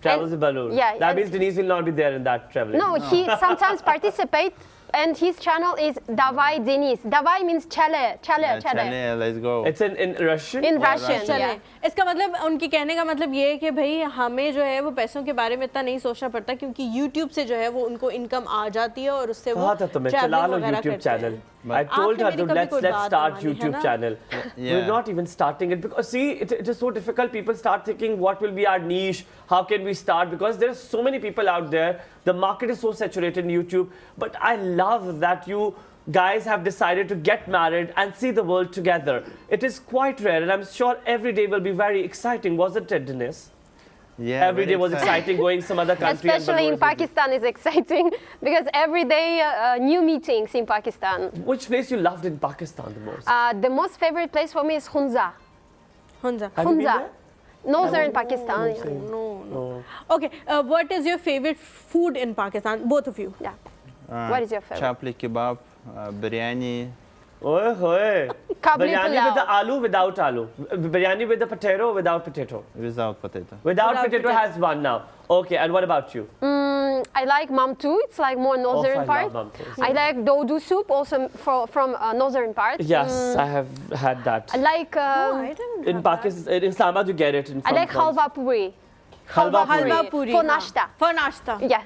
Travels with Balnoor. Yeah. That means Denise will not be there in that traveling. No, he sometimes participates, and his channel is Davai Deniz. Davai means chale. Chale, let's go. It's in Russian? In Russian, चले yeah. इसका मतलब उनके कहने का मतलब ये है कि भाई हमें जो है वो पैसों के बारे में इतना नहीं सोचना पड़ता क्योंकि YouTube से जो है वो उनको इनकम आ जाती है और उससे वो कहा था तुम्हें चला लो YouTube channel. I told her to let's start YouTube channel. We're not even starting it because see it is so difficult. People start thinking what will be our niche, how can we start, because there are so many people out there. The market is so saturated in YouTube. But I love that you guys have decided to get married and see the world together. It is quite rare, and I'm sure every day will be very exciting, wasn't it, Denise? Yeah, every day was exciting going some other country. Especially in Pakistan is exciting because every day new meetings in Pakistan. Which place you loved in Pakistan the most? The most favorite place for me is Hunza. Hunza. Have you been Hunza. there? Northern Pakistan. No. Okay, what is your favorite food in Pakistan? Both of you. Yeah. What is your favorite? Chapli kebab, biryani. Oye, hoye. Kabli Biryani with the pulao. aloo, without aloo. Biryani with the potato, without potato. Without potato. Without Without potato potato. has one now. Okay, and what about you? I like mamtu. It's like more northern I part. love mamtu. I like dodu soup, also from northern part. Yes, I have had that. I like I didn't In have that. Pakistan, in Islamabad, you get it. I like halwa puri. Halwa Halwa puri. For हाँ. nashta. For nashta. Yes.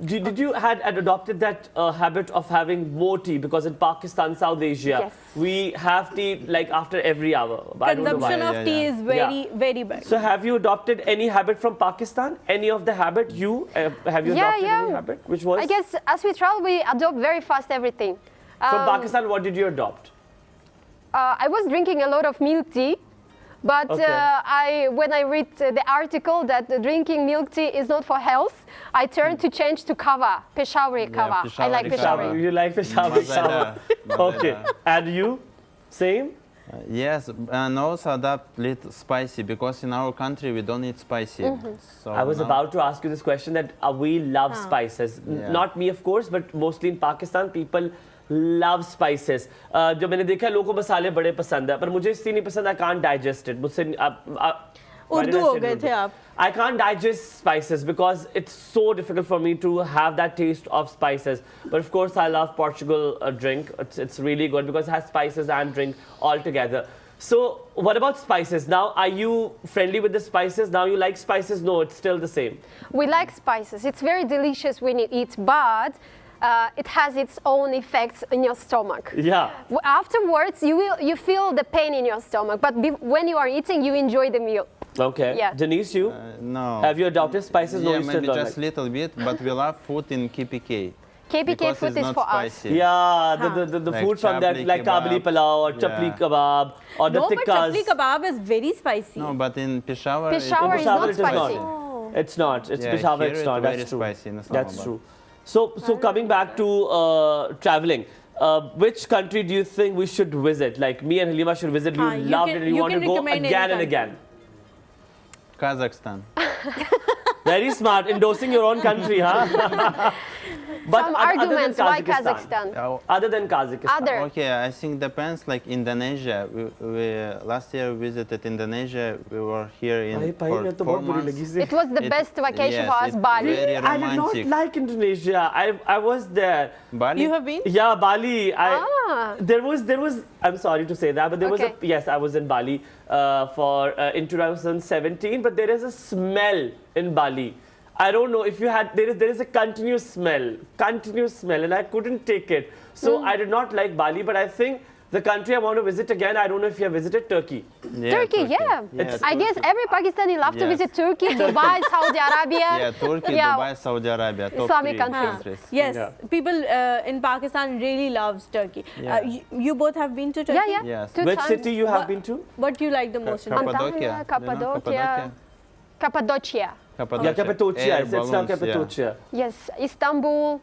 Did you had adopted that habit of having more tea? Because in Pakistan, South Asia, Yes. we have tea like after every hour. I don't know why. Consumption of Yeah, tea yeah. is very, Yeah. very big. So have you adopted any habit from Pakistan? Any of the habit you have you Yeah, adopted yeah. any habit? Which was I guess as we travel, we adopt very fast everything. from Pakistan? What did you adopt? I was drinking a lot of milk tea, but Okay. when I read the article that drinking milk tea is not for health, I turned to change to kava, Peshawari kava. I like Peshawari Peshawari. kava. You like Peshawari kava? Mazeda. Okay, and you? Same? Yes, and also adapt little spicy because in our country we don't eat spicy. So I was now- about to ask you this question that we love spices. Yeah. Not me, of course, but mostly in Pakistan, people love spices. जो मैंने देखा है लोगों को मसाले बड़े पसंद है पर मुझे इसलिए नहीं पसंद. I can't digest it. मुझसे why did उर्दू I हो say गए Urdu? थे आप. I can't digest spices because it's so difficult for me to have that taste of spices. But of course, I love Portugal drink. It's really good because it has spices and drink all together. So, what about spices? Now, are you friendly with the spices? Now you like spices? No, it's still the same. We like spices. It's very delicious when you eat, but it has its own effects in your stomach. Yeah. Afterwards, you feel the pain in your stomach, but when you are eating, you enjoy the meal. Okay. Yeah. Denise, you? No. Have you adopted spices? No, Yeah, you still maybe don't just like. little bit, but we love food in KPK. KPK because food it's is not for spicy. us. Yeah, the Like food from that, chapli like kabli kebab. pulao or chapli Yeah. kebab or the No, but tikkas. chapli kebab is very spicy. No, but in Peshawar, Peshawar In is Peshawar not it is spicy. not. It's not. It's Yeah, Peshawar. here It's it's not. very That's true. spicy in That's Islamabad. true. So coming back to traveling, which country do you think we should visit? Like me and Halima should visit. You you loved can- it. You you want to can go recommend any again and country. again. Kazakhstan. Very smart, endorsing your own country, huh? But Some other than arguments why Kazakhstan. Yeah, Other than Kazakhstan. Other. Okay, I think depends. Like Indonesia, we last year visited Indonesia. We were here in भाई, for मैं तो 4 बहुत बुरी months. लगी सी. It was the It- best vacation yes, for us, it Bali. very I did not romantic. like Indonesia. I was there. Bali. You have been? Yeah, Bali. Ah. There was. I'm sorry to say that, but there was Okay. yes, I was in Bali for in 2017. But there is a smell in Bali. I don't know if you had. There is a continuous smell, and I couldn't take it. So I did not like Bali. But I think the country I want to visit again. I don't know if you have visited Turkey. Yeah, Turkey, yeah. Yes, I guess every Pakistani love to Yes. visit Turkey, Dubai, Saudi Arabia. Yeah, Turkey, Yeah. Dubai, Saudi Arabia, top Islamic 3 countries. countries. Yes, Yeah. people in Pakistan really loves Turkey. Yeah. You both have been to Turkey? Yeah, yeah. Yes. 2 Which times. city you have What- been to? What do you like the most in Cappadocia. Antalya, Do you know Cappadocia. Yeah, Cappadocia. Air It's now balloons, yeah. Cappadocia. Yes, Istanbul.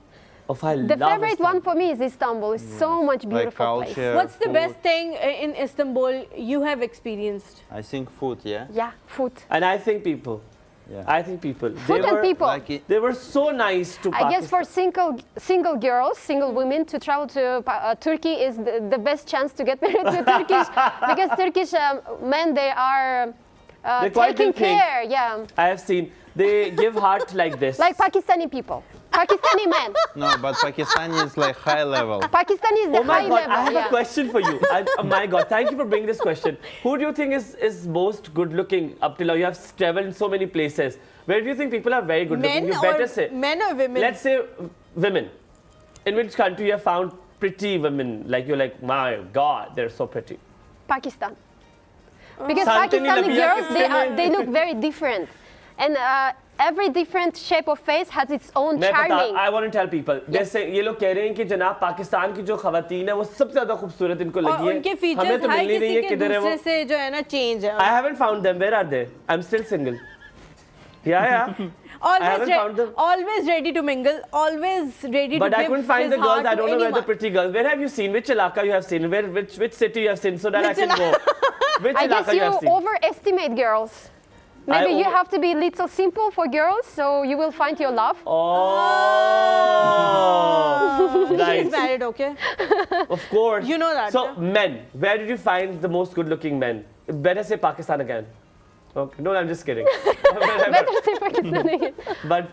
Oh, I The love favorite Istanbul. one for me is Istanbul. It's so much beautiful place. culture. What's the food. best thing in Istanbul you have experienced? I think food, yeah. Yeah, food. And I think people. Yeah. I think people. Food and people. Like They were so nice to I guess for Pakistan. single girls, single women to travel to Turkey is the best chance to get married to Turkish because Turkish men they are They're quite taking thinking. care. Yeah, I have seen. They give heart like this. like Pakistani people, Pakistani men. No, but Pakistani is like high level. Pakistani is the Oh my high God, level. I have yeah. a question for you. Oh my God, thank you for bringing this question. Who do you think is most good looking up till now? You have traveled in so many places. Where do you think people are very good looking? Men You or better say. men or women? Let's say women. In which country you have found pretty women? Like you're like, my God, they're so pretty. Pakistan. Because Santini Pakistani Labia girls, कितने they look very different, and every different shape of face has its own मैं बता, charming. I want to tell people. जैसे ये लोग कह रहे हैं कि जनाब पाकिस्तान की जो खवातीन है वो सबसे ज्यादा खूबसूरत इनको और लगी है. उनके हमें फीचर्स तो हर मिल नहीं रही किसी है के किधर है वो. दूसरे से जो है ना चेंज है. I haven't found them. Where are they? I'm still single. Yeah. haven't found them. Always ready to mingle, always ready But to I give couldn't find his the girls. heart I to don't know where the anyone. pretty girls. Where have you seen? Which ilaka you have seen? Which city you have seen? So that I Which can go. Which I guess ilaka you you have seen? overestimate girls. Maybe you over- have to be a little simple for girls, so you will find your love. Oh, She's nice. married head, okay? Of course. You know that, So, yeah? men. Where did you find the most good-looking men? Better say Pakistan again. Okay. No, I'm just kidding. Better say Pakistan again. But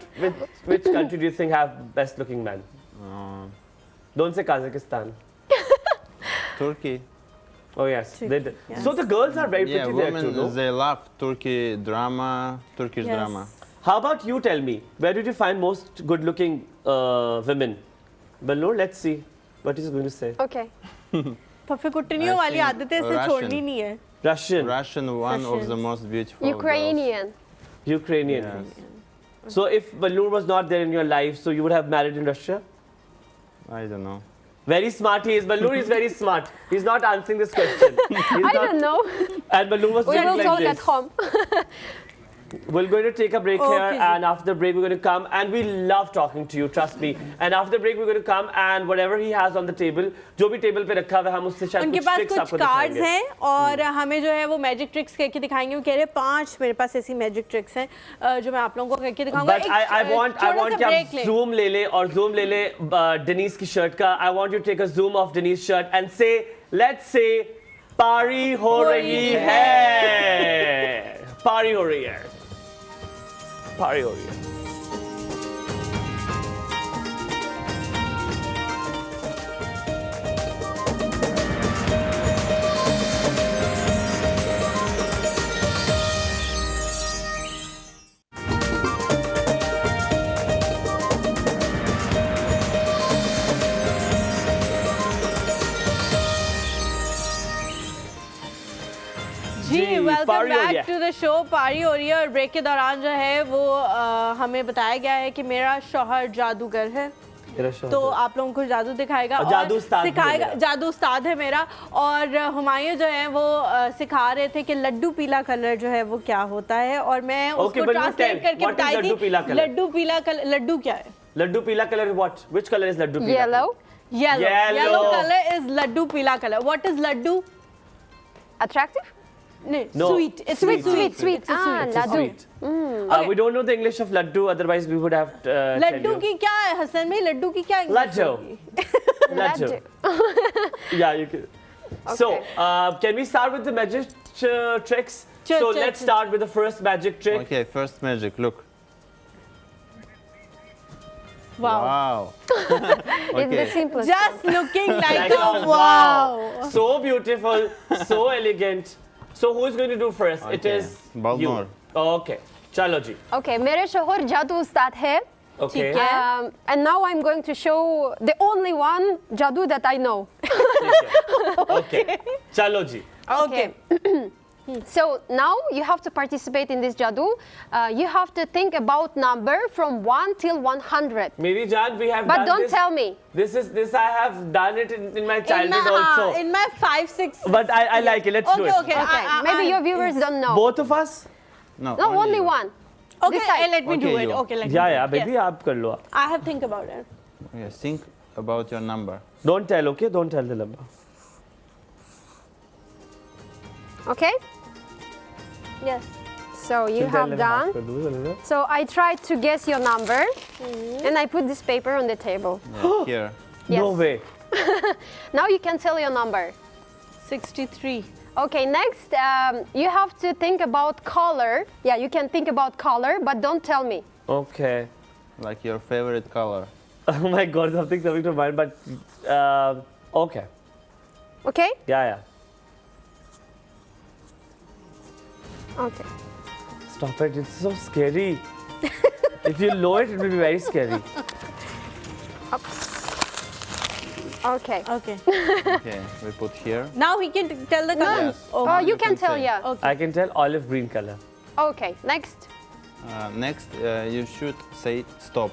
which country do you think have best-looking men? Don't say Kazakhstan. Turkey. Oh yes, they did. Yes. So the girls are very Yeah, pretty there women, too, no? they love Turkish Yes. drama. How about you? Tell me, where did you find most good-looking women? Balnoor, let's see what he's going to say. Okay. फफेकुटनियों I वाली think आदतें से Russian. छोड़नी नहीं है. Russian, Russian, one of the Russians. most beautiful Ukrainian. Ukrainian. Yes. So if Balnoor was not there in your life, so you would have married in Russia? girls. I don't know. Very smart he is. Balnoor is very smart. He's not answering this question. I don't know. And Balnoor was We doing will like talk this. at home. We're going to take a break Okay, here, ji. and after the break, we're going to come. And we love talking to you, trust me. And after the break, we're going to come, and whatever he has on the table, जो भी table पे रखा हुआ है, हम उससे शायद उनके कुछ पास tricks कुछ आपको कार्ड्स दिखाएंगे. हैं और हमें जो है वो मैजिक ट्रिक्स करके दिखाएंगे. वो कह रहे हैं 5 मेरे पास ऐसी मैजिक ट्रिक्स हैं जो मैं आप लोगों को करके दिखाऊंगा. But I want कि आप zoom ले ले और zoom ले ले Denise की शर्ट का. I want you to take a zoom of Denise shirt and say, let's say, पारी हो रही है. पारी हो रही है. पारी हो रही है. जी वेलकम पारी हो रही बैक है. To the show. पारी हो रही है और ब्रेक के दौरान जो है वो हमें बताया गया है कि मेरा शौहर जादूगर है. मेरा शौहर तो आप लोगों को जादू दिखाएगा और जादू उस्ताद भी है सिखाएगा. मेरा. जादू उस्ताद है मेरा. और हुमायूं जो है वो सिखा रहे थे कि लड्डू पीला कलर जो है वो क्या होता है और मैं उसको but you ट्रांसलेट tell, करके what is बताई लड्डू पीला थी. कलर? लड्डू पीला कलर. लड्डू क्या है? लड्डू पीला colour what? Which color is laddu पीला Yellow. Yellow. Yellow. Yellow colour is laddu पीला colour. What is laddu? Attractive? नहीं, No. sweet. It's Sweet, sweet. sweet. It's a Ah, sweet. It's a laddu. sweet. We don't know the English of laddu, otherwise we would have tell laddoo you. की क्या है हसन भाई? लड्डू की क्या English Laddu. होगी? Laddu. Yeah, you can. So, can we start with the magic tricks? Sure, So sure, let's sure. start with the first magic trick. Okay, first magic. Look. Wow. Wow. It's the Okay. simplest. Just looking like Like a wow. So beautiful, so elegant. So who is going to do first? It Okay. is Balnoor. you. Okay. Chalo ji. Okay, मेरे शौहर जादू उस्ताद है. Okay. ठीक है. And now I'm going to show the only one jadoo that I know. Okay. Chalo ji. Okay. So now you have to participate in this jadoo. You have to think about number from 1 till 100. Meri Jaan, we have But done don't this. tell me. This I have done it in my In childhood my, also. in my 5-6. But I like it. Let's do Okay, it. okay. Okay, maybe your viewers don't know. Both of us? No, No, only you. one. Okay, This side. let me do Okay, it. you. Okay, let me Yeah, do yeah, it. baby, Yes. आप कर लो. I have think about it. Okay, think about your number. Don't tell, okay? Don't tell the number. Okay? Yes. So you have done. So I tried to guess your number, and I put this paper on the table. Yeah, here. No Yes. way. Now you can tell your number. 63. Okay, next you have to think about color. Yeah, you can think about color, but don't tell me. Okay. Like your favorite color. Oh my God, something's coming to mind, but okay. Okay? Yeah. Okay. Stop it. It's so scary. If you know it, it will be very scary. Okay. Okay. Okay, we put here. Now he can tell the color. Yes. Okay. Oh, you You can can tell, say. yeah. Okay. I can tell olive green color. Okay, next. Next, you should say stop.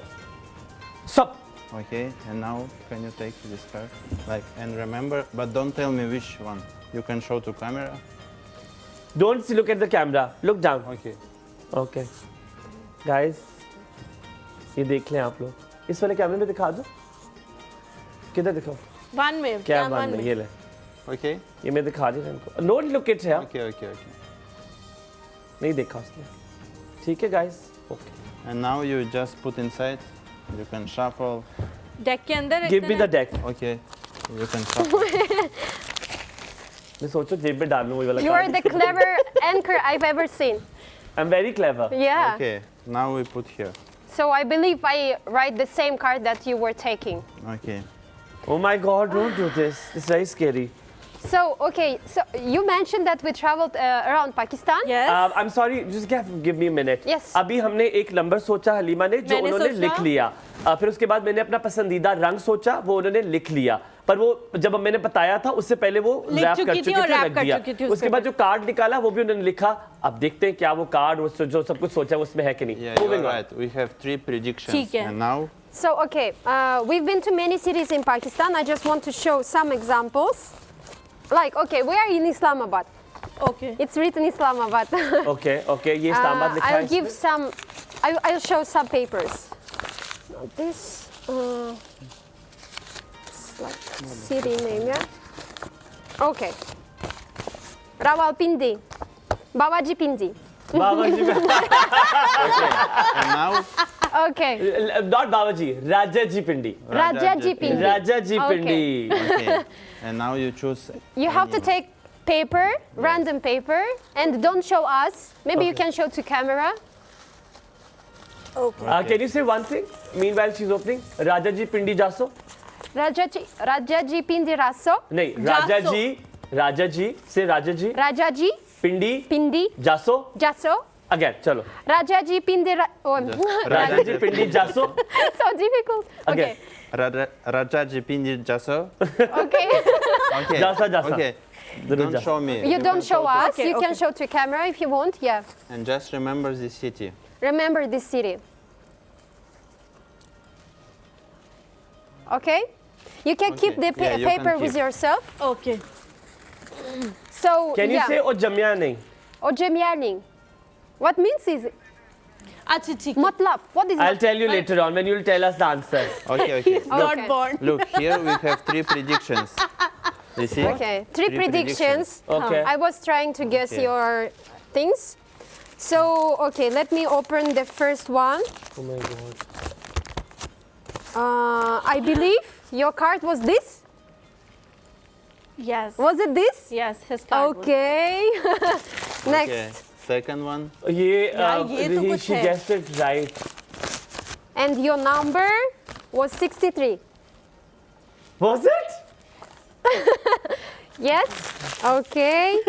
Stop. Okay, and now can you take this card? Like, and remember, but don't tell me which one. You can show to camera. Don't look at the camera. Look down. Okay. Okay. Guys, ये देख लें आप लोग. इस वाले कैमरे में दिखा दो. किधर दिखाओ? One में. क्या one वन में? ये ले. Okay. ये मैं दिखा दी इनको. Don't look at here. Okay, okay, okay. नहीं देखा उसने. ठीक है guys. Okay. And now you just put inside. You can shuffle. Deck के अंदर give me the deck. Okay, you can shuffle. मैं सोचो जेब में डालूं वही वाला You are the clever anchor I've ever seen. I am very clever. Yeah. Okay, now we put here. So I believe I write the same card that you were taking. Okay. Oh my god, don't do this. It's very scary. So, okay, so you mentioned that we traveled around Pakistan. Yes. I'm sorry, just give me a minute. Yes. अभी हमने एक number सोचा हलीमा ने जो मैंने उन्होंने सोचा। लिख लिया। फिर उसके बाद मैंने अपना पसंदीदा रंग सोचा, वो उन्होंने लिख लिया। पर वो जब मैंने बताया था उससे पहले वो लिख रैप चुकी कर थी चुके और थे, रैप रख कर दिया। चुकी थी उसके उसके बाद जो कार्ड निकाला वो भी उन्होंने लिखा। अब देखते हैं क्या वो कार्ड उससे जो सब कुछ सोचा उसमें है कि नहीं। Yeah, you're Moving on. right. We have 3 predictions. ठीक है। And now, So, okay, we've been to many cities in Pakistan. I just want to show some examples. Like, okay, we are in Islamabad. Okay. It's written Islamabad. Okay, okay, ये इस्लामाबाद लिखा है I'll give some, I'll show some papers. Now this, it's like city name, yeah? Okay. Rawalpindi. Babaji Pindi. Babaji and now, Okay. Not Babaji, Raja ji Pindi. Rajaji Pindi. Raja ji Okay. Pindi. okay. And now you choose. You have to any take paper, random paper, and don't show us. Maybe you Okay. can show to camera. Can you say one thing? Meanwhile she's opening. Raja ji Pindi जासो? Rajaji Pindi Raso. नहीं, जासो। राजा जी से राजा जी Rajaji पिंडी Pindi जासो। Jaso. Again चलो। Rajaji Pindi Raja ji Pindi जासो। So difficult. Okay. Rajaji Pindi Jaso. Okay. Okay. Jasa, jasa. Okay. Don't jasa. show me. You don't can show us. Okay, You can show to camera if you want. Yeah. And just remember this city. Remember this city. Okay. You can keep Okay. the Yeah, you can paper with keep. yourself. Okay. So Can you yeah. say ओ जमिया नहीं? Ojemyarning. What means is it? अच्छा ठीक है। Matlab. What is I'll it? tell you later on when you'll tell us the answer. Okay, okay. Not Okay. born. Look, here we have 3 predictions. You see? Okay, three predictions. Okay. I was trying to guess Okay. your things. So, okay, let me open the first one. Oh my god. I believe your card was this. Yes. Was it this? Yes, his card. Okay. Okay. Next. Second one. ये ये तो कुछ she है। guessed it right. And your number was 63. Was it? Yes. Okay.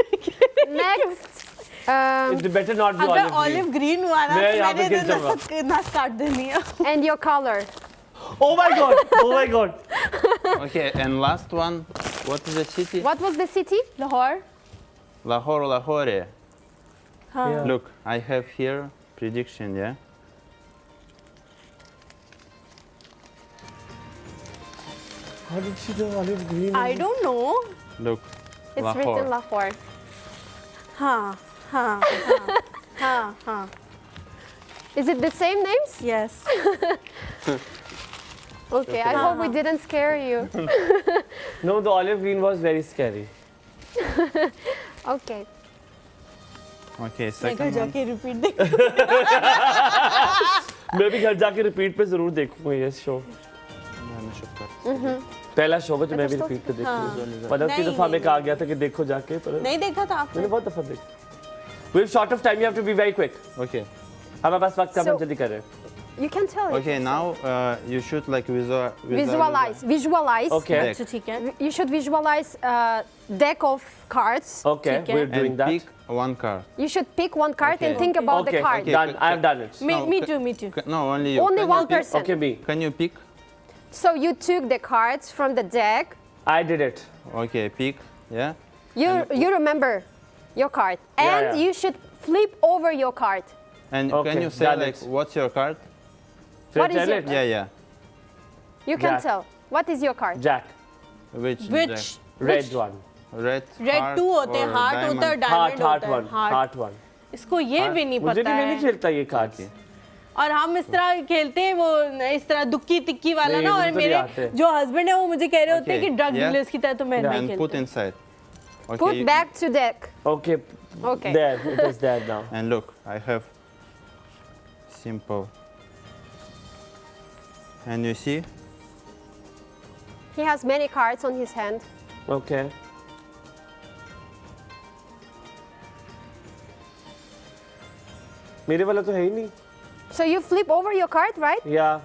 Next. It better not be अगर olive olive green. Green हुआ ना मैं तो यहाँ पे मैंने गिर जाऊंगा। तो नस काट देनी है। And your color. Oh my god. Oh my god. Okay, and last one. What is the city? What was the city? Lahore. Lahore, Lahore. Yeah. Look, I have here prediction, yeah? How did she know olive green? I don't know. Look, It's Lahore. written Lahore. हाँ हाँ हाँ हाँ हाँ। Is it the same names? Yes. Okay, I hope we didn't scare you. No, the olive green was very scary. Okay. Okay, मैं घर second one. जाके repeat देख। मैं भी घर जाके रिपीट पे जरूर देखूंगा ये शो। पहला शो जो मैं भी रिपीट पे देखूंगा। मतलब की नहीं, दफा मैं नहीं। कहा गया था कि देखो जाके पर नहीं देखा था आपने? मैंने बहुत दफा देखा। We have short of time. You have to be very quick. Okay. हमारे पास वक्त कम है, So- जल्दी कर रहे हैं। You can tell it. Okay, now you should like Visualize. Visualize. Okay. अच्छा ठीक है। You should visualize a deck of cards. Okay, ठीक है। we're doing and that. pick one card. You should pick one card Okay. and think about Okay, the card. okay. done. I have done it. No, Me too, me too. No, only you. Only Can one you pick? person. Okay, me. Can you pick? So you took the cards from the deck. I did it. Okay, pick. Yeah. You remember your card, Yeah, and yeah. you should flip over your card. And Okay, can you say done like it. what's your card? Should What I is tell your- it? Yeah, yeah. You can Jack. tell. What is your card? Jack. Which? Which? deck? Red one. Red. Red heart 2 होते हैं, or heart होता है, diamond? Heart, diamond heart होता है। one. Heart. Heart one. इसको ये भी नहीं मुझे पता नहीं, मैं नहीं है। खेलता ये कार्ड्स। और हम इस तरह खेलते हैं वो इस तरह दुक्की तिक्की वाला नहीं, ना। मुझे और तो नहीं मेरे आते। जो हस्बैंड है वो मुझे कह रहे होते हैं Okay, कि ड्रग yeah. डीलर्स की तरह तो मैं नहीं And put खेलता। inside. Okay. Put you- back to deck. Okay. Okay. There. It is there now. And look, I have simple. And you see, He has many cards on his hand. Okay. मेरे वाला तो है ही नहीं. So you flip over your card, right? Yeah.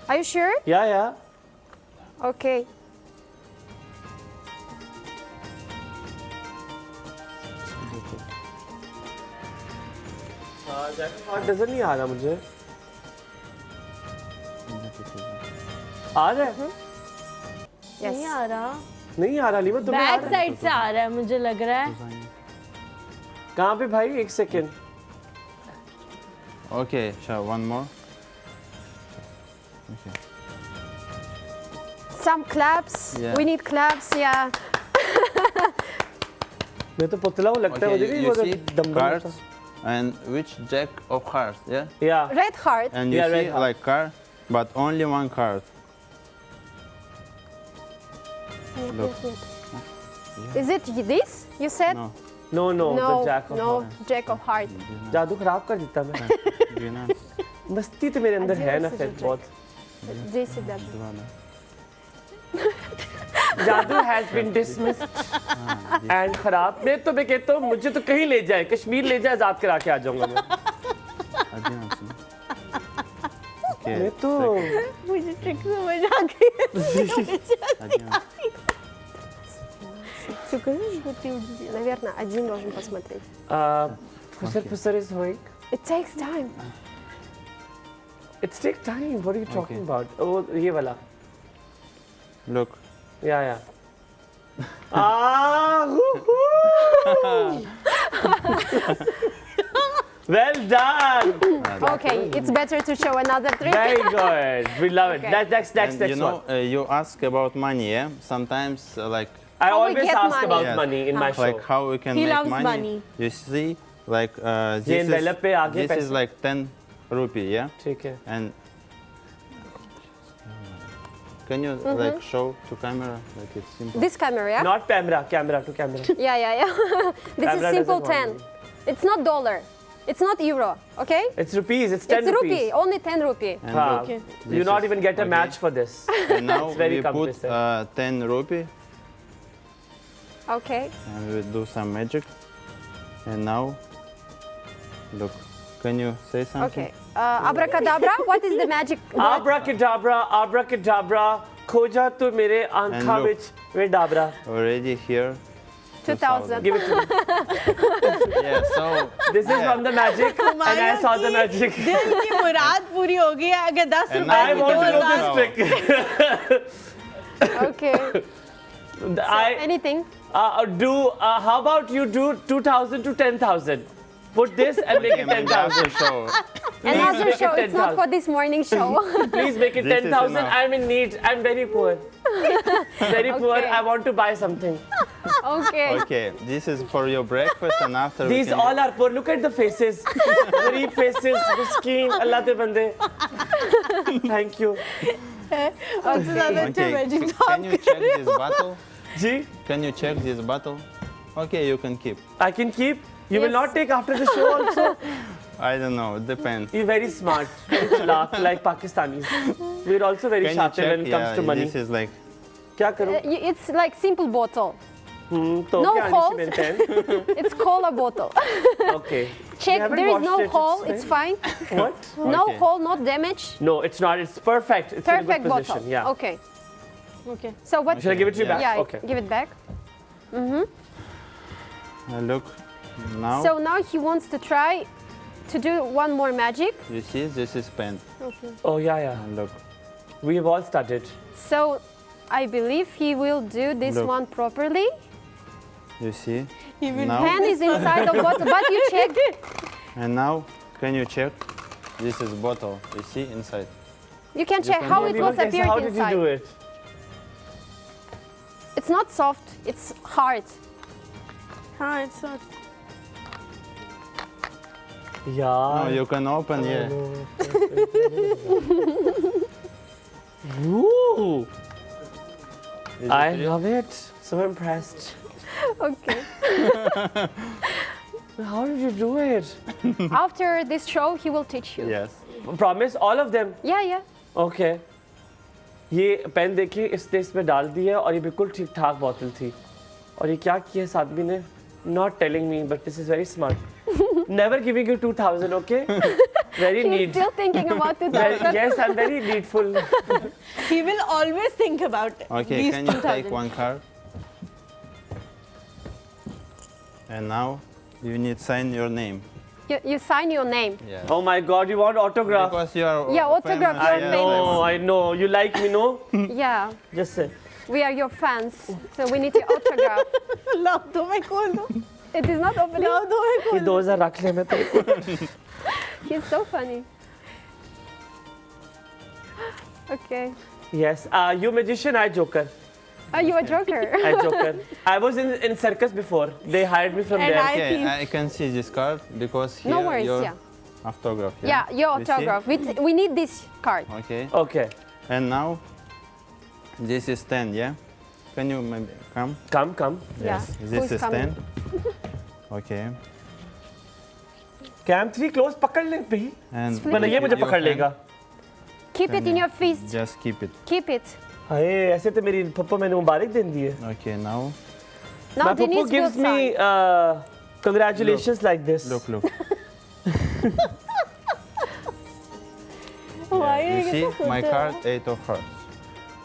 Are you sure? Yeah. Okay. Card नजर नहीं आ रहा मुझे. आ रहा है? नहीं आ रहा. नहीं आ रहा लीवर तुम्हें आ बैक रहा है? साइड से आ रहा है मुझे लग रहा है. कहाँ पे भाई? एक second. Okay, sure. One more. Okay. Some claps. Yeah. We need claps. Yeah. मैं तो पुतला हूँ लगता है Okay, मुझे you नहीं see वो dumbbell cards and which jack of hearts, yeah? Yeah. Red heart. And you Yeah, see red heart. like card, but only one card. Look. Is it this? You said? No. No, No. the jack of No. hearts. Jack of heart. जादू खराब कर देता मैं. Двенадцать. मस्ती तो मेरे अंदर है ना Один फिर сюжет. बहुत. Здесь и да. Два, да. जादू has been dismissed. And खराब. मैं कहता हूँ मुझे तो कहीं ले जाए, कश्मीर ले जाए, आजाद करा के आ जाऊंगा मैं. 11. Okay. मैं तो मुझे ट्रिक समझ आ गई. 11. Сука, наверное, один должен посмотреть. Professor is awake. It takes time. It's take time. What are you talking about? Oh, ये वाला. Look. Yeah. Well done. Okay, it's better to show another trick. Very good. We love it. Okay. Next And you know, one. you ask about money, yeah? Sometimes, like I How we always get ask money. about Yes. money in my show. like how we can He make loves money. money. You see, like ये this envelope पे आगे is पैसे. like 10 rupee, yeah? ठीक है. And can you like show to camera? Like it's simple. This camera, yeah? Not camera to camera. Yeah. This Camera is simple doesn't 10. want It's not dollar. It's not euro, okay? It's rupees. It's 10 It's rupee, rupees. only 10 rupee. And हाँ, look, you this not is- even get a okay. match for this. And now very we put complicated. 10 rupee Okay. and we do some magic. And now, look, can you say something? Okay. Abracadabra, what is the magic word? Abracadabra. खोजा तो मेरे आंखा look. Which way Dabra. Already here. 2000. Give it to me. Yeah, so This is from the magic, and I saw the magic. दिल की मुराद पूरी हो गई है. अगर 10 And रुपए I now want to we know can this go. trick. Okay. Anything? Do how about you do 2,000 to 10,000? Put this and make Okay, it maybe after 10,000. show. Another make it show. It's not 10,000. for this morning show. Please make it This is 10,000. enough. I'm in need. I'm very poor. Very poor. Okay. I want to buy something. Okay. Okay, this is for your breakfast and after These we can all are poor. Look at the faces. Gharib faces. Miskeen. Allah te bande. Thank you. सबसे ज़्यादा अच्छा Okay, magic can you check this bottle? Ji, Can you check this bottle? Okay, you can keep. I can keep. You will Yes. not take after the show also. I don't know, it depends. You're very smart. Very chalak, like Pakistanis. We're also very Can you shatir check? when it comes to money. This is like क्या करूँ? It's like simple bottle. तो no क्या आनी holes. थी मेरे pen? It's cola bottle. Okay. Check, haven't there is washed no it, hole. it's It's fine. What? No Okay. hole, not damage. No, it's not. It's perfect. It's Perfect in a good bottle. position. Yeah. Okay. Okay. So what? Should I give it to you Yeah. back? Yeah, Okay. give it back. look now. So now he wants to try to do one more magic. You see, this is pen. Okay. Oh yeah. And look, We have all studied. So I believe he will do this Look. one properly. you see. He will Now Pen is inside the bottle, but you check. and now, can you check? This is bottle. You see inside. You can check can how do it it. was How did appeared you inside. do it? It's not soft. It's hard. हाँ it's not. Yeah. No, you can open here. Ooh. Is I it real? love it. So impressed. Okay. How did you do it? After this show, he will teach you. Yes. Promise all of them. Yeah. Okay. ये pen देखिए, इसने इसमें डाल दी है और ये बिल्कुल ठीक ठाक बोतल थी। और ये क्या किया इस आदमी ने? Not telling me, but this is very smart. Never giving you 2,000, okay? Very He's neat. still thinking about 2000. Yes, I'm very needful. He will always think about Okay, these can you 2000. take one card? And now you need sign your name. You sign your name. Yeah. Oh my God, you want autograph? Because you are Yeah, autograph, famous. you're I know, I know. You like me, no? Yeah, Just say. we are your fans, so we need your autograph. लाओ दो मैं खोल दूं। It is not opening. लाओ दो मैं ये खोल दूं। 2000 रख ले मैं तेरे को। He's so funny. Okay. Yes. You magician, I joker. Are you a joker? I joker. I was in circus before. They hired me from And there. Okay, thief. I can see this card because here No worries, your yeah. autograph. Yeah, your You see? autograph. We need this card. Okay. Okay. And now this is 10, yeah? Can you maybe come? Come. Yeah. Yes. Who's This is coming? 10. Okay. Cam 3 close पकड़ ले भाई. And वरना ये मुझे your पकड़ hand, लेगा. Keep it in your fist. Just keep it. Keep it. हाय ऐसे तो मेरी पप्पो मैंने मुबारक दे दी है. Okay, now Now My Denise puppo will gives me sign. congratulations like this. look. Why You are see you my card, 8 of hearts.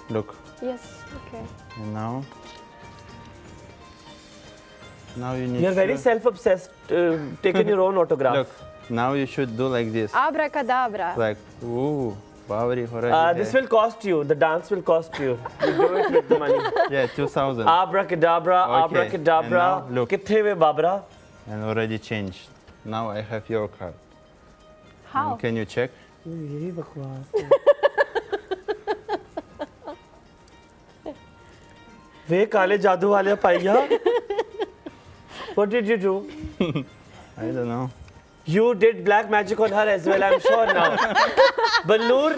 Look. Yes. Okay. And now you need You're very to- self-obsessed. Taking your own autograph. Look, now you should do like this. Abracadabra. Like, ooh, Bawari ho rahi hai. This will cost you. The dance will cost you. You do it with the money. Yeah, 2,000. Abracadabra, Okay, abracadabra. and now look. किथे वे Babra? And already changed. Now I have your card. How? And can you check? यही बकवास है. वे काले जादू वाले पाइया. What did you do? I don't know. You did black magic on her as well, I'm sure now. Balloor,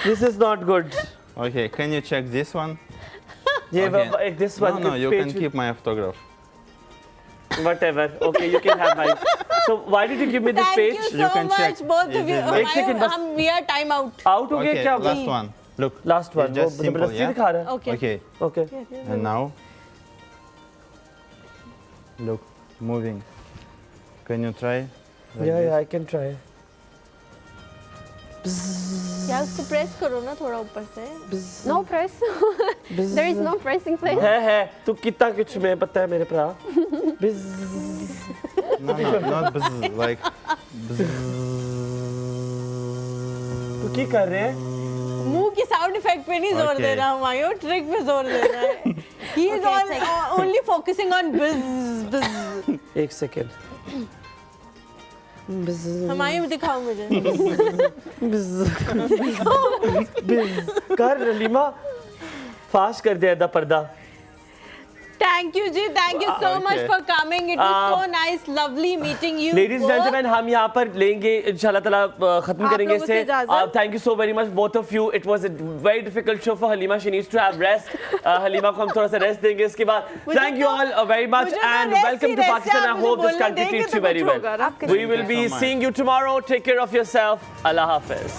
this is not good. Okay, can you check this one? Yeah, Okay. this one. No, you page can keep my autograph. Whatever. Okay, you can have mine. So why did you give me this Thank page? you so You can much, check. both Is of you. it- एक second, बस. We are time out. Out हो गया Okay, क्या? last one. Look. Last one. It's just वो simple, जबरदस्ती yeah? दिखा रहा है. Okay. Okay. Okay. And now, look, moving. Can you try? Like Yeah, this? I can try. यार उसको प्रेस करो ना थोड़ा ऊपर से. No press. There is no pressing place. है तू कितना कुछ मैं पता है मेरे भरा. No, not buzz, like तू की कर रहे हैं? मुंह की साउंड इफेक्ट पे नहीं जोर Okay. दे रहा हमारे ट्रिक पे जोर दे रहा है. He is only focusing on buzz. एक सेकेंड. हमारे में दिखाओ मुझे. कर रलीमा फास्ट कर दे अदा पर्दा. Thank you ji, thank you so much Okay. for coming. It was so nice, lovely meeting you. Ladies and both. gentlemen, हम यहाँ पर लेंगे इंशाल्लाह ताला खत्म आप करेंगे लोगों से इसे. इजाज़त. Thank you so very much both of you. It was a very difficult show for Halima. She needs to have rest. Halima को हम थोड़ा सा rest देंगे इसके बाद. Thank you all very much मुझे तो and rest welcome he to rest है, Pakistan. I आप मुझे hope this बोलने country देंगे treats तो you very कुछ well. होगा ना. We will Thank you be so much. seeing you tomorrow. Take care of yourself. Allah Hafiz.